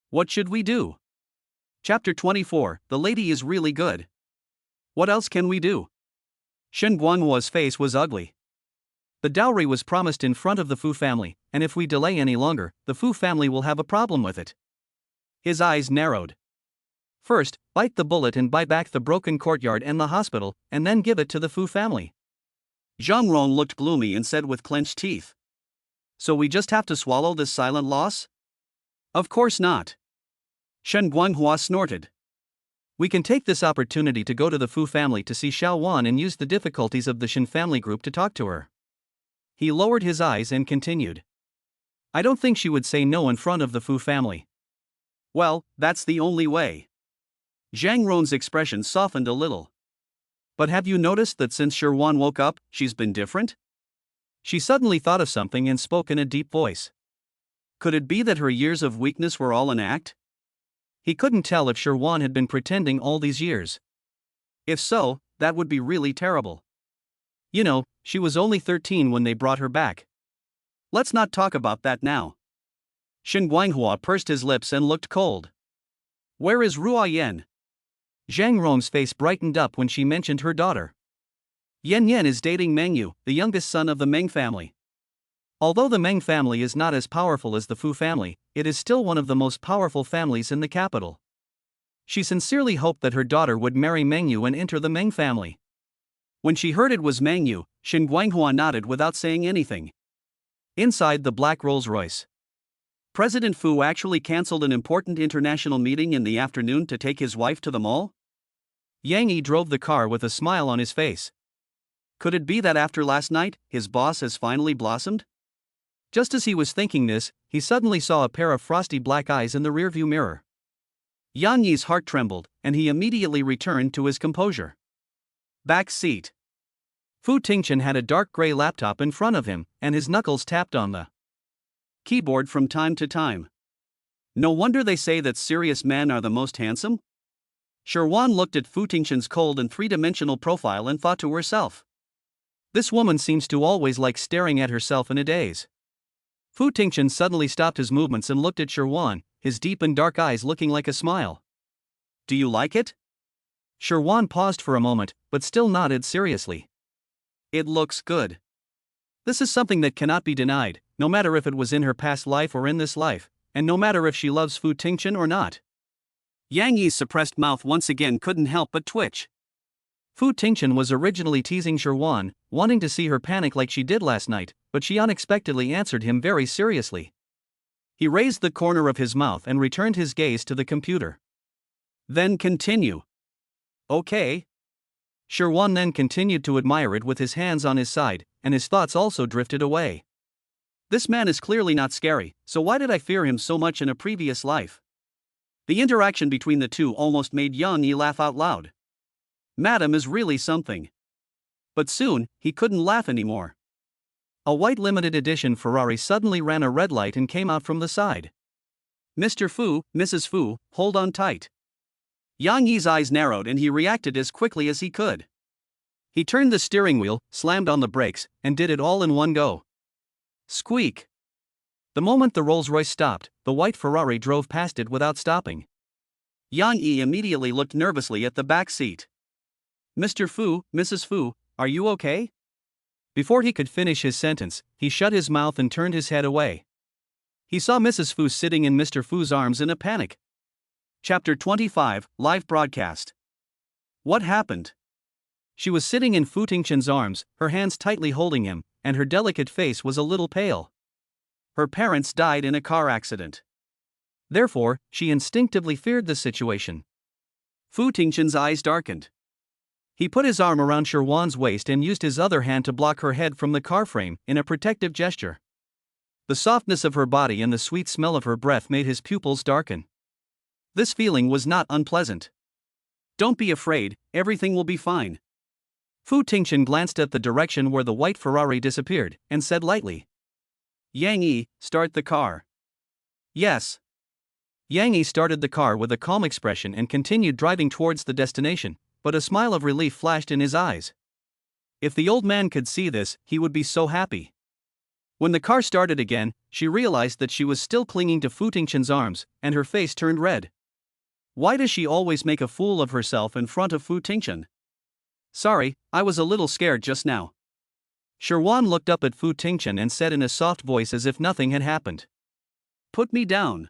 What should we do? Chapter 24, the lady is really good. What else can we do? Shen Guanghua's face was ugly. The dowry was promised in front of the Fu family, and if we delay any longer, the Fu family will have a problem with it. His eyes narrowed. First, bite the bullet and buy back the broken courtyard and the hospital, and then give it to the Fu family. Zhang Rong looked gloomy and said with clenched teeth. So we just have to swallow this silent loss? Of course not. Shen Guanghua snorted. We can take this opportunity to go to the Fu family to see Xiao Wan and use the difficulties of the Shen family group to talk to her. He lowered his eyes and continued. I don't think she would say no in front of the Fu family. Well, that's the only way. Zhang Ron's expression softened a little. But have you noticed that since Sherwan woke up, she's been different? She suddenly thought of something and spoke in a deep voice. Could it be that her years of weakness were all an act? He couldn't tell if Sherwan had been pretending all these years. If so, that would be really terrible. You know, she was only 13 when they brought her back. Let's not talk about that now. Shen Guanghua pursed his lips and looked cold. Where is Ruo Yen? Zhang Rong's face brightened up when she mentioned her daughter. Yan Yan is dating Meng Yu, the youngest son of the Meng family. Although the Meng family is not as powerful as the Fu family, it is still one of the most powerful families in the capital. She sincerely hoped that her daughter would marry Meng Yu and enter the Meng family. When she heard it was Meng Yu, Shen Guanghua nodded without saying anything. Inside the black Rolls-Royce. President Fu actually cancelled an important international meeting in the afternoon to take his wife to the mall? Yang Yi drove the car with a smile on his face. Could it be that after last night, his boss has finally blossomed? Just as he was thinking this, he suddenly saw a pair of frosty black eyes in the rearview mirror. Yang Yi's heart trembled, and he immediately returned to his composure. Back seat. Fu Tingchen had a dark gray laptop in front of him, and his knuckles tapped on the keyboard from time to time. No wonder they say that serious men are the most handsome? Sherwan looked at Fu Tingchen's cold and three-dimensional profile and thought to herself. This woman seems to always like staring at herself in a daze. Fu Tingchen suddenly stopped his movements and looked at Sherwan, his deep and dark eyes looking like a smile. Do you like it? Sherwan paused for a moment, but still nodded seriously. It looks good. This is something that cannot be denied, no matter if it was in her past life or in this life, and no matter if she loves Fu Tingchen or not. Yang Yi's suppressed mouth once again couldn't help but twitch. Fu Tingchen was originally teasing Sherwan, wanting to see her panic like she did last night, but she unexpectedly answered him very seriously. He raised the corner of his mouth and returned his gaze to the computer. Then continue. Okay. Sherwan then continued to admire it with his hands on his side, and his thoughts also drifted away. This man is clearly not scary, so why did I fear him so much in a previous life? The interaction between the two almost made Yang Yi laugh out loud. Madam is really something. But soon, he couldn't laugh anymore. A white limited edition Ferrari suddenly ran a red light and came out from the side. Mr. Fu, Mrs. Fu, hold on tight. Yang Yi's eyes narrowed and he reacted as quickly as he could. He turned the steering wheel, slammed on the brakes, and did it all in one go. Squeak! The moment the Rolls-Royce stopped, the white Ferrari drove past it without stopping. Yang Yi immediately looked nervously at the back seat. Mr. Fu, Mrs. Fu, are you okay? Before he could finish his sentence, he shut his mouth and turned his head away. He saw Mrs. Fu sitting in Mr. Fu's arms in a panic. Chapter 25, Live Broadcast. What happened? She was sitting in Fu Tingchen's arms, her hands tightly holding him, and her delicate face was a little pale. Her parents died in a car accident. Therefore, she instinctively feared the situation. Fu Tingchen's eyes darkened. He put his arm around Sherwan's waist and used his other hand to block her head from the car frame in a protective gesture. The softness of her body and the sweet smell of her breath made his pupils darken. This feeling was not unpleasant. Don't be afraid, everything will be fine. Fu Tingchen glanced at the direction where the white Ferrari disappeared, and said lightly. Yang Yi, start the car. Yes. Yang Yi started the car with a calm expression and continued driving towards the destination, but a smile of relief flashed in his eyes. If the old man could see this, he would be so happy. When the car started again, she realized that she was still clinging to Fu Tingchen's arms, and her face turned red. Why does she always make a fool of herself in front of Fu Tingchen? Sorry, I was a little scared just now. Sherwan looked up at Fu Tingchen and said in a soft voice as if nothing had happened. Put me down.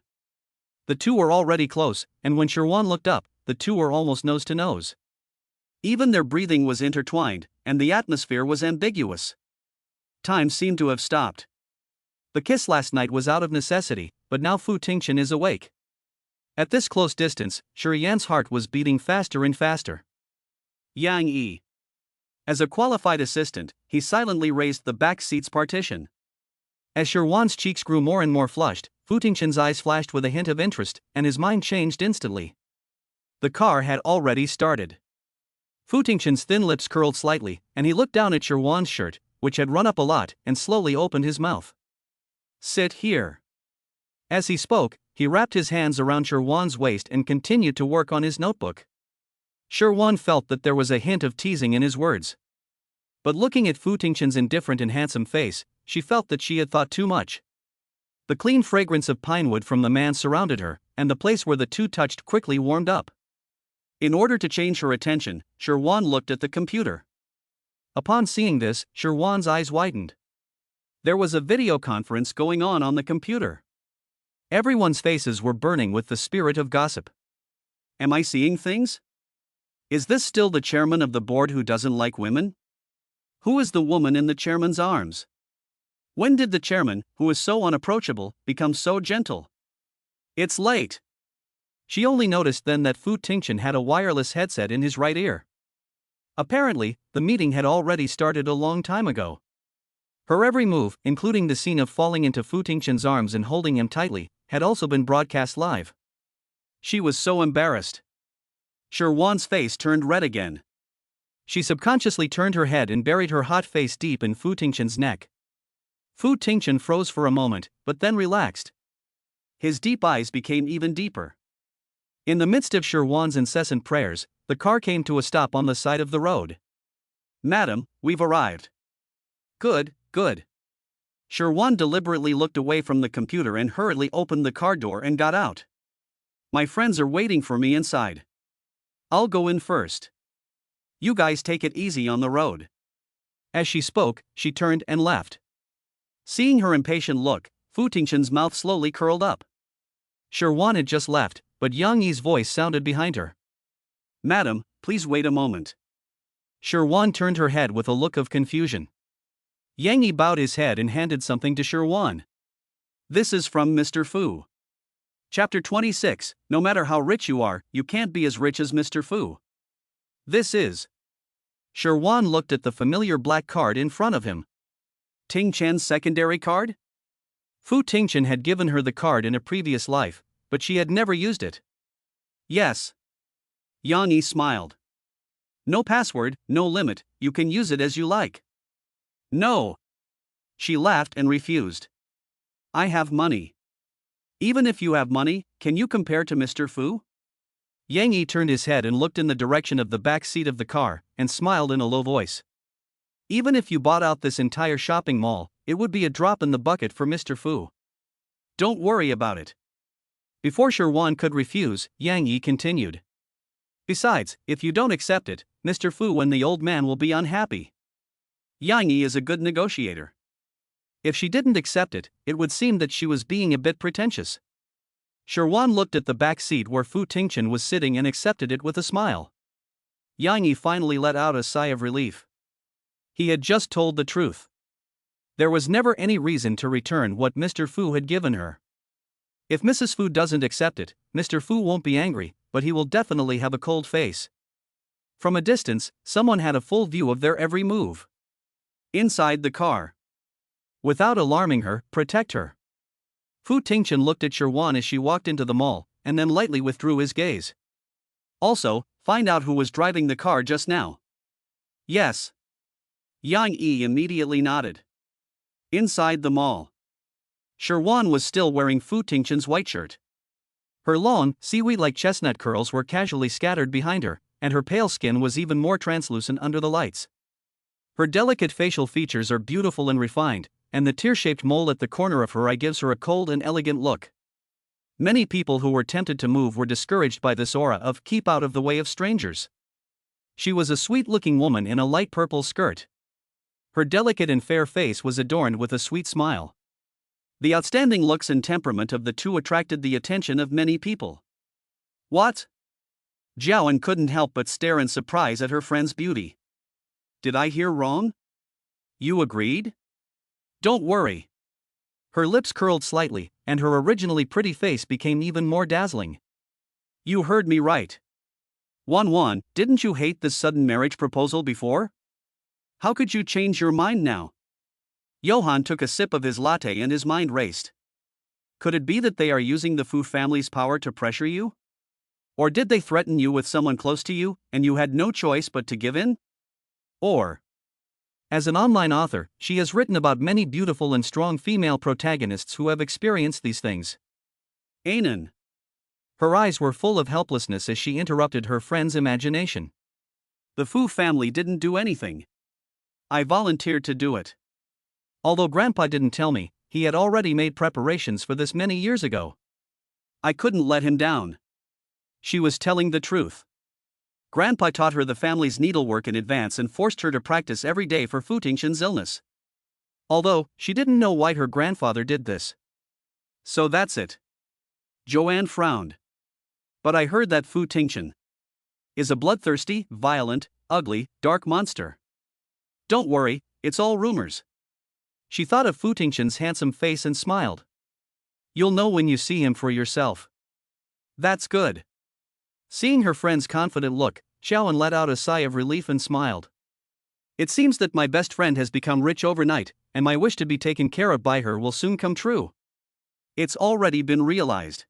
The two were already close, and when Sherwan looked up, the two were almost nose to nose. Even their breathing was intertwined, and the atmosphere was ambiguous. Time seemed to have stopped. The kiss last night was out of necessity, but now Fu Tingchen is awake. At this close distance, Shuriyan's heart was beating faster and faster. Yang Yi. As a qualified assistant, he silently raised the back seat's partition. As Sherwan's cheeks grew more and more flushed, Fu Tingchen's eyes flashed with a hint of interest, and his mind changed instantly. The car had already started. Fu Tingchen's thin lips curled slightly, and he looked down at Sherwan's shirt, which had run up a lot, and slowly opened his mouth. Sit here. As he spoke, he wrapped his hands around Sherwan's waist and continued to work on his notebook. Sherwan felt that there was a hint of teasing in his words. But looking at Fu Tingchen's indifferent and handsome face, she felt that she had thought too much. The clean fragrance of pinewood from the man surrounded her, and the place where the two touched quickly warmed up. In order to change her attention, Sherwan looked at the computer. Upon seeing this, Sherwan's eyes widened. There was a video conference going on the computer. Everyone's faces were burning with the spirit of gossip. Am I seeing things? Is this still the chairman of the board who doesn't like women? Who is the woman in the chairman's arms? When did the chairman, who is so unapproachable, become so gentle? It's late. She only noticed then that Fu Tingchen had a wireless headset in his right ear. Apparently, the meeting had already started a long time ago. Her every move, including the scene of falling into Fu Tingchen's arms and holding him tightly, had also been broadcast live. She was so embarrassed. Sherwan's face turned red again. She subconsciously turned her head and buried her hot face deep in Fu Tingchen's neck. Fu Tingchen froze for a moment, but then relaxed. His deep eyes became even deeper. In the midst of Sherwan's incessant prayers, the car came to a stop on the side of the road. Madam, we've arrived. Good, good. Sherwan deliberately looked away from the computer and hurriedly opened the car door and got out. My friends are waiting for me inside. I'll go in first. You guys take it easy on the road. As she spoke, she turned and left. Seeing her impatient look, Fu Tingchen's mouth slowly curled up. Sherwan had just left, but Yang Yi's voice sounded behind her. Madam, please wait a moment. Sherwan turned her head with a look of confusion. Yang Yi bowed his head and handed something to Sherwan. This is from Mr. Fu. Chapter 26, No matter how rich you are, you can't be as rich as Mr. Fu. This is. Sherwan looked at the familiar black card in front of him. Ting Chen's secondary card? Fu Tingchen had given her the card in a previous life, but she had never used it. Yes. Yang Yi smiled. No password, no limit, you can use it as you like. No. She laughed and refused. I have money. Even if you have money, can you compare to Mr. Fu? Yang Yi turned his head and looked in the direction of the back seat of the car, and smiled in a low voice. Even if you bought out this entire shopping mall, it would be a drop in the bucket for Mr. Fu. Don't worry about it. Before Sherwan could refuse, Yang Yi continued. Besides, if you don't accept it, Mr. Fu and the old man will be unhappy. Yang Yi is a good negotiator. If she didn't accept it, it would seem that she was being a bit pretentious. Sherwan looked at the back seat where Fu Tingchen was sitting and accepted it with a smile. Yang Yi finally let out a sigh of relief. He had just told the truth. There was never any reason to return what Mr. Fu had given her. If Mrs. Fu doesn't accept it, Mr. Fu won't be angry, but he will definitely have a cold face. From a distance, someone had a full view of their every move. Inside the car. Without alarming her, protect her. Fu Tingchen looked at Sherwan as she walked into the mall, and then lightly withdrew his gaze. Also, find out who was driving the car just now. Yes. Yang Yi immediately nodded. Inside the mall. Sherwan was still wearing Fu Tingchen's white shirt. Her long, seaweed-like chestnut curls were casually scattered behind her, and her pale skin was even more translucent under the lights. Her delicate facial features are beautiful and refined, and the tear-shaped mole at the corner of her eye gives her a cold and elegant look. Many people who were tempted to move were discouraged by this aura of "keep out of the way of strangers." She was a sweet-looking woman in a light purple skirt. Her delicate and fair face was adorned with a sweet smile. The outstanding looks and temperament of the two attracted the attention of many people. "What?" Jiawen couldn't help but stare in surprise at her friend's beauty. "Did I hear wrong? You agreed?" "Don't worry." Her lips curled slightly, and her originally pretty face became even more dazzling. "You heard me right. Wan, didn't you hate this sudden marriage proposal before? How could you change your mind now?" Johann took a sip of his latte and his mind raced. Could it be that they are using the Fu family's power to pressure you? Or did they threaten you with someone close to you, and you had no choice but to give in? Or, as an online author, she has written about many beautiful and strong female protagonists who have experienced these things. Anan. Her eyes were full of helplessness as she interrupted her friend's imagination. "The Fu family didn't do anything. I volunteered to do it. Although Grandpa didn't tell me, he had already made preparations for this many years ago. I couldn't let him down." She was telling the truth. Grandpa taught her the family's needlework in advance and forced her to practice every day for Fu Tingshan's illness. Although, she didn't know why her grandfather did this. "So that's it." Joanne frowned. "But I heard that Fu Tingshan is a bloodthirsty, violent, ugly, dark monster." "Don't worry, it's all rumors." She thought of Fu Tingshan's handsome face and smiled. "You'll know when you see him for yourself." "That's good." Seeing her friend's confident look, Xiaoan let out a sigh of relief and smiled. "It seems that my best friend has become rich overnight, and my wish to be taken care of by her will soon come true. It's already been realized."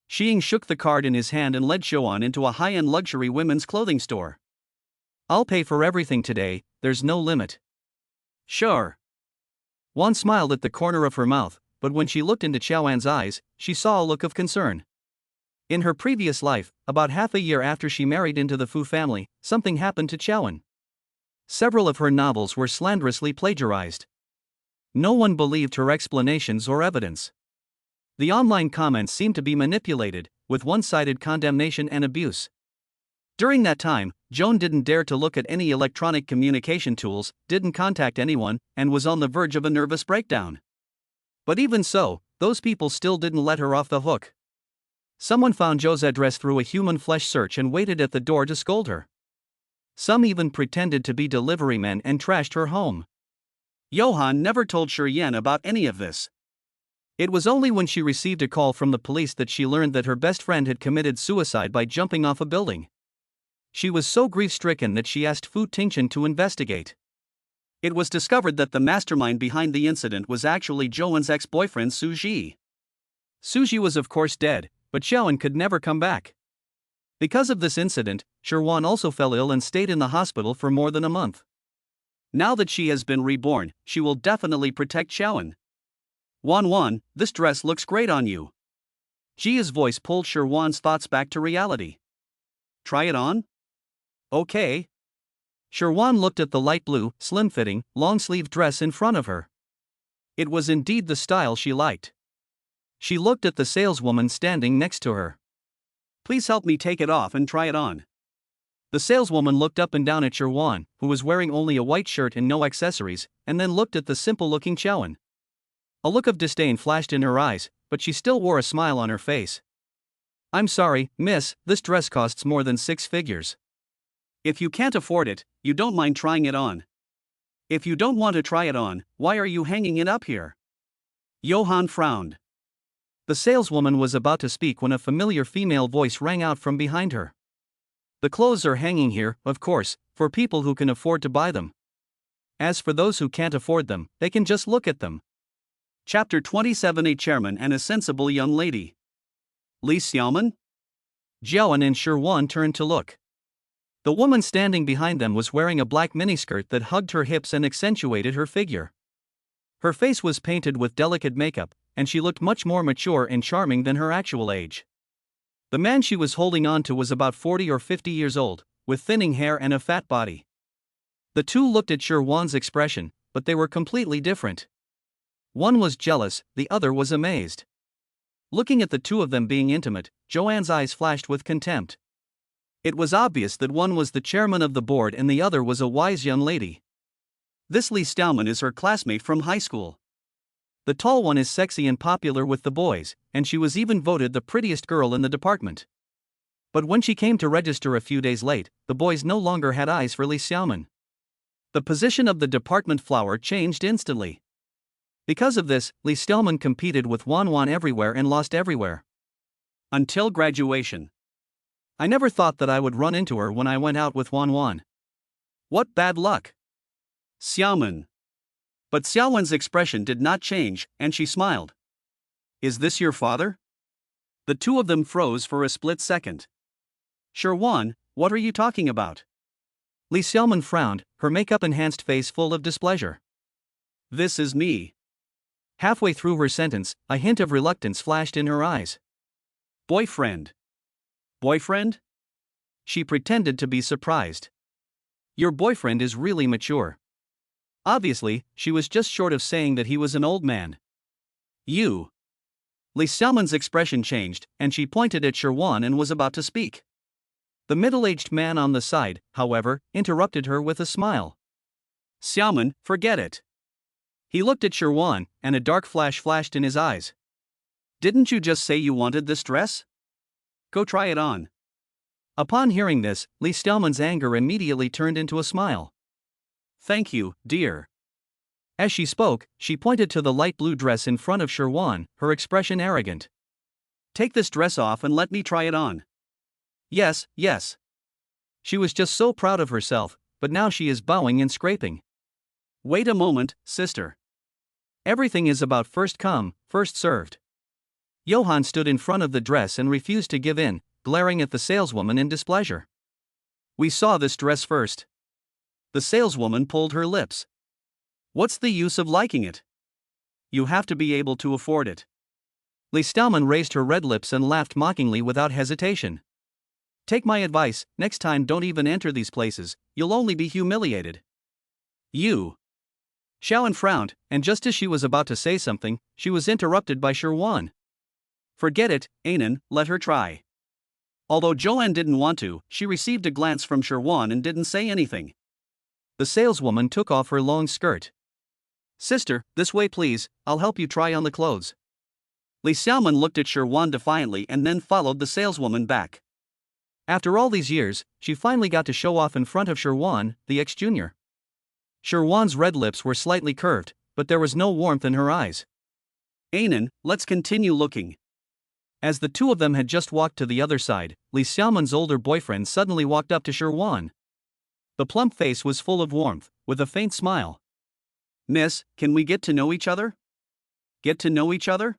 Xing shook the card in his hand and led Xiaoan into a high-end luxury women's clothing store. "I'll pay for everything today, there's no limit." "Sure." Wan smiled at the corner of her mouth, but when she looked into Xiaoan's eyes, she saw a look of concern. In her previous life, about half a year after she married into the Fu family, something happened to Xiaoan. Several of her novels were slanderously plagiarized. No one believed her explanations or evidence. The online comments seemed to be manipulated, with one-sided condemnation and abuse. During that time, Joan didn't dare to look at any electronic communication tools, didn't contact anyone, and was on the verge of a nervous breakdown. But even so, those people still didn't let her off the hook. Someone found Jo's address through a human flesh search and waited at the door to scold her. Some even pretended to be delivery men and trashed her home. Johann never told Shiryan about any of this. It was only when she received a call from the police that she learned that her best friend had committed suicide by jumping off a building. She was so grief-stricken that she asked Fu Tingshan to investigate. It was discovered that the mastermind behind the incident was actually Joan's ex-boyfriend Su Ji. Su Ji was of course dead, but Xiaoan could never come back. Because of this incident, Shirwan also fell ill and stayed in the hospital for more than a month. Now that she has been reborn, she will definitely protect Xiaoan. Wan, this dress looks great on you." Jia's voice pulled Shirwan's thoughts back to reality. "Try it on?" "Okay." Shirwan looked at the light blue, slim-fitting, long-sleeved dress in front of her. It was indeed the style she liked. She looked at the saleswoman standing next to her. "Please help me take it off and try it on." The saleswoman looked up and down at Shirwan, who was wearing only a white shirt and no accessories, and then looked at the simple-looking Xiaoan. A look of disdain flashed in her eyes, but she still wore a smile on her face. "I'm sorry, miss, this dress costs more than 6 figures. If you can't afford it, you don't mind trying it on. If you don't want to try it on, why are you hanging it up here?" Johann frowned. The saleswoman was about to speak when a familiar female voice rang out from behind her. "The clothes are hanging here, of course, for people who can afford to buy them. As for those who can't afford them, they can just look at them." Chapter 27. A chairman and a sensible young lady. Li Xiaoman? Jiaoan and Shirwan turned to look. The woman standing behind them was wearing a black miniskirt that hugged her hips and accentuated her figure. Her face was painted with delicate makeup, and she looked much more mature and charming than her actual age. The man she was holding on to was about 40 or 50 years old, with thinning hair and a fat body. The two looked at Shirwan's expression, but they were completely different. One was jealous, the other was amazed. Looking at the two of them being intimate, Joanne's eyes flashed with contempt. It was obvious that one was the chairman of the board and the other was a wise young lady. This Lee Stallman is her classmate from high school. The tall one is sexy and popular with the boys, and she was even voted the prettiest girl in the department. But when she came to register a few days late, the boys no longer had eyes for Lee Stallman. The position of the department flower changed instantly. Because of this, Lee Stallman competed with Wan everywhere and lost everywhere. Until graduation. I never thought that I would run into her when I went out with Wan. What bad luck. Xiaoman. But Xiaowen's expression did not change, and she smiled. Is this your father? The two of them froze for a split second. Sherwan, what are you talking about? Lee Xiaoman frowned, her makeup-enhanced face full of displeasure. This is me. Halfway through her sentence, a hint of reluctance flashed in her eyes. Boyfriend. Boyfriend? She pretended to be surprised. Your boyfriend is really mature. Obviously, she was just short of saying that he was an old man. You. Lee Xiaoman's expression changed, and she pointed at Sherwan and was about to speak. The middle-aged man on the side, however, interrupted her with a smile. Xiaoman, forget it. He looked at Sherwan, and a dark flash flashed in his eyes. Didn't you just say you wanted this dress? Go try it on. Upon hearing this, Lee Stallman's anger immediately turned into a smile. Thank you, dear. As she spoke, she pointed to the light blue dress in front of Sherwan, her expression arrogant. Take this dress off and let me try it on. Yes, yes. She was just so proud of herself, but now she is bowing and scraping. Wait a moment, sister. Everything is about first come, first served. Johann stood in front of the dress and refused to give in, glaring at the saleswoman in displeasure. We saw this dress first. The saleswoman pulled her lips. What's the use of liking it? You have to be able to afford it. Lee Stallman raised her red lips and laughed mockingly without hesitation. Take my advice, next time don't even enter these places, you'll only be humiliated. You. Xiaoan frowned, and just as she was about to say something, she was interrupted by Sherwan. Forget it, Anan, let her try. Although Joanne didn't want to, she received a glance from Sherwan and didn't say anything. The saleswoman took off her long skirt. Sister, this way please, I'll help you try on the clothes. Lee Xiaoman looked at Sherwan defiantly and then followed the saleswoman back. After all these years, she finally got to show off in front of Sherwan, the ex-junior. Sherwan's red lips were slightly curved, but there was no warmth in her eyes. Anan, let's continue looking. As the two of them had just walked to the other side, Lee Xiaoman's older boyfriend suddenly walked up to Sherwan. The plump face was full of warmth, with a faint smile. Miss, can we get to know each other? Get to know each other?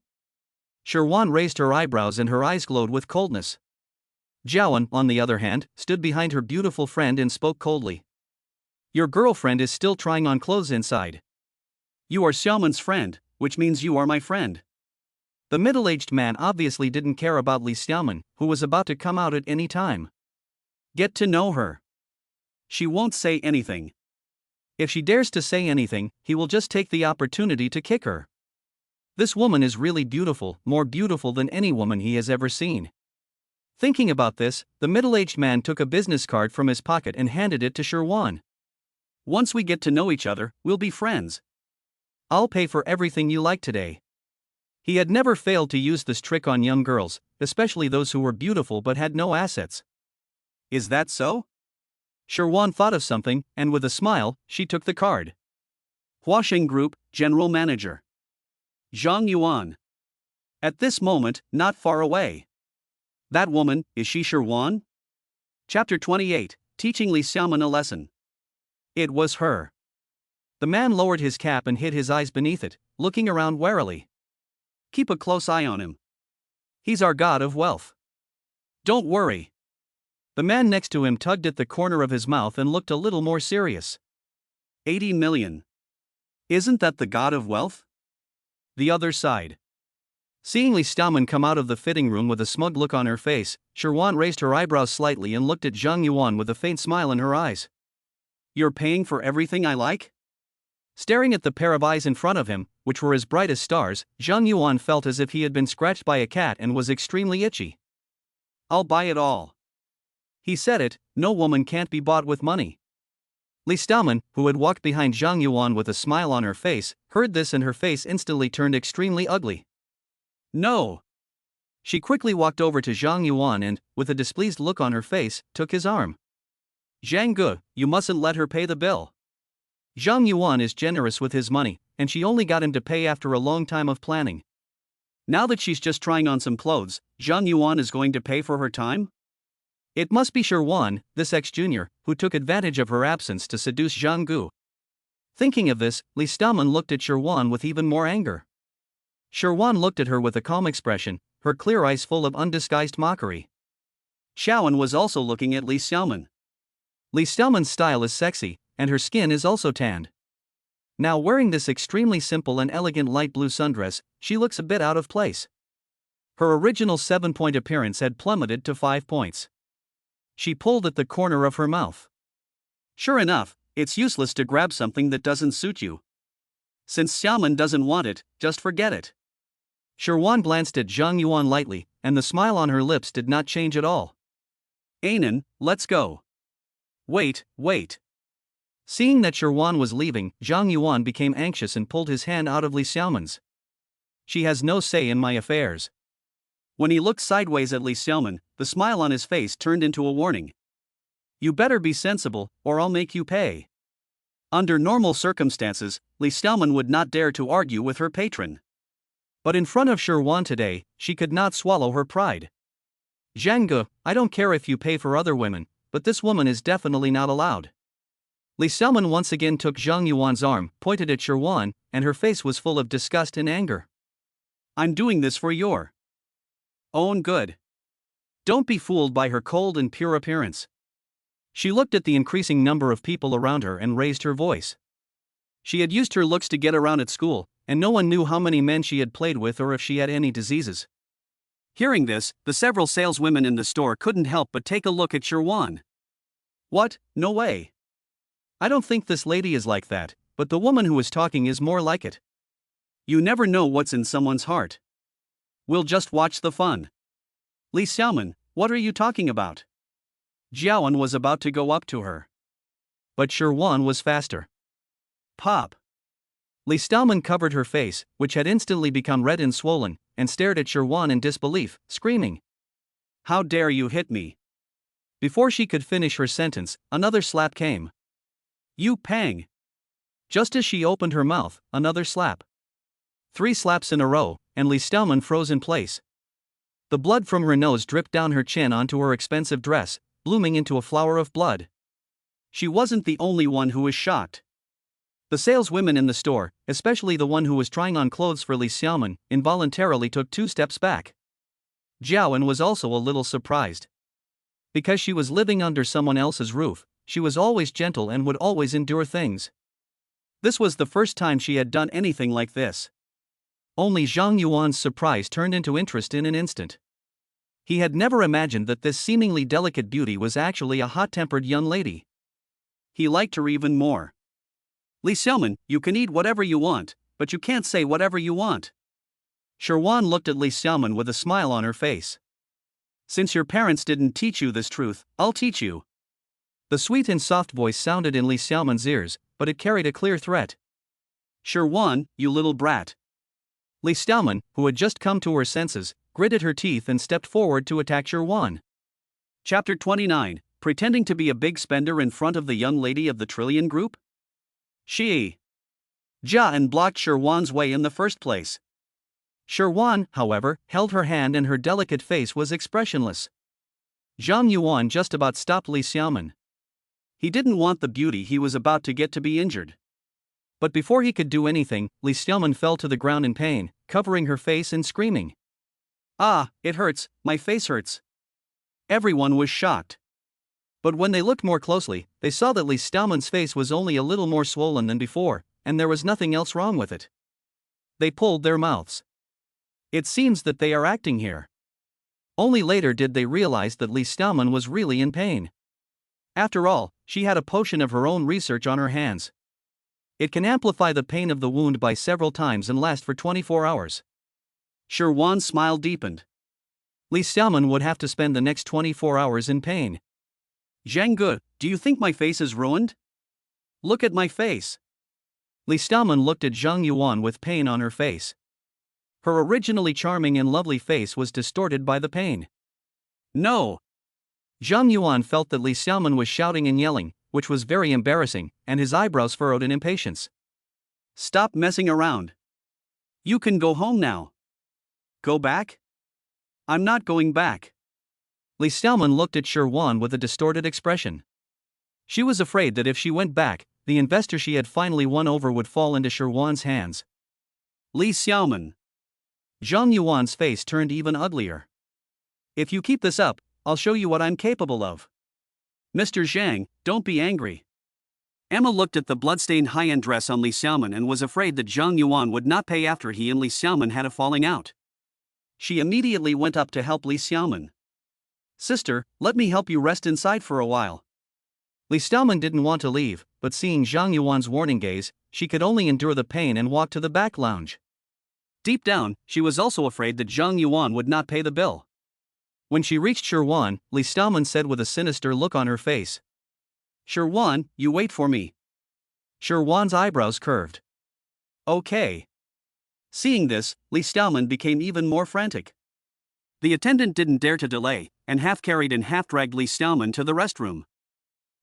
Sherwan raised her eyebrows and her eyes glowed with coldness. Joanne, on the other hand, stood behind her beautiful friend and spoke coldly. Your girlfriend is still trying on clothes inside. You are Xiaoman's friend, which means you are my friend. The middle-aged man obviously didn't care about Lee Xiaoman, who was about to come out at any time. Get to know her. She won't say anything. If she dares to say anything, he will just take the opportunity to kick her. This woman is really beautiful, more beautiful than any woman he has ever seen. Thinking about this, the middle-aged man took a business card from his pocket and handed it to Sherwan. Once we get to know each other, we'll be friends. I'll pay for everything you like today. He had never failed to use this trick on young girls, especially those who were beautiful but had no assets. Is that so? Sherwan thought of something, and with a smile, she took the card. Huaxing Group, General Manager. Zhang Yuan. At this moment, not far away. That woman, is she Sherwan? Chapter 28, Teaching Lee Xiaoman a Lesson. It was her. The man lowered his cap and hid his eyes beneath it, looking around warily. Keep a close eye on him. He's our god of wealth. Don't worry. The man next to him tugged at the corner of his mouth and looked a little more serious. 80 million. Isn't that the god of wealth? The other side. Seeing Lee Stallman come out of the fitting room with a smug look on her face, Sherwan raised her eyebrows slightly and looked at Zhang Yuan with a faint smile in her eyes. You're paying for everything I like? Staring at the pair of eyes in front of him, which were as bright as stars, Zhang Yuan felt as if he had been scratched by a cat and was extremely itchy. "I'll buy it all." He said it, no woman can't be bought with money. Li Xiaoman, who had walked behind Zhang Yuan with a smile on her face, heard this and her face instantly turned extremely ugly. "No." She quickly walked over to Zhang Yuan and, with a displeased look on her face, took his arm. "Zhang Ge, you mustn't let her pay the bill. Zhang Yuan is generous with his money, and she only got him to pay after a long time of planning. Now that she's just trying on some clothes, Zhang Yuan is going to pay for her time? It must be Sherwan, this ex-junior, who took advantage of her absence to seduce Zhang Gu." Thinking of this, Li Xiaoman looked at Sherwan with even more anger. Sherwan looked at her with a calm expression, her clear eyes full of undisguised mockery. Xiaowan was also looking at Li Xiaoman. Li Xiaoman's style is sexy, and her skin is also tanned. Now wearing this extremely simple and elegant light blue sundress, she looks a bit out of place. Her original 7-point appearance had plummeted to 5 points. She pulled at the corner of her mouth. Sure enough, it's useless to grab something that doesn't suit you. Since Xiaoman doesn't want it, just forget it. Sherwan glanced at Zhang Yuan lightly, and the smile on her lips did not change at all. "Anan, let's go." Wait. Seeing that Sherwan was leaving, Zhang Yuan became anxious and pulled his hand out of Li Xiaoman's. "She has no say in my affairs." When he looked sideways at Li Xiaoman, the smile on his face turned into a warning. "You better be sensible, or I'll make you pay." Under normal circumstances, Li Xiaoman would not dare to argue with her patron. But in front of Sherwan today, she could not swallow her pride. "Zhang Ge, I don't care if you pay for other women, but this woman is definitely not allowed." Li Xiaoman once again took Zhang Yuan's arm, pointed at Sherwan, and her face was full of disgust and anger. "I'm doing this for your own good. Don't be fooled by her cold and pure appearance." She looked at the increasing number of people around her and raised her voice. She had used her looks to get around at school, and no one knew how many men she had played with or if she had any diseases. Hearing this, the several saleswomen in the store couldn't help but take a look at Sherwan. "What? No way. I don't think this lady is like that, but the woman who is talking is more like it." You never know what's in someone's heart. We'll just watch the fun. "Li Xiaoman, what are you talking about?" Jiawan was about to go up to her. But Sherwan was faster. "Pop." Li Xiaoman covered her face, which had instantly become red and swollen, and stared at Sherwan in disbelief, screaming, "How dare you hit me!" Before she could finish her sentence, another slap came. "You pang!" Just as she opened her mouth, another slap. 3 slaps in a row, and Li Xiaoman froze in place. The blood from her nose dripped down her chin onto her expensive dress, blooming into a flower of blood. She wasn't the only one who was shocked. The saleswomen in the store, especially the one who was trying on clothes for Li Xiaoman, involuntarily took 2 steps back. Jiawan was also a little surprised. Because she was living under someone else's roof, she was always gentle and would always endure things. This was the first time she had done anything like this. Only Zhang Yuan's surprise turned into interest in an instant. He had never imagined that this seemingly delicate beauty was actually a hot-tempered young lady. He liked her even more. "Li Xiaoman, you can eat whatever you want, but you can't say whatever you want." Sherwan looked at Li Xiaoman with a smile on her face. "Since your parents didn't teach you this truth, I'll teach you." The sweet and soft voice sounded in Li Xiaoman's ears, but it carried a clear threat. "Sherwan, you little brat." Li Xiaoman, who had just come to her senses, gritted her teeth and stepped forward to attack Sherwan. Chapter 29, Pretending to be a big spender in front of the young lady of the Trillion Group? She Jian blocked Sherwan's way in the first place. Sherwan, however, held her hand and her delicate face was expressionless. Zhang Yuan just about stopped Li Xiaoman. He didn't want the beauty he was about to get to be injured. But before he could do anything, Li Xiaoman fell to the ground in pain, covering her face and screaming. "Ah, it hurts, my face hurts." Everyone was shocked. But when they looked more closely, they saw that Li Xiaoman's face was only a little more swollen than before, and there was nothing else wrong with it. They pulled their mouths. It seems that they are acting here. Only later did they realize that Li Xiaoman was really in pain. After all, she had a potion of her own research on her hands. It can amplify the pain of the wound by several times and last for 24 hours. Sherwan's smile deepened. Li Xiaoman would have to spend the next 24 hours in pain. Zhang Ge, do you think my face is ruined? Look at my face. Li Xiaoman looked at Zhang Yuan with pain on her face. Her originally charming and lovely face was distorted by the pain. No. Zhang Yuan felt that Li Xiaoman was shouting and yelling, which was very embarrassing, and his eyebrows furrowed in impatience. Stop messing around. You can go home now. Go back? I'm not going back. Li Xiaoman looked at Sherwan with a distorted expression. She was afraid that if she went back, the investor she had finally won over would fall into Sherwan's hands. Li Xiaoman. Zhang Yuan's face turned even uglier. If you keep this up, I'll show you what I'm capable of. Mr. Zhang, don't be angry. Emma looked at the bloodstained high-end dress on Li Xiaoman and was afraid that Zhang Yuan would not pay after he and Li Xiaoman had a falling out. She immediately went up to help Li Xiaoman. Sister, let me help you rest inside for a while. Li Xiaoman didn't want to leave, but seeing Zhang Yuan's warning gaze, she could only endure the pain and walk to the back lounge. Deep down, she was also afraid that Zhang Yuan would not pay the bill. When she reached Sherwan, Li Xiaoman said with a sinister look on her face. Sherwan, you wait for me. Sherwan's eyebrows curved. Okay. Seeing this, Li Xiaoman became even more frantic. The attendant didn't dare to delay, and half-carried and half-dragged Li Xiaoman to the restroom.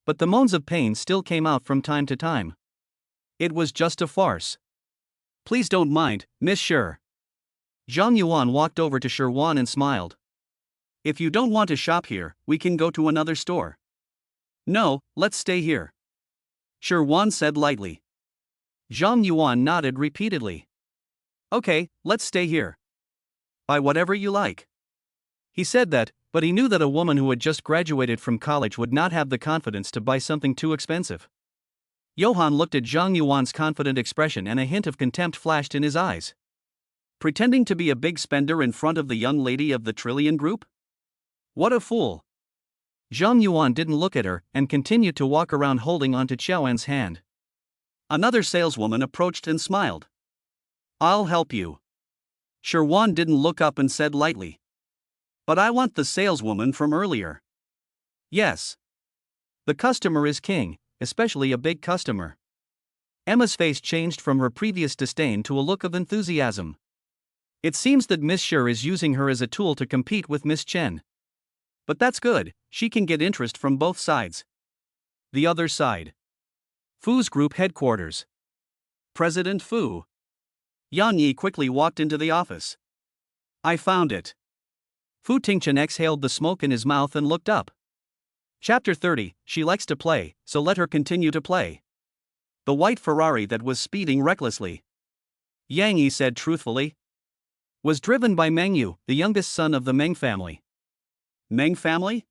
But the moans of pain still came out from time to time. It was just a farce. Please don't mind, Miss Sher. Zhang Yuan walked over to Sherwan and smiled. If you don't want to shop here, we can go to another store. No, let's stay here. Sherwan said lightly. Zhang Yuan nodded repeatedly. Okay, let's stay here. Buy whatever you like. He said that, but he knew that a woman who had just graduated from college would not have the confidence to buy something too expensive. Johann looked at Zhang Yuan's confident expression and a hint of contempt flashed in his eyes. Pretending to be a big spender in front of the young lady of the Trillion Group? What a fool! Zhang Yuan didn't look at her and continued to walk around holding onto Qiaoan's hand. Another saleswoman approached and smiled. I'll help you. Sherwan didn't look up and said lightly. But I want the saleswoman from earlier. Yes. The customer is king, especially a big customer. Emma's face changed from her previous disdain to a look of enthusiasm. It seems that Miss Sher is using her as a tool to compete with Miss Chen. But that's good, she can get interest from both sides. The other side. Fu's group headquarters. President Fu. Yan Yi quickly walked into the office. I found it. Fu Tingchen exhaled the smoke in his mouth and looked up. Chapter 30, she likes to play, so let her continue to play. The white Ferrari that was speeding recklessly, Yang Yi said truthfully, was driven by Meng Yu, the youngest son of the Meng family. Meng family?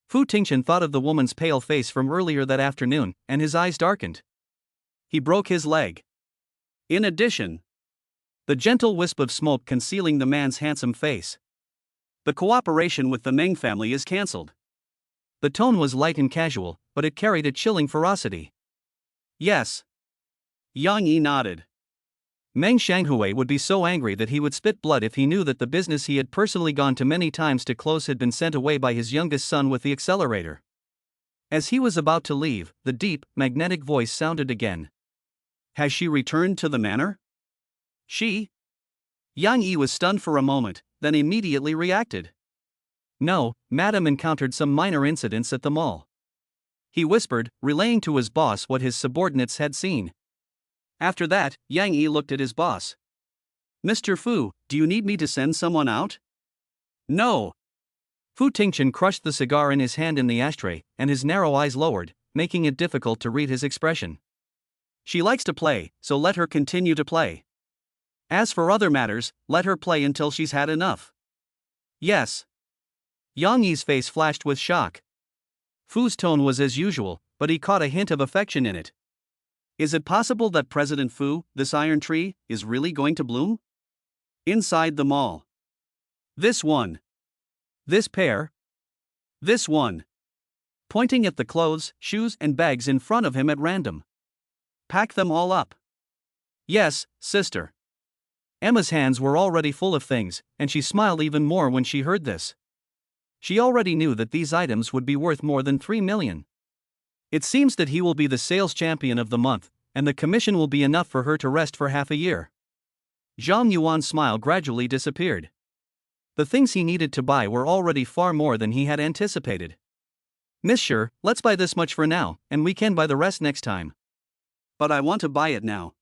Fu Tingchen thought of the woman's pale face from earlier that afternoon, and his eyes darkened. He broke his leg. In addition, the gentle wisp of smoke concealing the man's handsome face. The cooperation with the Meng family is cancelled. The tone was light and casual, but it carried a chilling ferocity. Yes. Yang Yi nodded. Meng Shanghui would be so angry that he would spit blood if he knew that the business he had personally gone to many times to close had been sent away by his youngest son with the accelerator. As he was about to leave, the deep, magnetic voice sounded again. Has she returned to the manor? She? Yang Yi was stunned for a moment, then immediately reacted. No, Madam encountered some minor incidents at the mall. He whispered, relaying to his boss what his subordinates had seen. After that, Yang Yi looked at his boss. Mr. Fu, do you need me to send someone out? No. Fu Tingchen crushed the cigar in his hand in the ashtray, and his narrow eyes lowered, making it difficult to read his expression. She likes to play, so let her continue to play. As for other matters, let her play until she's had enough. Yes. Yang Yi's face flashed with shock. Fu's tone was as usual, but he caught a hint of affection in it. Is it possible that President Fu, this iron tree, is really going to bloom? Inside the mall. This one. This pair. This one. Pointing at the clothes, shoes, and bags in front of him at random. Pack them all up. Yes, sister. Emma's hands were already full of things, and she smiled even more when she heard this. She already knew that these items would be worth more than 3 million. It seems that he will be the sales champion of the month, and the commission will be enough for her to rest for half a year. Zhang Yuan's smile gradually disappeared. The things he needed to buy were already far more than he had anticipated. Monsieur, let's buy this much for now, and we can buy the rest next time. But I want to buy it now.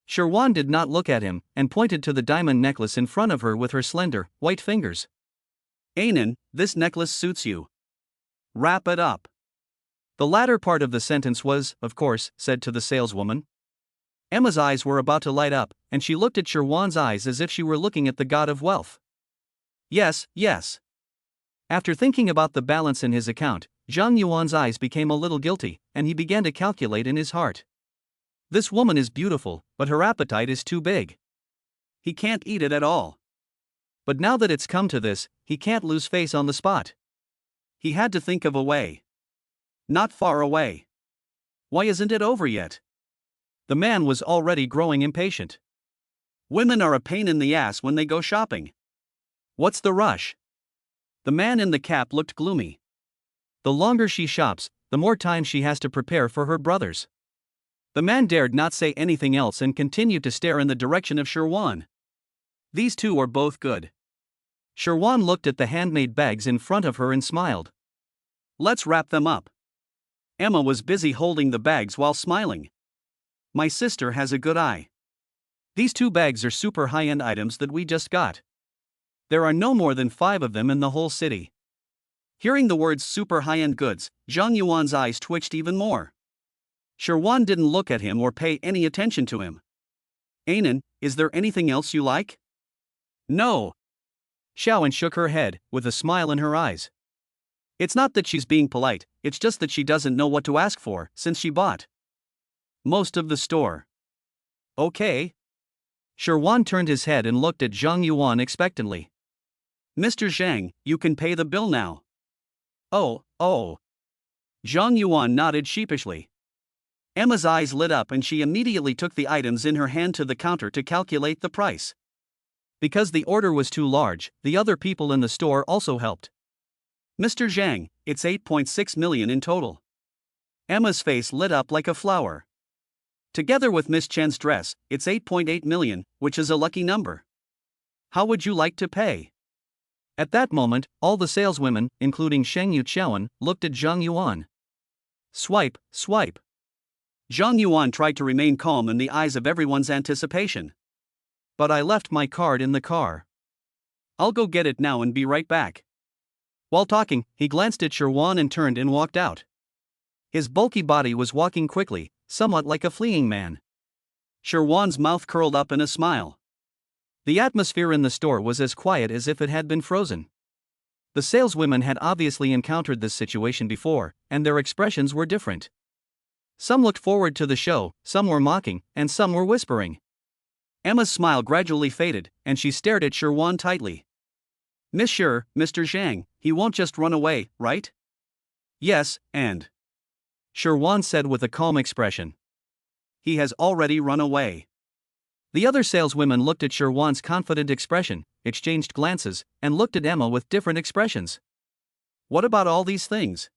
Sherwan did not look at him, and pointed to the diamond necklace in front of her with her slender, white fingers. Tinin, this necklace suits you. Wrap it up. The latter part of the sentence was, of course, said to the saleswoman. Emma's eyes were about to light up, and she looked at Sherwan's eyes as if she were looking at the god of wealth. Yes, yes. After thinking about the balance in his account, Zhang Yuan's eyes became a little guilty, and he began to calculate in his heart. This woman is beautiful, but her appetite is too big. He can't eat it at all. But now that it's come to this, he can't lose face on the spot. He had to think of a way. Not far away. Why isn't it over yet? The man was already growing impatient. Women are a pain in the ass when they go shopping. What's the rush? The man in the cap looked gloomy. The longer she shops, the more time she has to prepare for her brothers. The man dared not say anything else and continued to stare in the direction of Sherwan. These two are both good. Sherwan looked at the handmade bags in front of her and smiled. Let's wrap them up. Emma was busy holding the bags while smiling. My sister has a good eye. These 2 bags are super high-end items that we just got. There are no more than 5 of them in the whole city. Hearing the words super high-end goods, Zhang Yuan's eyes twitched even more. Sherwan didn't look at him or pay any attention to him. Tinin, is there anything else you like? No. Xiaoan shook her head, with a smile in her eyes. It's not that she's being polite, it's just that she doesn't know what to ask for, since she bought most of the store. Okay. Sherwan turned his head and looked at Zhang Yuan expectantly. Mr. Zhang, you can pay the bill now. Oh. Zhang Yuan nodded sheepishly. Emma's eyes lit up and she immediately took the items in her hand to the counter to calculate the price. Because the order was too large, the other people in the store also helped. Mr. Zhang, it's 8.6 million in total. Emma's face lit up like a flower. Together with Miss Chen's dress, it's 8.8 million, which is a lucky number. How would you like to pay? At that moment, all the saleswomen, including Sheng Yu Xiaoan, looked at Zhang Yuan. Swipe. Zhang Yuan tried to remain calm in the eyes of everyone's anticipation. But I left my card in the car. I'll go get it now and be right back. While talking, he glanced at Sherwan and turned and walked out. His bulky body was walking quickly, somewhat like a fleeing man. Sherwan's mouth curled up in a smile. The atmosphere in the store was as quiet as if it had been frozen. The saleswomen had obviously encountered this situation before, and their expressions were different. Some looked forward to the show, some were mocking, and some were whispering. Emma's smile gradually faded, and she stared at Sherwan tightly. Mr. Zhang, he won't just run away, right? Yes, and Sherwan said with a calm expression. He has already run away. The other saleswomen looked at Sherwan's confident expression, exchanged glances, and looked at Emma with different expressions. What about all these things?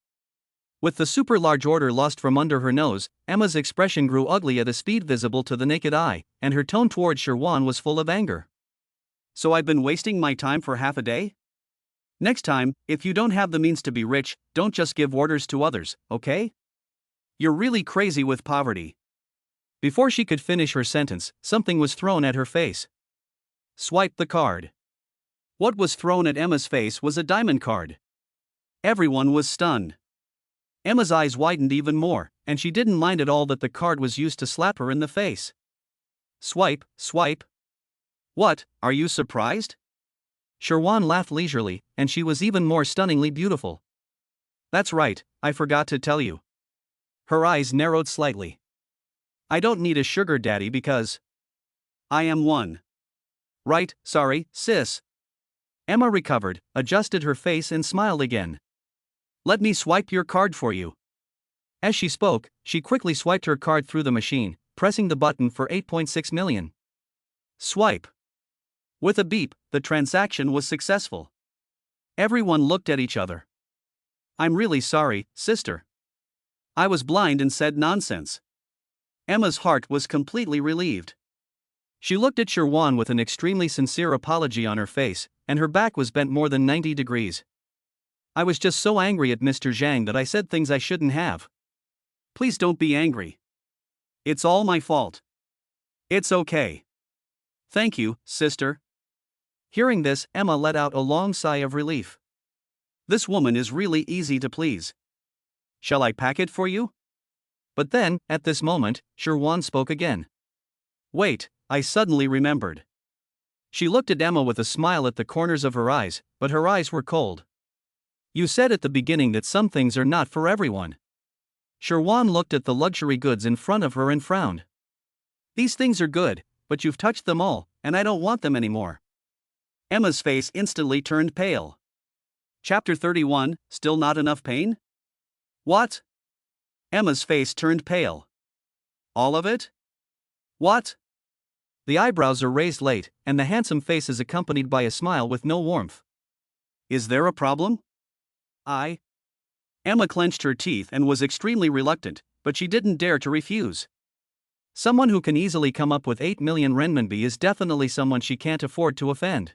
With the super large order lost from under her nose, Emma's expression grew ugly at a speed visible to the naked eye, and her tone toward Sherwan was full of anger. So I've been wasting my time for half a day? Next time, if you don't have the means to be rich, don't just give orders to others, okay? You're really crazy with poverty. Before she could finish her sentence, something was thrown at her face. Swipe the card. What was thrown at Emma's face was a diamond card. Everyone was stunned. Emma's eyes widened even more, and she didn't mind at all that the card was used to slap her in the face. Swipe. What, are you surprised? Sherwan laughed leisurely, and she was even more stunningly beautiful. That's right, I forgot to tell you. Her eyes narrowed slightly. I don't need a sugar daddy because I am one. Right, sorry, sis. Emma recovered, adjusted her face and smiled again. Let me swipe your card for you. As she spoke, she quickly swiped her card through the machine, pressing the button for 8.6 million. Swipe. With a beep, the transaction was successful. Everyone looked at each other. I'm really sorry, sister. I was blind and said nonsense. Emma's heart was completely relieved. She looked at Sherwan with an extremely sincere apology on her face, and her back was bent more than 90 degrees. I was just so angry at Mr. Zhang that I said things I shouldn't have. Please don't be angry. It's all my fault. It's okay. Thank you, sister. Hearing this, Emma let out a long sigh of relief. This woman is really easy to please. Shall I pack it for you? But then, at this moment, Sherwan spoke again. Wait, I suddenly remembered. She looked at Emma with a smile at the corners of her eyes, but her eyes were cold. You said at the beginning that some things are not for everyone. Sherwan looked at the luxury goods in front of her and frowned. These things are good, but you've touched them all, and I don't want them anymore. Emma's face instantly turned pale. Chapter 31, Still Not Enough Pain? What? Emma's face turned pale. All of it? What? The eyebrows are raised late, and the handsome face is accompanied by a smile with no warmth. Is there a problem? Emma clenched her teeth and was extremely reluctant, but she didn't dare to refuse. Someone who can easily come up with 8 million renminbi is definitely someone she can't afford to offend.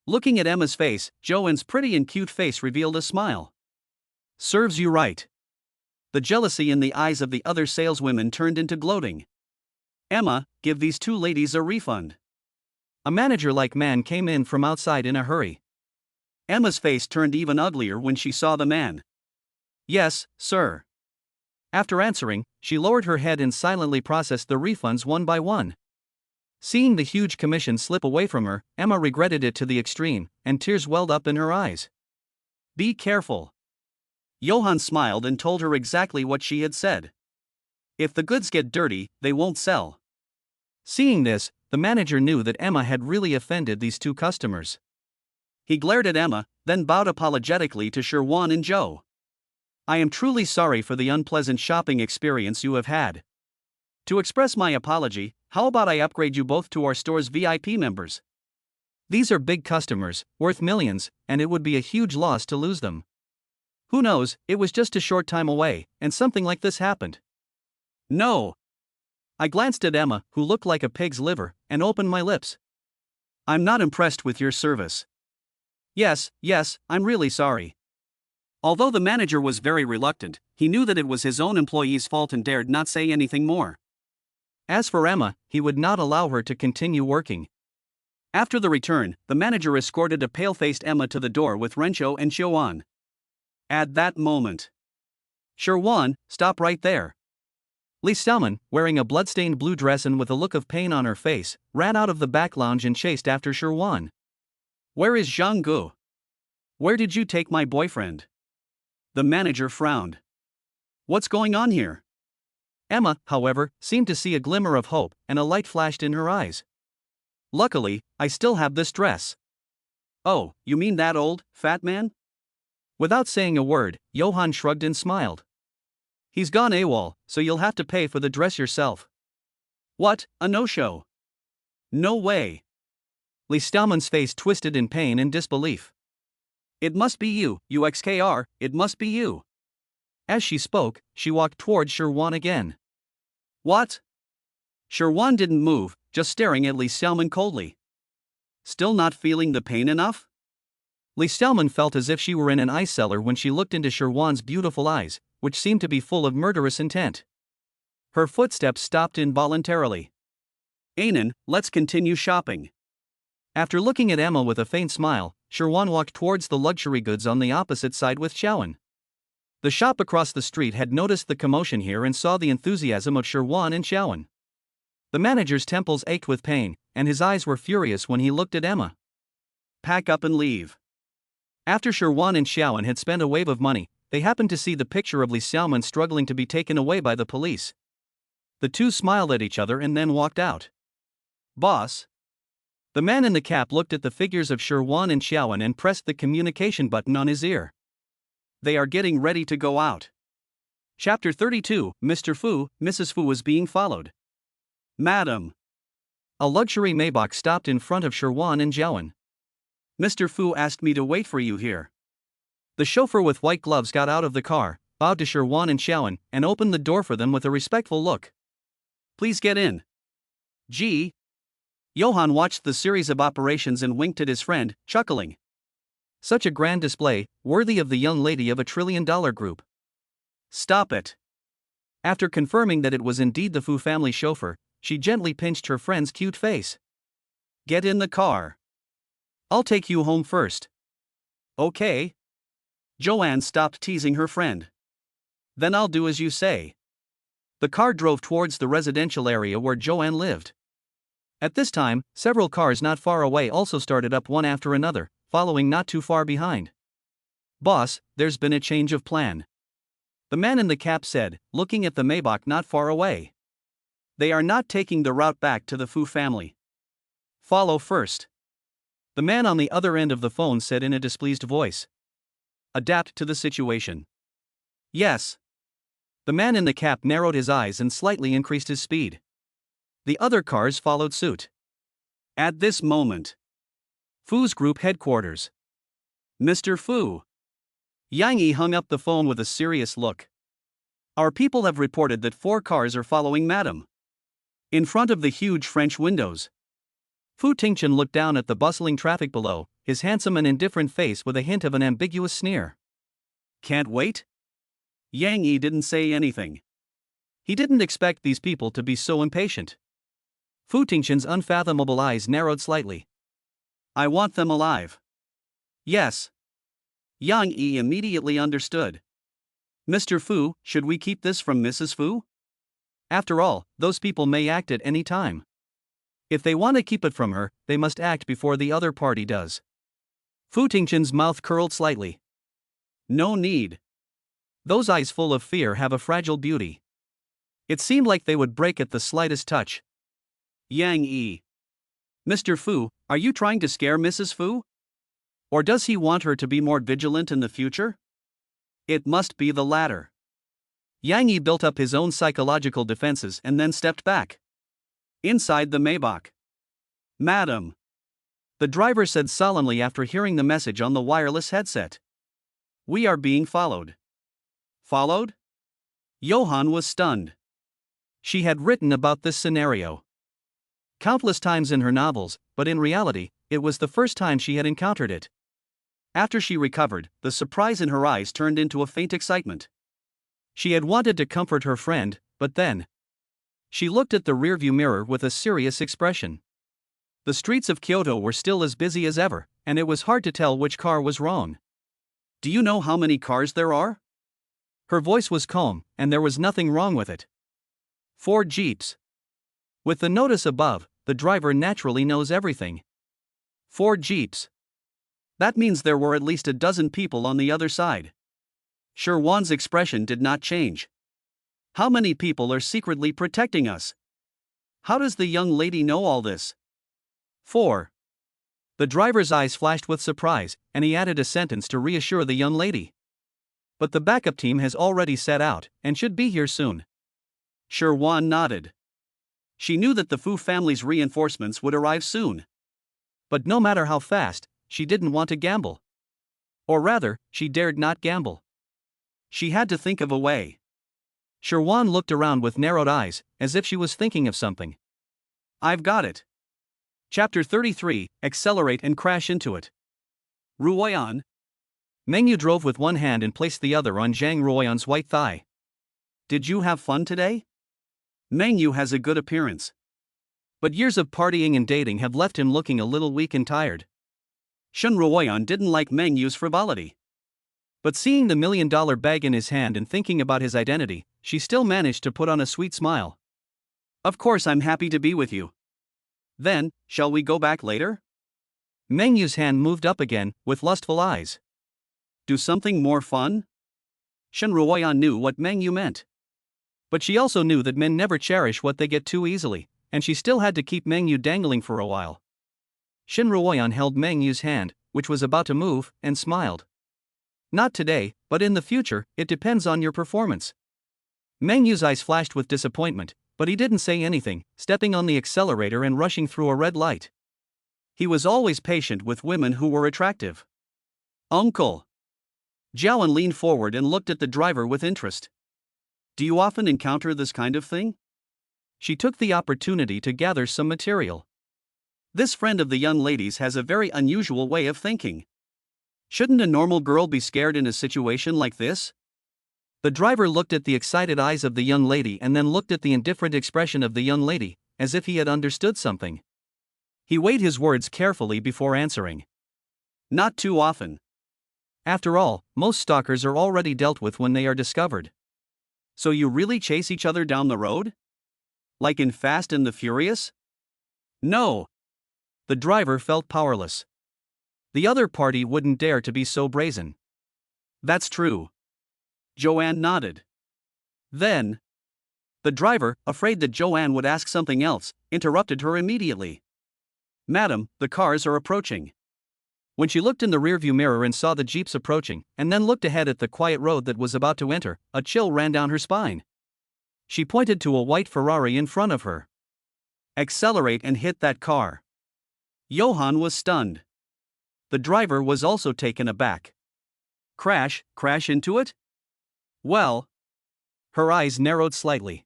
Looking at Emma's face, Joanne's pretty and cute face revealed a smile. Serves you right. The jealousy in the eyes of the other saleswomen turned into gloating. Emma, give these two ladies a refund. A manager like man came in from outside in a hurry. Emma's face turned even uglier when she saw the man. Yes, sir. After answering, she lowered her head and silently processed the refunds one by one. Seeing the huge commission slip away from her, Emma regretted it to the extreme, and tears welled up in her eyes. Be careful. Johann smiled and told her exactly what she had said. If the goods get dirty, they won't sell. Seeing this, the manager knew that Emma had really offended these two customers. He glared at Emma, then bowed apologetically to Sherwan and Joe. I am truly sorry for the unpleasant shopping experience you have had. To express my apology, how about I upgrade you both to our store's VIP members? These are big customers, worth millions, and it would be a huge loss to lose them. Who knows, it was just a short time away, and something like this happened. No. I glanced at Emma, who looked like a pig's liver, and opened my lips. I'm not impressed with your service. Yes, I'm really sorry. Although the manager was very reluctant, he knew that it was his own employee's fault and dared not say anything more. As for Emma, he would not allow her to continue working. After the return, the manager escorted a pale-faced Emma to the door with Rencho and Sherwan. At that moment, Sherwan, stop right there. Li Xiaoman, wearing a blood-stained blue dress and with a look of pain on her face, ran out of the back lounge and chased after Sherwan. Where is Zhang Gu? Where did you take my boyfriend? The manager frowned. What's going on here? Emma, however, seemed to see a glimmer of hope, and a light flashed in her eyes. Luckily, I still have this dress. Oh, you mean that old, fat man? Without saying a word, Johann shrugged and smiled. He's gone AWOL, so you'll have to pay for the dress yourself. What, a no-show? No way. Li Xiaoman's face twisted in pain and disbelief. It must be you, UXKR, it must be you. As she spoke, she walked towards Sherwan again. What? Sherwan didn't move, just staring at Li Xiaoman coldly. Still not feeling the pain enough? Li Xiaoman felt as if she were in an ice cellar when she looked into Sherwan's beautiful eyes, which seemed to be full of murderous intent. Her footsteps stopped involuntarily. Anan, let's continue shopping. After looking at Emma with a faint smile, Sherwan walked towards the luxury goods on the opposite side with Xiaowen. The shop across the street had noticed the commotion here and saw the enthusiasm of Sherwan and Xiaowen. The manager's temples ached with pain, and his eyes were furious when he looked at Emma. Pack up and leave. After Sherwan and Xiaowen had spent a wave of money, they happened to see the picture of Li Xiaoman struggling to be taken away by the police. The two smiled at each other and then walked out. Boss. The man in the cap looked at the figures of Sherwan and Xiaowen and pressed the communication button on his ear. They are getting ready to go out. Chapter 32, Mr. Fu, Mrs. Fu was being followed. Madam. A luxury Maybach stopped in front of Sherwan and Jiawen. Mr. Fu asked me to wait for you here. The chauffeur with white gloves got out of the car, bowed to Sherwan and Xiaowen, and opened the door for them with a respectful look. Please get in. Gee. Johann watched the series of operations and winked at his friend, chuckling. Such a grand display, worthy of the young lady of $1 trillion group. Stop it. After confirming that it was indeed the Fu family chauffeur, she gently pinched her friend's cute face. Get in the car. I'll take you home first. Okay. Joanne stopped teasing her friend. Then I'll do as you say. The car drove towards the residential area where Joanne lived. At this time, several cars not far away also started up one after another, following not too far behind. Boss, there's been a change of plan. The man in the cap said, looking at the Maybach not far away. They are not taking the route back to the Fu family. Follow first. The man on the other end of the phone said in a displeased voice. Adapt to the situation. Yes. The man in the cap narrowed his eyes and slightly increased his speed. The other cars followed suit. At this moment, Fu's group headquarters. Mr. Fu. Yang Yi hung up the phone with a serious look. Our people have reported that 4 cars are following Madam. In front of the huge French windows. Fu Tingchen looked down at the bustling traffic below, his handsome and indifferent face with a hint of an ambiguous sneer. Can't wait? Yang Yi didn't say anything. He didn't expect these people to be so impatient. Fu Tingchen's unfathomable eyes narrowed slightly. I want them alive. Yes. Yang Yi immediately understood. Mr. Fu, should we keep this from Mrs. Fu? After all, those people may act at any time. If they want to keep it from her, they must act before the other party does. Fu Tingchen's mouth curled slightly. No need. Those eyes full of fear have a fragile beauty. It seemed like they would break at the slightest touch. Yang Yi. Mr. Fu, are you trying to scare Mrs. Fu? Or does he want her to be more vigilant in the future? It must be the latter. Yang Yi built up his own psychological defenses and then stepped back. Inside the Maybach. Madam. The driver said solemnly after hearing the message on the wireless headset. We are being followed. Followed? Johann was stunned. She had written about this scenario countless times in her novels, but in reality, it was the first time she had encountered it. After she recovered, the surprise in her eyes turned into a faint excitement. She had wanted to comfort her friend, but then she looked at the rearview mirror with a serious expression. The streets of Kyoto were still as busy as ever, and it was hard to tell which car was wrong. Do you know how many cars there are? Her voice was calm, and there was nothing wrong with it. 4 jeeps. With the notice above, the driver naturally knows everything. 4 jeeps. That means there were at least a dozen people on the other side. Sherwan's expression did not change. How many people are secretly protecting us? How does the young lady know all this? 4. The driver's eyes flashed with surprise, and he added a sentence to reassure the young lady. But the backup team has already set out, and should be here soon. Sherwan nodded. She knew that the Fu family's reinforcements would arrive soon. But no matter how fast, she didn't want to gamble. Or rather, she dared not gamble. She had to think of a way. Sherwan looked around with narrowed eyes, as if she was thinking of something. I've got it. Chapter 33, Accelerate and Crash into it. Ruoyan. Mengyu drove with one hand and placed the other on Zhang Ruoyan's white thigh. Did you have fun today? Mengyu has a good appearance. But years of partying and dating have left him looking a little weak and tired. Shun Ruoyan didn't like Mengyu's frivolity. But seeing the $1 million bag in his hand and thinking about his identity, she still managed to put on a sweet smile. Of course I'm happy to be with you. Then, shall we go back later? Mengyu's hand moved up again, with lustful eyes. Do something more fun? Shun Ruoyan knew what Mengyu meant. But she also knew that men never cherish what they get too easily, and she still had to keep Mengyu dangling for a while. Shin Ruoyan held Mengyu's hand, which was about to move, and smiled. Not today, but in the future, it depends on your performance. Meng Yu's eyes flashed with disappointment, but he didn't say anything, stepping on the accelerator and rushing through a red light. He was always patient with women who were attractive. Uncle. Jiawen leaned forward and looked at the driver with interest. Do you often encounter this kind of thing? She took the opportunity to gather some material. This friend of the young lady's has a very unusual way of thinking. Shouldn't a normal girl be scared in a situation like this? The driver looked at the excited eyes of the young lady and then looked at the indifferent expression of the young lady, as if he had understood something. He weighed his words carefully before answering. Not too often. After all, most stalkers are already dealt with when they are discovered. So you really chase each other down the road? Like in Fast and the Furious? No. The driver felt powerless. The other party wouldn't dare to be so brazen. That's true. Joanne nodded. Then, the driver, afraid that Joanne would ask something else, interrupted her immediately. Madam, the cars are approaching. When she looked in the rearview mirror and saw the jeeps approaching, and then looked ahead at the quiet road that was about to enter, a chill ran down her spine. She pointed to a white Ferrari in front of her. Accelerate and hit that car. Johann was stunned. The driver was also taken aback. Crash into it? Well. Her eyes narrowed slightly.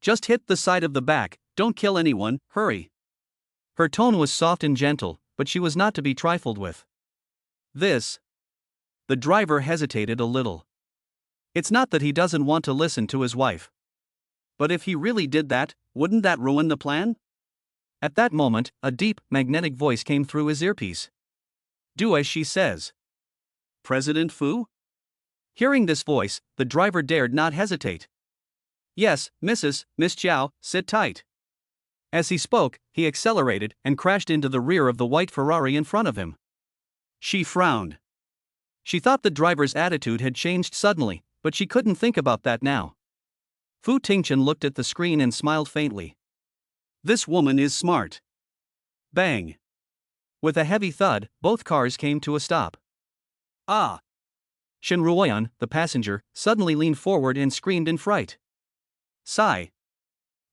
Just hit the side of the back, don't kill anyone, hurry. Her tone was soft and gentle, but she was not to be trifled with. This. The driver hesitated a little. It's not that he doesn't want to listen to his wife. But if he really did that, wouldn't that ruin the plan? At that moment, a deep, magnetic voice came through his earpiece. Do as she says. President Fu? Hearing this voice, the driver dared not hesitate. Yes, Miss Chiao, sit tight. As he spoke, he accelerated and crashed into the rear of the white Ferrari in front of him. She frowned. She thought the driver's attitude had changed suddenly, but she couldn't think about that now. Fu Tingchen looked at the screen and smiled faintly. This woman is smart. Bang. With a heavy thud, both cars came to a stop. Ah! Shen Ruoyan, the passenger, suddenly leaned forward and screamed in fright. Sigh.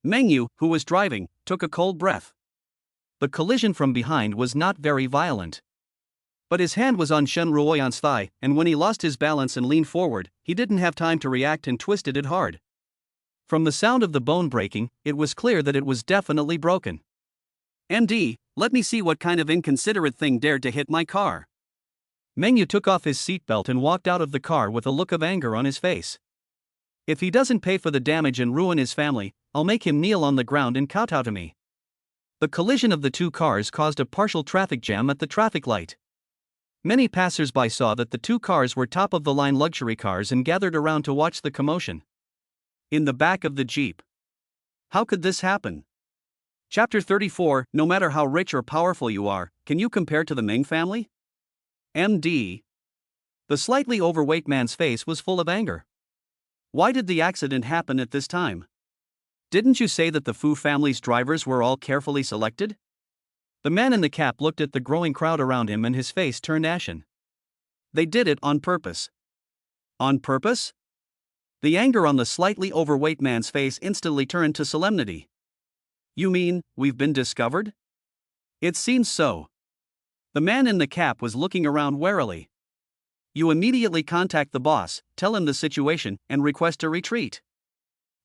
Meng Yu, who was driving, took a cold breath. The collision from behind was not very violent. But his hand was on Shen Ruoyan's thigh, and when he lost his balance and leaned forward, he didn't have time to react and twisted it hard. From the sound of the bone breaking, it was clear that it was definitely broken. MD, let me see what kind of inconsiderate thing dared to hit my car. Meng Yu took off his seatbelt and walked out of the car with a look of anger on his face. If he doesn't pay for the damage and ruin his family, I'll make him kneel on the ground and kowtow to me. The collision of the two cars caused a partial traffic jam at the traffic light. Many passers-by saw that the two cars were top-of-the-line luxury cars and gathered around to watch the commotion. In the back of the Jeep. How could this happen? Chapter 34, no matter how rich or powerful you are, can you compare to the Ming family? MD. The slightly overweight man's face was full of anger. Why did the accident happen at this time? Didn't you say that the Fu family's drivers were all carefully selected? The man in the cap looked at the growing crowd around him and his face turned ashen. They did it on purpose. On purpose? The anger on the slightly overweight man's face instantly turned to solemnity. You mean, we've been discovered? It seems so. The man in the cap was looking around warily. You immediately contact the boss, tell him the situation, and request a retreat.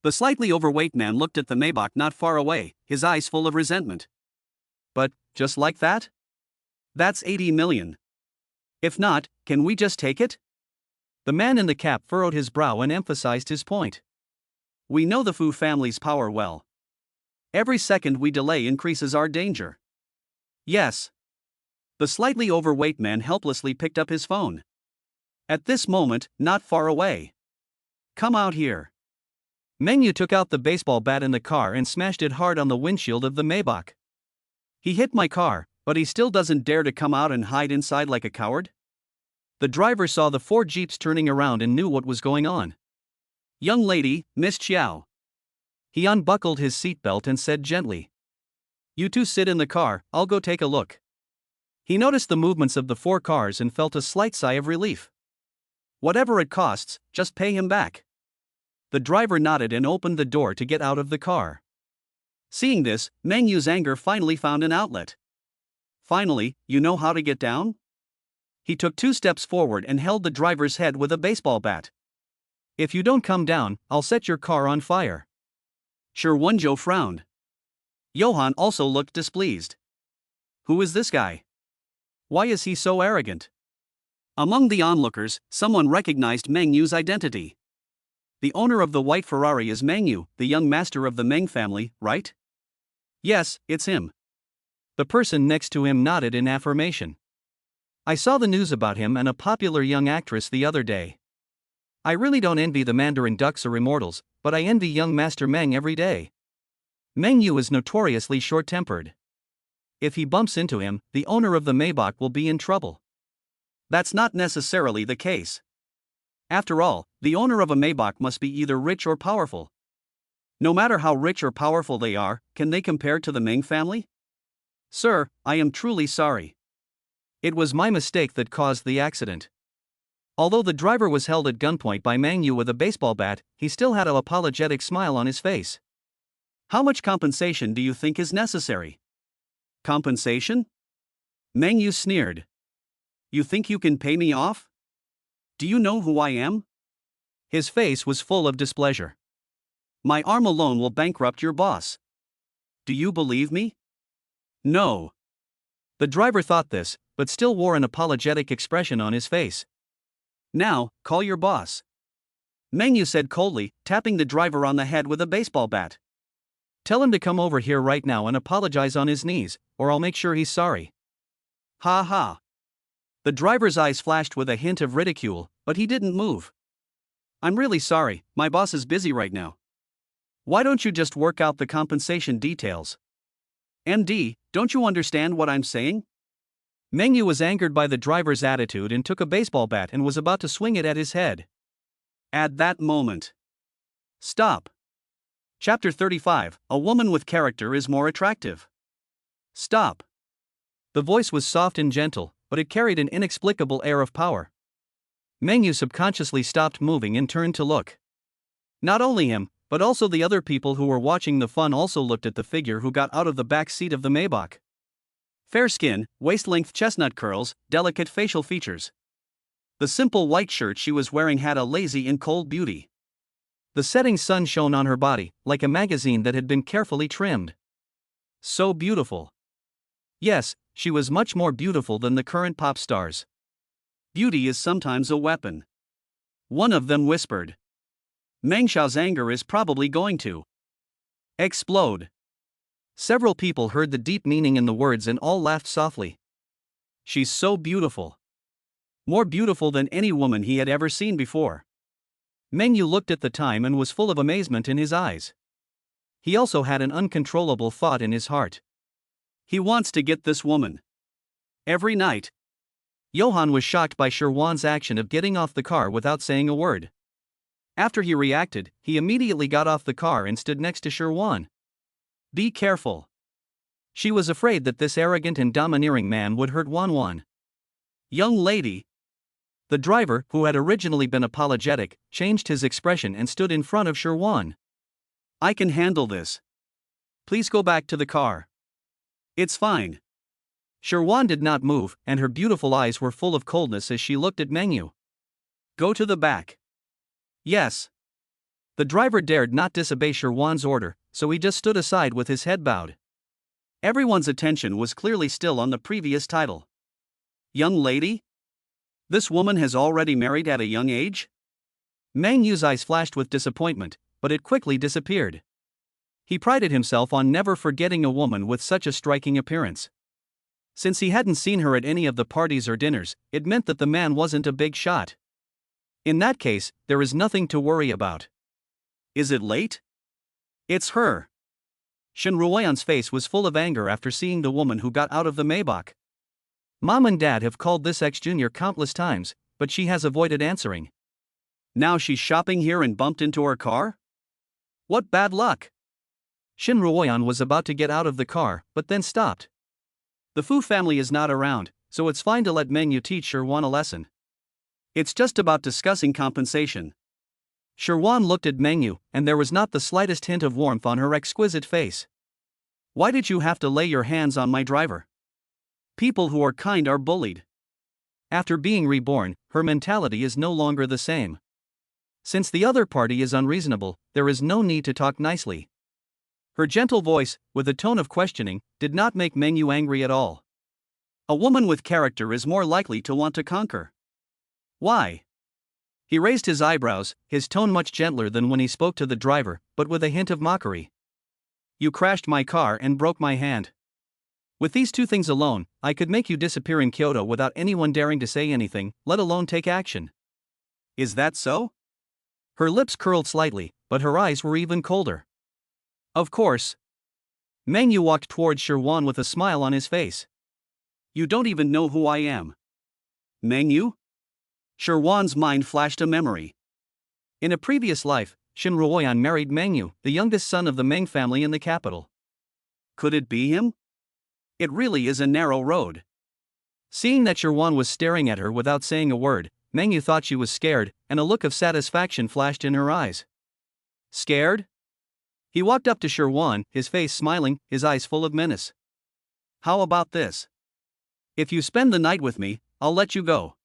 The slightly overweight man looked at the Maybach not far away, his eyes full of resentment. But, just like that? That's 80 million. If not, can we just take it? The man in the cap furrowed his brow and emphasized his point. We know the Fu family's power well. Every second we delay increases our danger. Yes. The slightly overweight man helplessly picked up his phone. At this moment, not far away. Come out here. Meng Yu took out the baseball bat in the car and smashed it hard on the windshield of the Maybach. He hit my car, but he still doesn't dare to come out and hide inside like a coward? The driver saw the four jeeps turning around and knew what was going on. Young lady, Miss Chiao. He unbuckled his seatbelt and said gently. You two sit in the car, I'll go take a look. He noticed the movements of the four cars and felt a slight sigh of relief. Whatever it costs, just pay him back. the driver nodded and opened the door to get out of the car. Seeing this, Meng Yu's anger finally found an outlet. Finally, you know how to get down? He took 2 steps forward and held the driver's head with a baseball bat. If you don't come down, I'll set your car on fire. Wenjo frowned. Johann also looked displeased. Who is this guy? Why is he so arrogant? Among the onlookers, someone recognized Meng Yu's identity. The owner of the white Ferrari is Meng Yu, the young master of the Meng family, right? Yes, it's him. The person next to him nodded in affirmation. I saw the news about him and a popular young actress the other day. I really don't envy the Mandarin ducks or immortals, but I envy young Master Meng every day. Meng Yu is notoriously short-tempered. If he bumps into him, the owner of the Maybach will be in trouble. That's not necessarily the case. After all, the owner of a Maybach must be either rich or powerful. No matter how rich or powerful they are, can they compare to the Meng family? Sir, I am truly sorry. It was my mistake that caused the accident. Although the driver was held at gunpoint by Meng Yu with a baseball bat, he still had an apologetic smile on his face. How much compensation do you think is necessary? Compensation? Meng Yu sneered. You think you can pay me off? Do you know who I am? His face was full of displeasure. My arm alone will bankrupt your boss. Do you believe me? No. The driver thought this, but still wore an apologetic expression on his face. Now, call your boss. Meng Yu said coldly, tapping the driver on the head with a baseball bat. Tell him to come over here right now and apologize on his knees, or I'll make sure he's sorry. Ha ha. The driver's eyes flashed with a hint of ridicule, but he didn't move. I'm really sorry, my boss is busy right now. Why don't you just work out the compensation details? MD, don't you understand what I'm saying? Meng Yu was angered by the driver's attitude and took a baseball bat and was about to swing it at his head. At that moment. Stop. Chapter 35, A woman with character is more attractive. Stop. The voice was soft and gentle, but it carried an inexplicable air of power. Meng Yu subconsciously stopped moving and turned to look. Not only him, but also the other people who were watching the fun also looked at the figure who got out of the back seat of the Maybach. Fair skin, waist-length chestnut curls, delicate facial features. The simple white shirt she was wearing had a lazy and cold beauty. The setting sun shone on her body, like a magazine that had been carefully trimmed. So beautiful. Yes, she was much more beautiful than the current pop stars. Beauty is sometimes a weapon. One of them whispered. Meng Xiao's anger is probably going to explode. Several people heard the deep meaning in the words and all laughed softly. She's so beautiful. More beautiful than any woman he had ever seen before. Meng Yu looked at the time and was full of amazement in his eyes. He also had an uncontrollable thought in his heart. He wants to get this woman. Every night. Johann was shocked by Sherwan's action of getting off the car without saying a word. After he reacted, he immediately got off the car and stood next to Sherwan. Be careful. She was afraid that this arrogant and domineering man would hurt Wanwan. Young lady. The driver, who had originally been apologetic, changed his expression and stood in front of Sherwan. I can handle this. Please go back to the car. It's fine. Sherwan did not move, and her beautiful eyes were full of coldness as she looked at Meng Yu. Go to the back. Yes. The driver dared not disobey Sherwan's order, so he just stood aside with his head bowed. Everyone's attention was clearly still on the previous title. Young lady? This woman has already married at a young age? Meng Yu's eyes flashed with disappointment, but it quickly disappeared. He prided himself on never forgetting a woman with such a striking appearance. Since he hadn't seen her at any of the parties or dinners, it meant that the man wasn't a big shot. In that case, there is nothing to worry about. Is it late? It's her. Shen Ruoyan's face was full of anger after seeing the woman who got out of the Maybach. Mom and Dad have called this ex-junior countless times, but she has avoided answering. Now she's shopping here and bumped into her car? What bad luck! Shen Ruoyan was about to get out of the car, but then stopped. The Fu family is not around, so it's fine to let Meng Yu teach Sherwan a lesson. It's just about discussing compensation. Sherwan looked at Mengyu, and there was not the slightest hint of warmth on her exquisite face. Why did you have to lay your hands on my driver? People who are kind are bullied. After being reborn, her mentality is no longer the same. Since the other party is unreasonable, there is no need to talk nicely. Her gentle voice, with a tone of questioning, did not make Mengyu angry at all. A woman with character is more likely to want to conquer. Why? He raised his eyebrows, his tone much gentler than when he spoke to the driver, but with a hint of mockery. You crashed my car and broke my hand. With these two things alone, I could make you disappear in Kyoto without anyone daring to say anything, let alone take action. Is that so? Her lips curled slightly, but her eyes were even colder. Of course. Mengyu walked towards Sherwan with a smile on his face. You don't even know who I am. Mengyu? Sherwan's mind flashed a memory. In a previous life, Shin Ruoyan married Mengyu, the youngest son of the Meng family in the capital. Could it be him? It really is a narrow road. Seeing that Sherwan was staring at her without saying a word, Mengyu thought she was scared, and a look of satisfaction flashed in her eyes. Scared? He walked up to Sherwan, his face smiling, his eyes full of menace. How about this? If you spend the night with me, I'll let you go.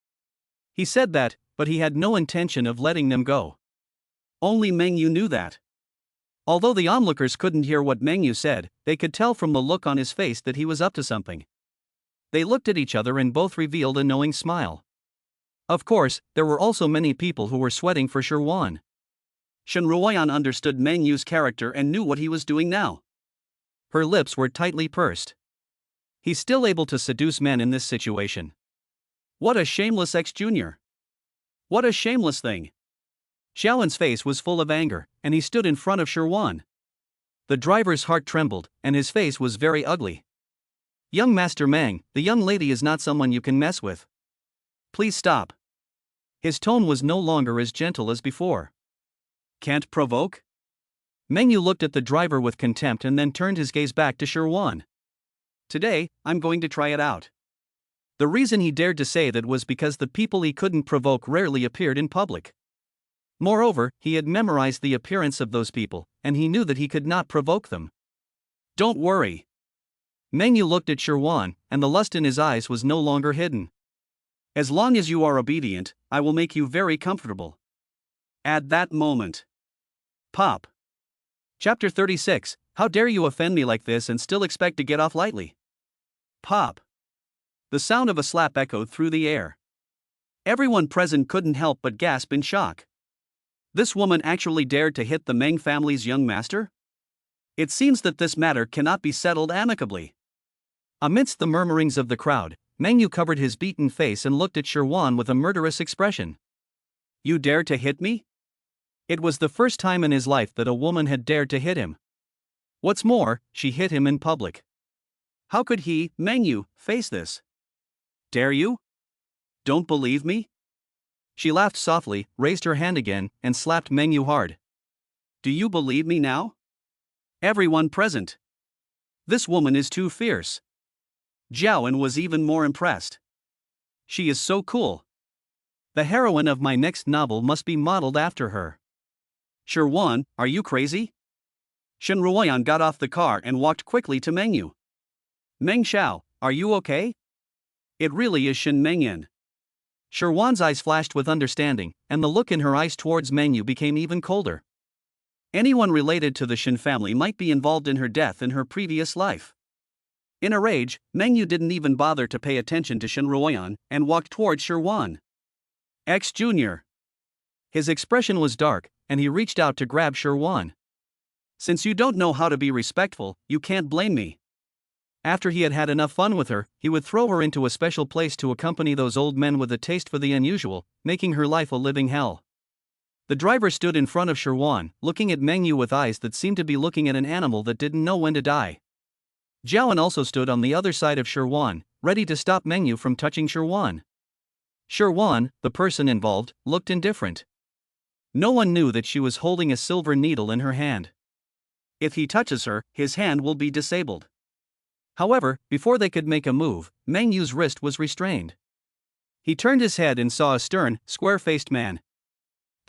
He said that, but he had no intention of letting them go. Only Mengyu knew that. Although the onlookers couldn't hear what Mengyu said, they could tell from the look on his face that he was up to something. They looked at each other and both revealed a knowing smile. Of course, there were also many people who were sweating for Sherwan. Shin Ruoyan understood Mengyu's character and knew what he was doing now. Her lips were tightly pursed. He's still able to seduce men in this situation. What a shameless ex-junior. What a shameless thing. Xiaowen's face was full of anger, and he stood in front of Sherwan. The driver's heart trembled, and his face was very ugly. Young Master Mang, the young lady is not someone you can mess with. Please stop. His tone was no longer as gentle as before. Can't provoke? Mengyu looked at the driver with contempt and then turned his gaze back to Sherwan. Today, I'm going to try it out. The reason he dared to say that was because the people he couldn't provoke rarely appeared in public. Moreover, he had memorized the appearance of those people, and he knew that he could not provoke them. Don't worry. Mengyu looked at Sherwan, and the lust in his eyes was no longer hidden. As long as you are obedient, I will make you very comfortable. At that moment. Pop. Chapter 36, How dare you offend me like this and still expect to get off lightly? Pop. The sound of a slap echoed through the air. Everyone present couldn't help but gasp in shock. This woman actually dared to hit the Meng family's young master? It seems that this matter cannot be settled amicably. Amidst the murmurings of the crowd, Mengyu covered his beaten face and looked at Sherwan with a murderous expression. You dare to hit me? It was the first time in his life that a woman had dared to hit him. What's more, she hit him in public. How could he, Mengyu, face this? Dare you? Don't believe me? She laughed softly, raised her hand again, and slapped Mengyu hard. Do you believe me now? Everyone present. This woman is too fierce. Jiaowen was even more impressed. She is so cool. The heroine of my next novel must be modeled after her. Sherwan, are you crazy? Shin Ruoyan got off the car and walked quickly to Mengyu. Meng Xiao, are you okay? It really is Shin Mengyan. Sherwan's eyes flashed with understanding, and the look in her eyes towards Mengyu became even colder. Anyone related to the Shin family might be involved in her death in her previous life. In a rage, Mengyu didn't even bother to pay attention to Shin Ruoyan and walked towards Sherwan. Ex-junior. His expression was dark, and he reached out to grab Sherwan. Since you don't know how to be respectful, you can't blame me. After he had had enough fun with her, he would throw her into a special place to accompany those old men with a taste for the unusual, making her life a living hell. The driver stood in front of Sherwan, looking at Mengyu with eyes that seemed to be looking at an animal that didn't know when to die. Jiaowen also stood on the other side of Sherwan, ready to stop Mengyu from touching Sherwan. Sherwan, the person involved, looked indifferent. No one knew that she was holding a silver needle in her hand. If he touches her, his hand will be disabled. However, before they could make a move, Mengyu's wrist was restrained. He turned his head and saw a stern, square-faced man.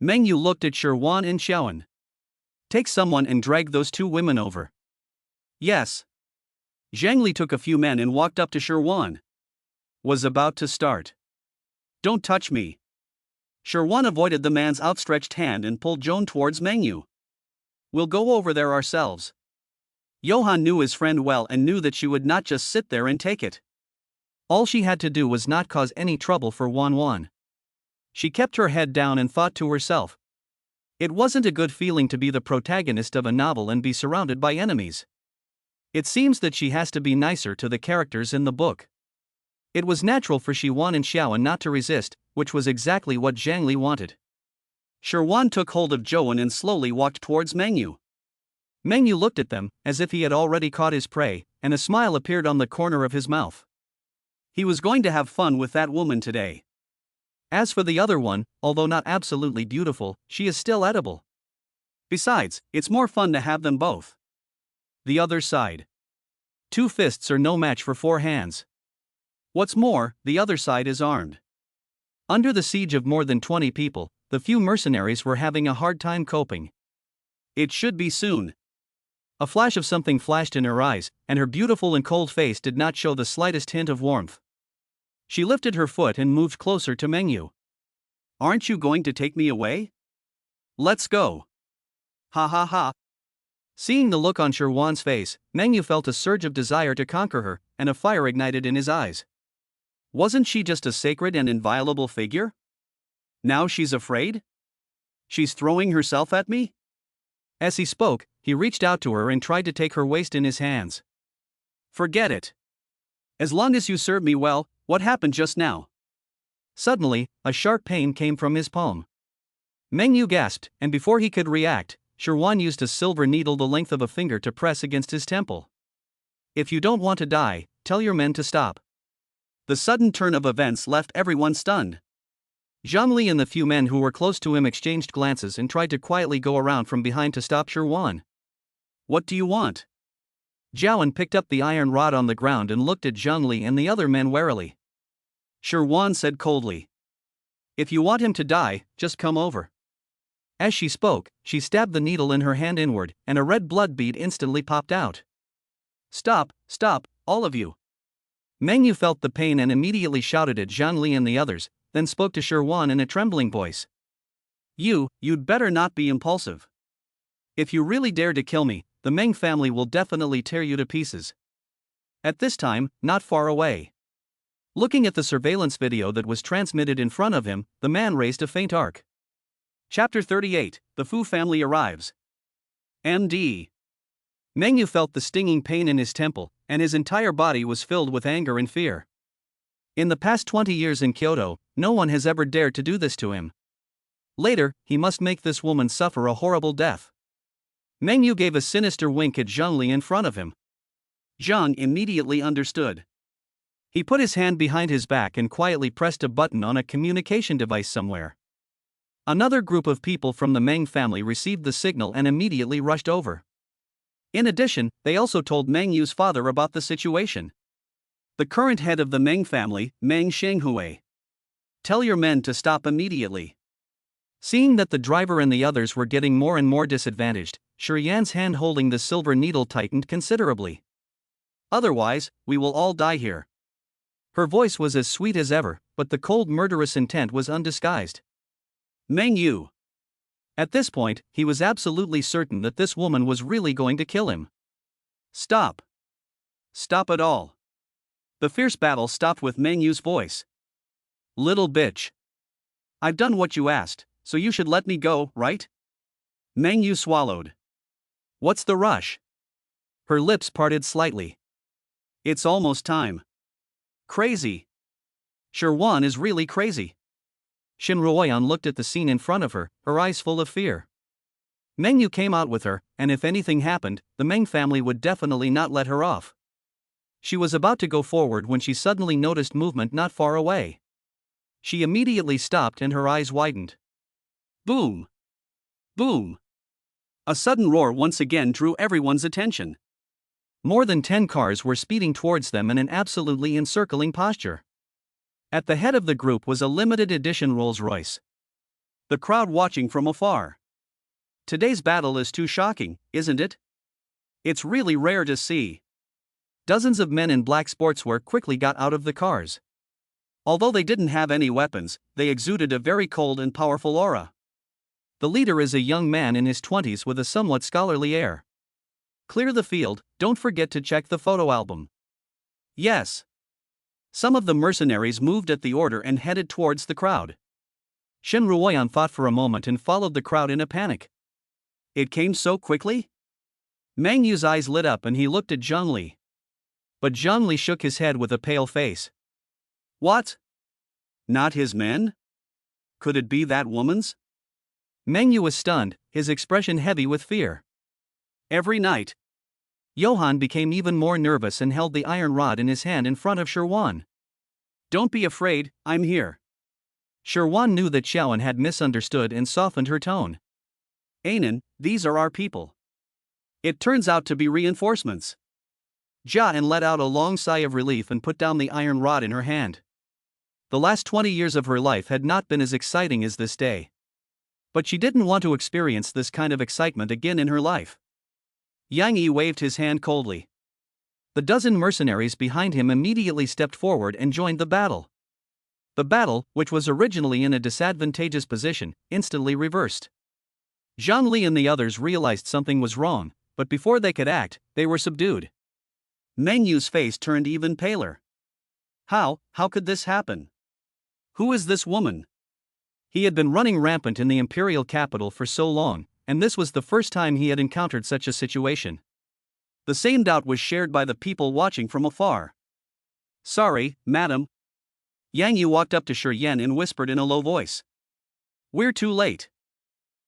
Meng Yu looked at Shirwan and Xiaoan. Take someone and drag those two women over. Yes. Zhang Li took a few men and walked up to Shirwan. Was about to start. Don't touch me. Shirwan avoided the man's outstretched hand and pulled Joan towards Meng Yu. We'll go over there ourselves. Johann knew his friend well and knew that she would not just sit there and take it. All she had to do was not cause any trouble for Wan Wan. She kept her head down and thought to herself. It wasn't a good feeling to be the protagonist of a novel and be surrounded by enemies. It seems that she has to be nicer to the characters in the book. It was natural for Shiwan and Xiaoan not to resist, which was exactly what Zhang Li wanted. Shirwan took hold of Joan and slowly walked towards Meng Yu. Meng Yu looked at them, as if he had already caught his prey, and a smile appeared on the corner of his mouth. He was going to have fun with that woman today. As for the other one, although not absolutely beautiful, she is still edible. Besides, it's more fun to have them both. The other side. 2 fists are no match for 4 hands. What's more, the other side is armed. Under the siege of more than 20 people, the few mercenaries were having a hard time coping. It should be soon. A flash of something flashed in her eyes, and her beautiful and cold face did not show the slightest hint of warmth. She lifted her foot and moved closer to Meng Yu. Aren't you going to take me away? Let's go. Ha ha ha. Seeing the look on Shirwan's face, Meng Yu felt a surge of desire to conquer her, and a fire ignited in his eyes. Wasn't she just a sacred and inviolable figure? Now she's afraid? She's throwing herself at me? As he spoke, he reached out to her and tried to take her waist in his hands. Forget it. As long as you serve me well, what happened just now? Suddenly, a sharp pain came from his palm. Meng Yu gasped, and before he could react, Shirwan used a silver needle the length of a finger to press against his temple. If you don't want to die, tell your men to stop. The sudden turn of events left everyone stunned. Zhang Li and the few men who were close to him exchanged glances and tried to quietly go around from behind to stop Shirwan. What do you want? Jiawan picked up the iron rod on the ground and looked at Zhang Li and the other men warily. Shirwan said coldly. If you want him to die, just come over. As she spoke, she stabbed the needle in her hand inward, and a red blood bead instantly popped out. Stop, stop, all of you. Meng Yu felt the pain and immediately shouted at Zhang Li and the others, then spoke to Shirwan in a trembling voice. You'd better not be impulsive. If you really dare to kill me, the Meng family will definitely tear you to pieces. At this time, not far away. Looking at the surveillance video that was transmitted in front of him, the man raised a faint arc. Chapter 38, The Fu Family Arrives. MD. Meng Yu felt the stinging pain in his temple, and his entire body was filled with anger and fear. In the past 20 years in Kyoto, no one has ever dared to do this to him. Later, he must make this woman suffer a horrible death. Meng Yu gave a sinister wink at Zhang Li in front of him. Zhang immediately understood. He put his hand behind his back and quietly pressed a button on a communication device somewhere. Another group of people from the Meng family received the signal and immediately rushed over. In addition, they also told Meng Yu's father about the situation. The current head of the Meng family, Meng Shenghui. Tell your men to stop immediately. Seeing that the driver and the others were getting more and more disadvantaged, Shurian's hand holding the silver needle tightened considerably. Otherwise, we will all die here. Her voice was as sweet as ever, but the cold murderous intent was undisguised. Meng Yu. At this point, he was absolutely certain that this woman was really going to kill him. Stop. Stop it all. The fierce battle stopped with Meng Yu's voice. Little bitch. I've done what you asked, so you should let me go, right? Meng Yu swallowed. What's the rush? Her lips parted slightly. It's almost time. Crazy. Shirwan is really crazy. Shin Ruoyan looked at the scene in front of her, her eyes full of fear. Meng Yu came out with her, and if anything happened, the Meng family would definitely not let her off. She was about to go forward when she suddenly noticed movement not far away. She immediately stopped and her eyes widened. Boom! Boom! A sudden roar once again drew everyone's attention. More than 10 cars were speeding towards them in an absolutely encircling posture. At the head of the group was a limited edition Rolls-Royce. The crowd watching from afar. Today's battle is too shocking, isn't it? It's really rare to see. Dozens of men in black sportswear quickly got out of the cars. Although they didn't have any weapons, they exuded a very cold and powerful aura. The leader is a young man in his 20s with a somewhat scholarly air. Clear the field, don't forget to check the photo album. Yes. Some of the mercenaries moved at the order and headed towards the crowd. Shen Ruoyan thought for a moment and followed the crowd in a panic. It came so quickly? Mang Yu's eyes lit up and he looked at Zhang Li. But Zhang Li shook his head with a pale face. What? Not his men? Could it be that woman's? Mang Yu was stunned, his expression heavy with fear. Every night. Johann became even more nervous and held the iron rod in his hand in front of Sherwan. Don't be afraid, I'm here. Sherwan knew that Xiaoan had misunderstood and softened her tone. Anan, these are our people. It turns out to be reinforcements. Jian let out a long sigh of relief and put down the iron rod in her hand. The last 20 years of her life had not been as exciting as this day. But she didn't want to experience this kind of excitement again in her life. Yang Yi waved his hand coldly. The dozen mercenaries behind him immediately stepped forward and joined the battle. The battle, which was originally in a disadvantageous position, instantly reversed. Zhang Li and the others realized something was wrong, but before they could act, they were subdued. Meng Yu's face turned even paler. How could this happen? Who is this woman? He had been running rampant in the imperial capital for so long, and this was the first time he had encountered such a situation. The same doubt was shared by the people watching from afar. Sorry, madam. Yang Yu walked up to Shi Yan and whispered in a low voice. We're too late.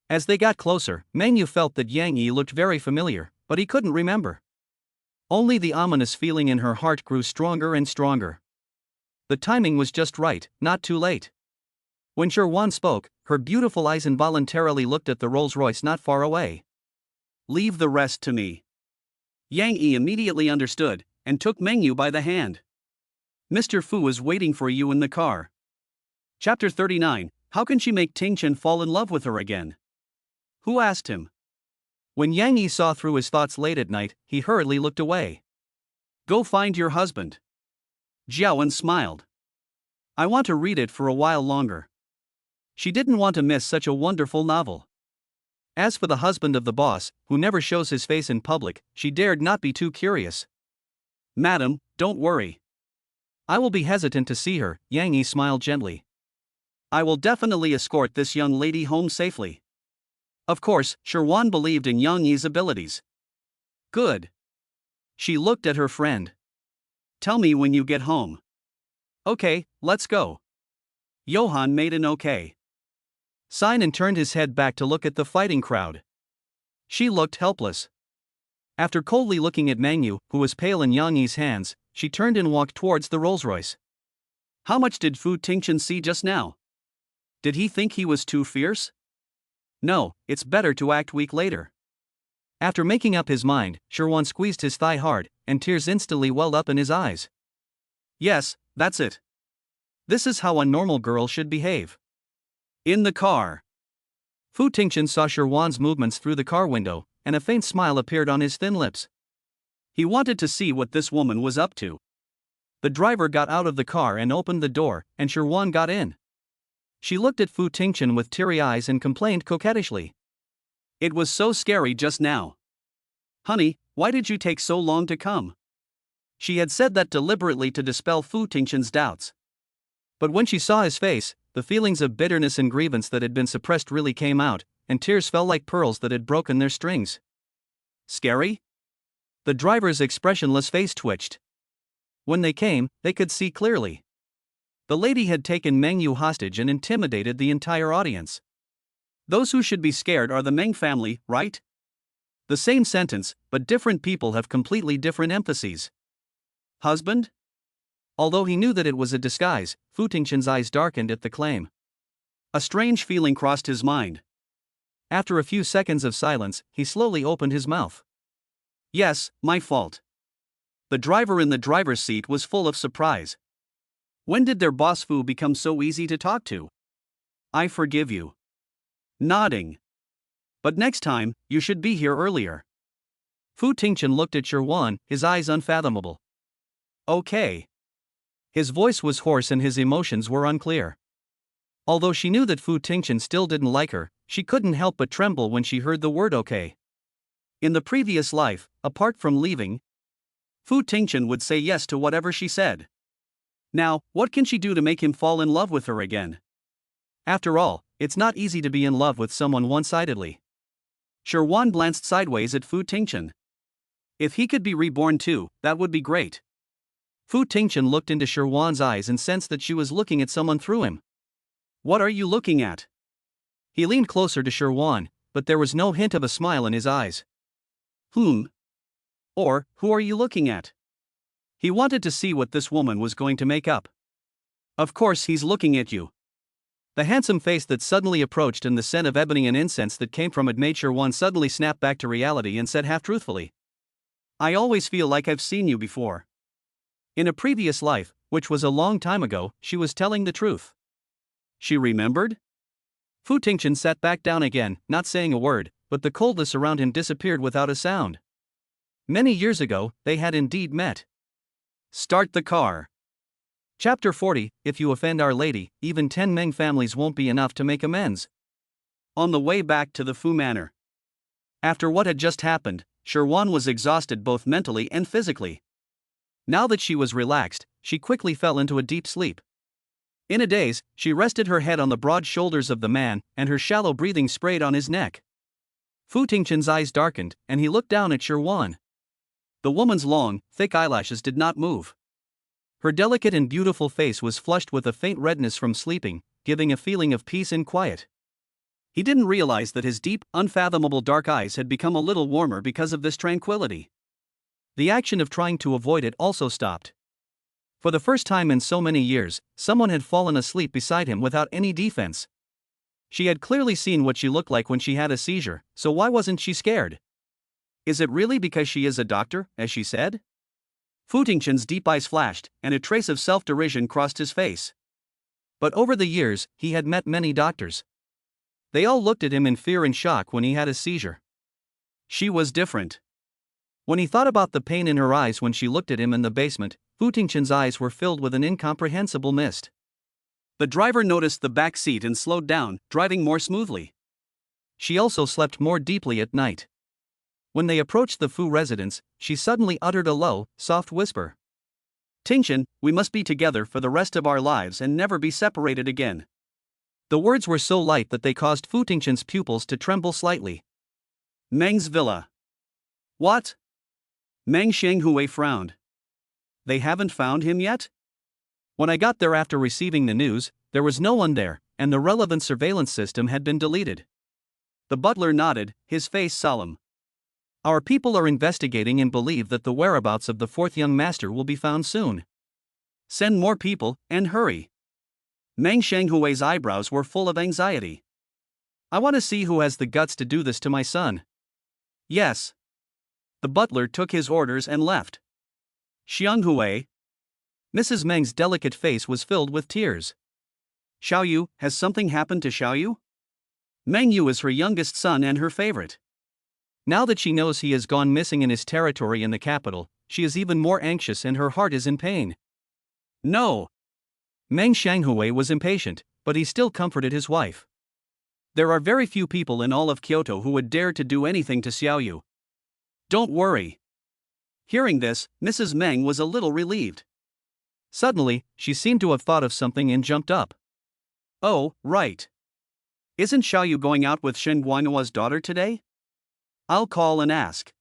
As they got closer, Meng Yu felt that Yang Yi looked very familiar, but he couldn't remember. Only the ominous feeling in her heart grew stronger and stronger. The timing was just right, not too late. When Sherwan spoke, her beautiful eyes involuntarily looked at the Rolls-Royce not far away. Leave the rest to me. Yang Yi immediately understood, and took Meng Yu by the hand. Mr. Fu is waiting for you in the car. Chapter 39, How can she make Ting Chen fall in love with her again? Who asked him? When Yang Yi saw through his thoughts late at night, he hurriedly looked away. Go find your husband. Jiawen smiled. I want to read it for a while longer. She didn't want to miss such a wonderful novel. As for the husband of the boss, who never shows his face in public, she dared not be too curious. Madam, don't worry. I will be hesitant to see her, Yang Yi smiled gently. I will definitely escort this young lady home safely. Of course, Sherwan believed in Yang Yi's abilities. Good. She looked at her friend. Tell me when you get home. Okay, let's go. Johann made an okay sign and turned his head back to look at the fighting crowd. She looked helpless. After coldly looking at Meng Yu, who was pale in Yang Yi's hands, she turned and walked towards the Rolls-Royce. How much did Fu Tingchen see just now? Did he think he was too fierce? No, it's better to act weak later. After making up his mind, Sherwan squeezed his thigh hard, and tears instantly welled up in his eyes. Yes, that's it. This is how a normal girl should behave. In the car. Fu Tingchen saw Sherwan's movements through the car window, and a faint smile appeared on his thin lips. He wanted to see what this woman was up to. The driver got out of the car and opened the door, and Sherwan got in. She looked at Fu Tingchen with teary eyes and complained coquettishly. It was so scary just now. Honey, why did you take so long to come? She had said that deliberately to dispel Fu Tingchen's doubts. But when she saw his face, the feelings of bitterness and grievance that had been suppressed really came out, and tears fell like pearls that had broken their strings. Scary? The driver's expressionless face twitched. When they came, they could see clearly. The lady had taken Meng Yu hostage and intimidated the entire audience. Those who should be scared are the Meng family, right? The same sentence, but different people have completely different emphases. Husband? Although he knew that it was a disguise, Fu Tingchen's eyes darkened at the claim. A strange feeling crossed his mind. After a few seconds of silence, he slowly opened his mouth. Yes, my fault. The driver in the driver's seat was full of surprise. When did their boss Fu become so easy to talk to? I forgive you. nodding. But next time, you should be here earlier. Fu Tingchen looked at Sherwan, his eyes unfathomable. Okay. His voice was hoarse and his emotions were unclear. Although she knew that Fu Tingchen still didn't like her, she couldn't help but tremble when she heard the word okay. In the previous life, apart from leaving, Fu Tingchen would say yes to whatever she said. Now, what can she do to make him fall in love with her again? After all, it's not easy to be in love with someone one-sidedly. Sherwan glanced sideways at Fu Tingchen. If he could be reborn too, that would be great. Fu Tingchen looked into Sherwan's eyes and sensed that she was looking at someone through him. What are you looking at? He leaned closer to Sherwan, but there was no hint of a smile in his eyes. Or, who are you looking at? He wanted to see what this woman was going to make up. Of course he's looking at you. The handsome face that suddenly approached and the scent of ebony and incense that came from it made Sherwan suddenly snap back to reality and said half-truthfully. I always feel like I've seen you before. In a previous life, which was a long time ago, she was telling the truth. She remembered? Fu Tingchen sat back down again, not saying a word, but the coldness around him disappeared without a sound. Many years ago, they had indeed met. Start the car. Chapter 40, If you offend Our Lady, even 10 Meng families won't be enough to make amends. On the way back to the Fu Manor. After what had just happened, Sherwan was exhausted both mentally and physically. Now that she was relaxed, she quickly fell into a deep sleep. In a daze, she rested her head on the broad shoulders of the man, and her shallow breathing sprayed on his neck. Fu Tingchen's eyes darkened, and he looked down at Sherwan. The woman's long, thick eyelashes did not move. Her delicate and beautiful face was flushed with a faint redness from sleeping, giving a feeling of peace and quiet. He didn't realize that his deep, unfathomable dark eyes had become a little warmer because of this tranquility. The action of trying to avoid it also stopped. For the first time in so many years, someone had fallen asleep beside him without any defense. She had clearly seen what she looked like when she had a seizure, so why wasn't she scared? Is it really because she is a doctor, as she said? Fu Tingchen's deep eyes flashed, and a trace of self-derision crossed his face. But over the years, he had met many doctors. They all looked at him in fear and shock when he had a seizure. She was different. When he thought about the pain in her eyes when she looked at him in the basement, Fu Tingchen's eyes were filled with an incomprehensible mist. The driver noticed the back seat and slowed down, driving more smoothly. She also slept more deeply at night. When they approached the Fu residence, she suddenly uttered a low, soft whisper. Tingchen, we must be together for the rest of our lives and never be separated again. The words were so light that they caused Fu Tingchen's pupils to tremble slightly. Meng's villa. What? Mang Shenghui frowned. They haven't found him yet? When I got there after receiving the news, there was no one there, and the relevant surveillance system had been deleted. The butler nodded, his face solemn. Our people are investigating and believe that the whereabouts of the fourth young master will be found soon. Send more people, and hurry. Mang Shenghui's eyebrows were full of anxiety. I want to see who has the guts to do this to my son. Yes. The butler took his orders and left. Xianghui. Mrs. Meng's delicate face was filled with tears. Xiaoyu, has something happened to Xiaoyu? Meng Yu is her youngest son and her favorite. Now that she knows he has gone missing in his territory in the capital, she is even more anxious and her heart is in pain. No. Meng Shanghui was impatient, but he still comforted his wife. There are very few people in all of Kyoto who would dare to do anything to Xiaoyu. Don't worry. Hearing this, Mrs. Meng was a little relieved. Suddenly, she seemed to have thought of something and jumped up. Oh, right. Isn't Xiaoyu going out with Shen Guanhua's daughter today? I'll call and ask.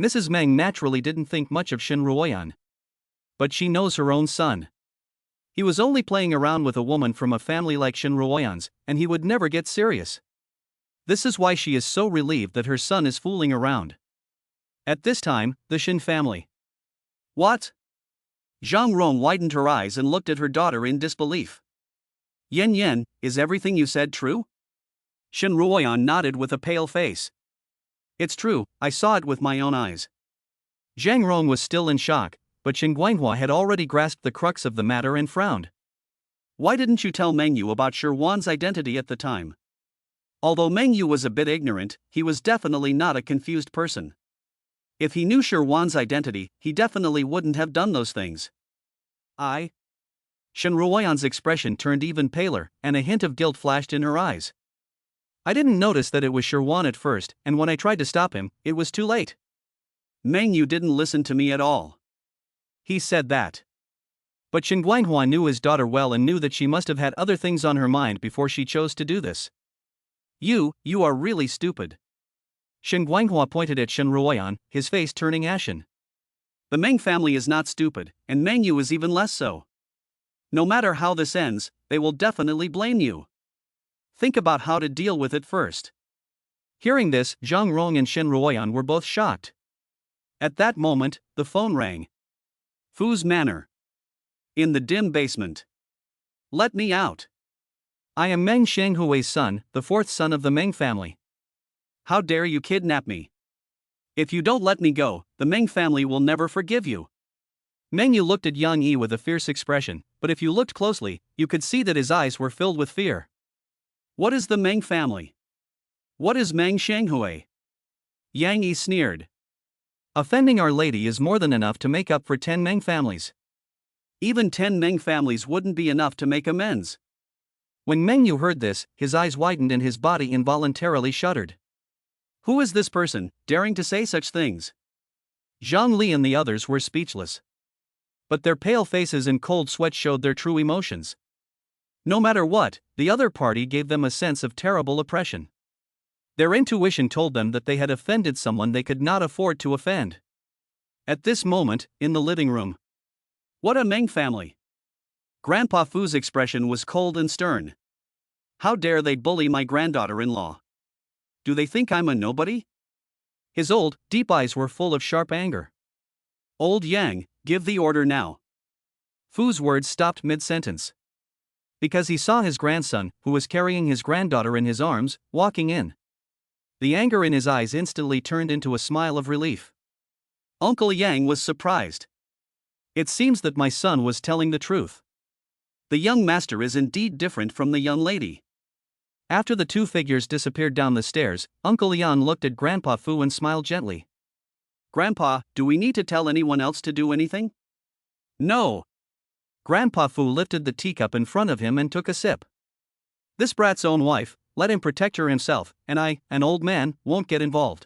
Mrs. Meng naturally didn't think much of Shen Ruoyan. But she knows her own son. He was only playing around with a woman from a family like Shen Ruoyan's, and he would never get serious. This is why she is so relieved that her son is fooling around. At this time, the Shen family. What? Zhang Rong widened her eyes and looked at her daughter in disbelief. Yen Yen, is everything you said true? Shen Ruoyan nodded with a pale face. It's true, I saw it with my own eyes. Zhang Rong was still in shock, but Shen Guanhua had already grasped the crux of the matter and frowned. Why didn't you tell Meng Yu about Shi Wan's identity at the time? Although Meng Yu was a bit ignorant, he was definitely not a confused person. If he knew Shirwan's identity, he definitely wouldn't have done those things. Shen Ruoyan's expression turned even paler, and a hint of guilt flashed in her eyes. I didn't notice that it was Shirwan at first, and when I tried to stop him, it was too late. Meng Yu didn't listen to me at all. He said that. But Shen Guanghua knew his daughter well and knew that she must have had other things on her mind before she chose to do this. You are really stupid. Shen Guanghua pointed at Shen Ruoyan, his face turning ashen. The Meng family is not stupid, and Meng Yu is even less so. No matter how this ends, they will definitely blame you. Think about how to deal with it first. Hearing this, Zhang Rong and Shen Ruoyan were both shocked. At that moment, the phone rang. Fu's manor. In the dim basement. Let me out. I am Meng Shanghui's son, the fourth son of the Meng family. How dare you kidnap me? If you don't let me go, the Meng family will never forgive you. Meng Yu looked at Yang Yi with a fierce expression, but if you looked closely, you could see that his eyes were filled with fear. What is the Meng family? What is Meng Shanghui? Yang Yi sneered. Offending Our Lady is more than enough to make up for 10 Meng families. Even 10 Meng families wouldn't be enough to make amends. When Meng Yu heard this, his eyes widened and his body involuntarily shuddered. Who is this person, daring to say such things? Zhang Li and the others were speechless. But their pale faces and cold sweat showed their true emotions. No matter what, the other party gave them a sense of terrible oppression. Their intuition told them that they had offended someone they could not afford to offend. At this moment, in the living room. What a Meng family! Grandpa Fu's expression was cold and stern. How dare they bully my granddaughter-in-law? Do they think I'm a nobody? His old, deep eyes were full of sharp anger. Old Yang, give the order now. Fu's words stopped mid-sentence. Because he saw his grandson, who was carrying his granddaughter in his arms, walking in. The anger in his eyes instantly turned into a smile of relief. Uncle Yang was surprised. It seems that my son was telling the truth. The young master is indeed different from the young lady. After the two figures disappeared down the stairs, Uncle Yan looked at Grandpa Fu and smiled gently. Grandpa, do we need to tell anyone else to do anything? No. Grandpa Fu lifted the teacup in front of him and took a sip. This brat's own wife, let him protect her himself, and I, an old man, won't get involved.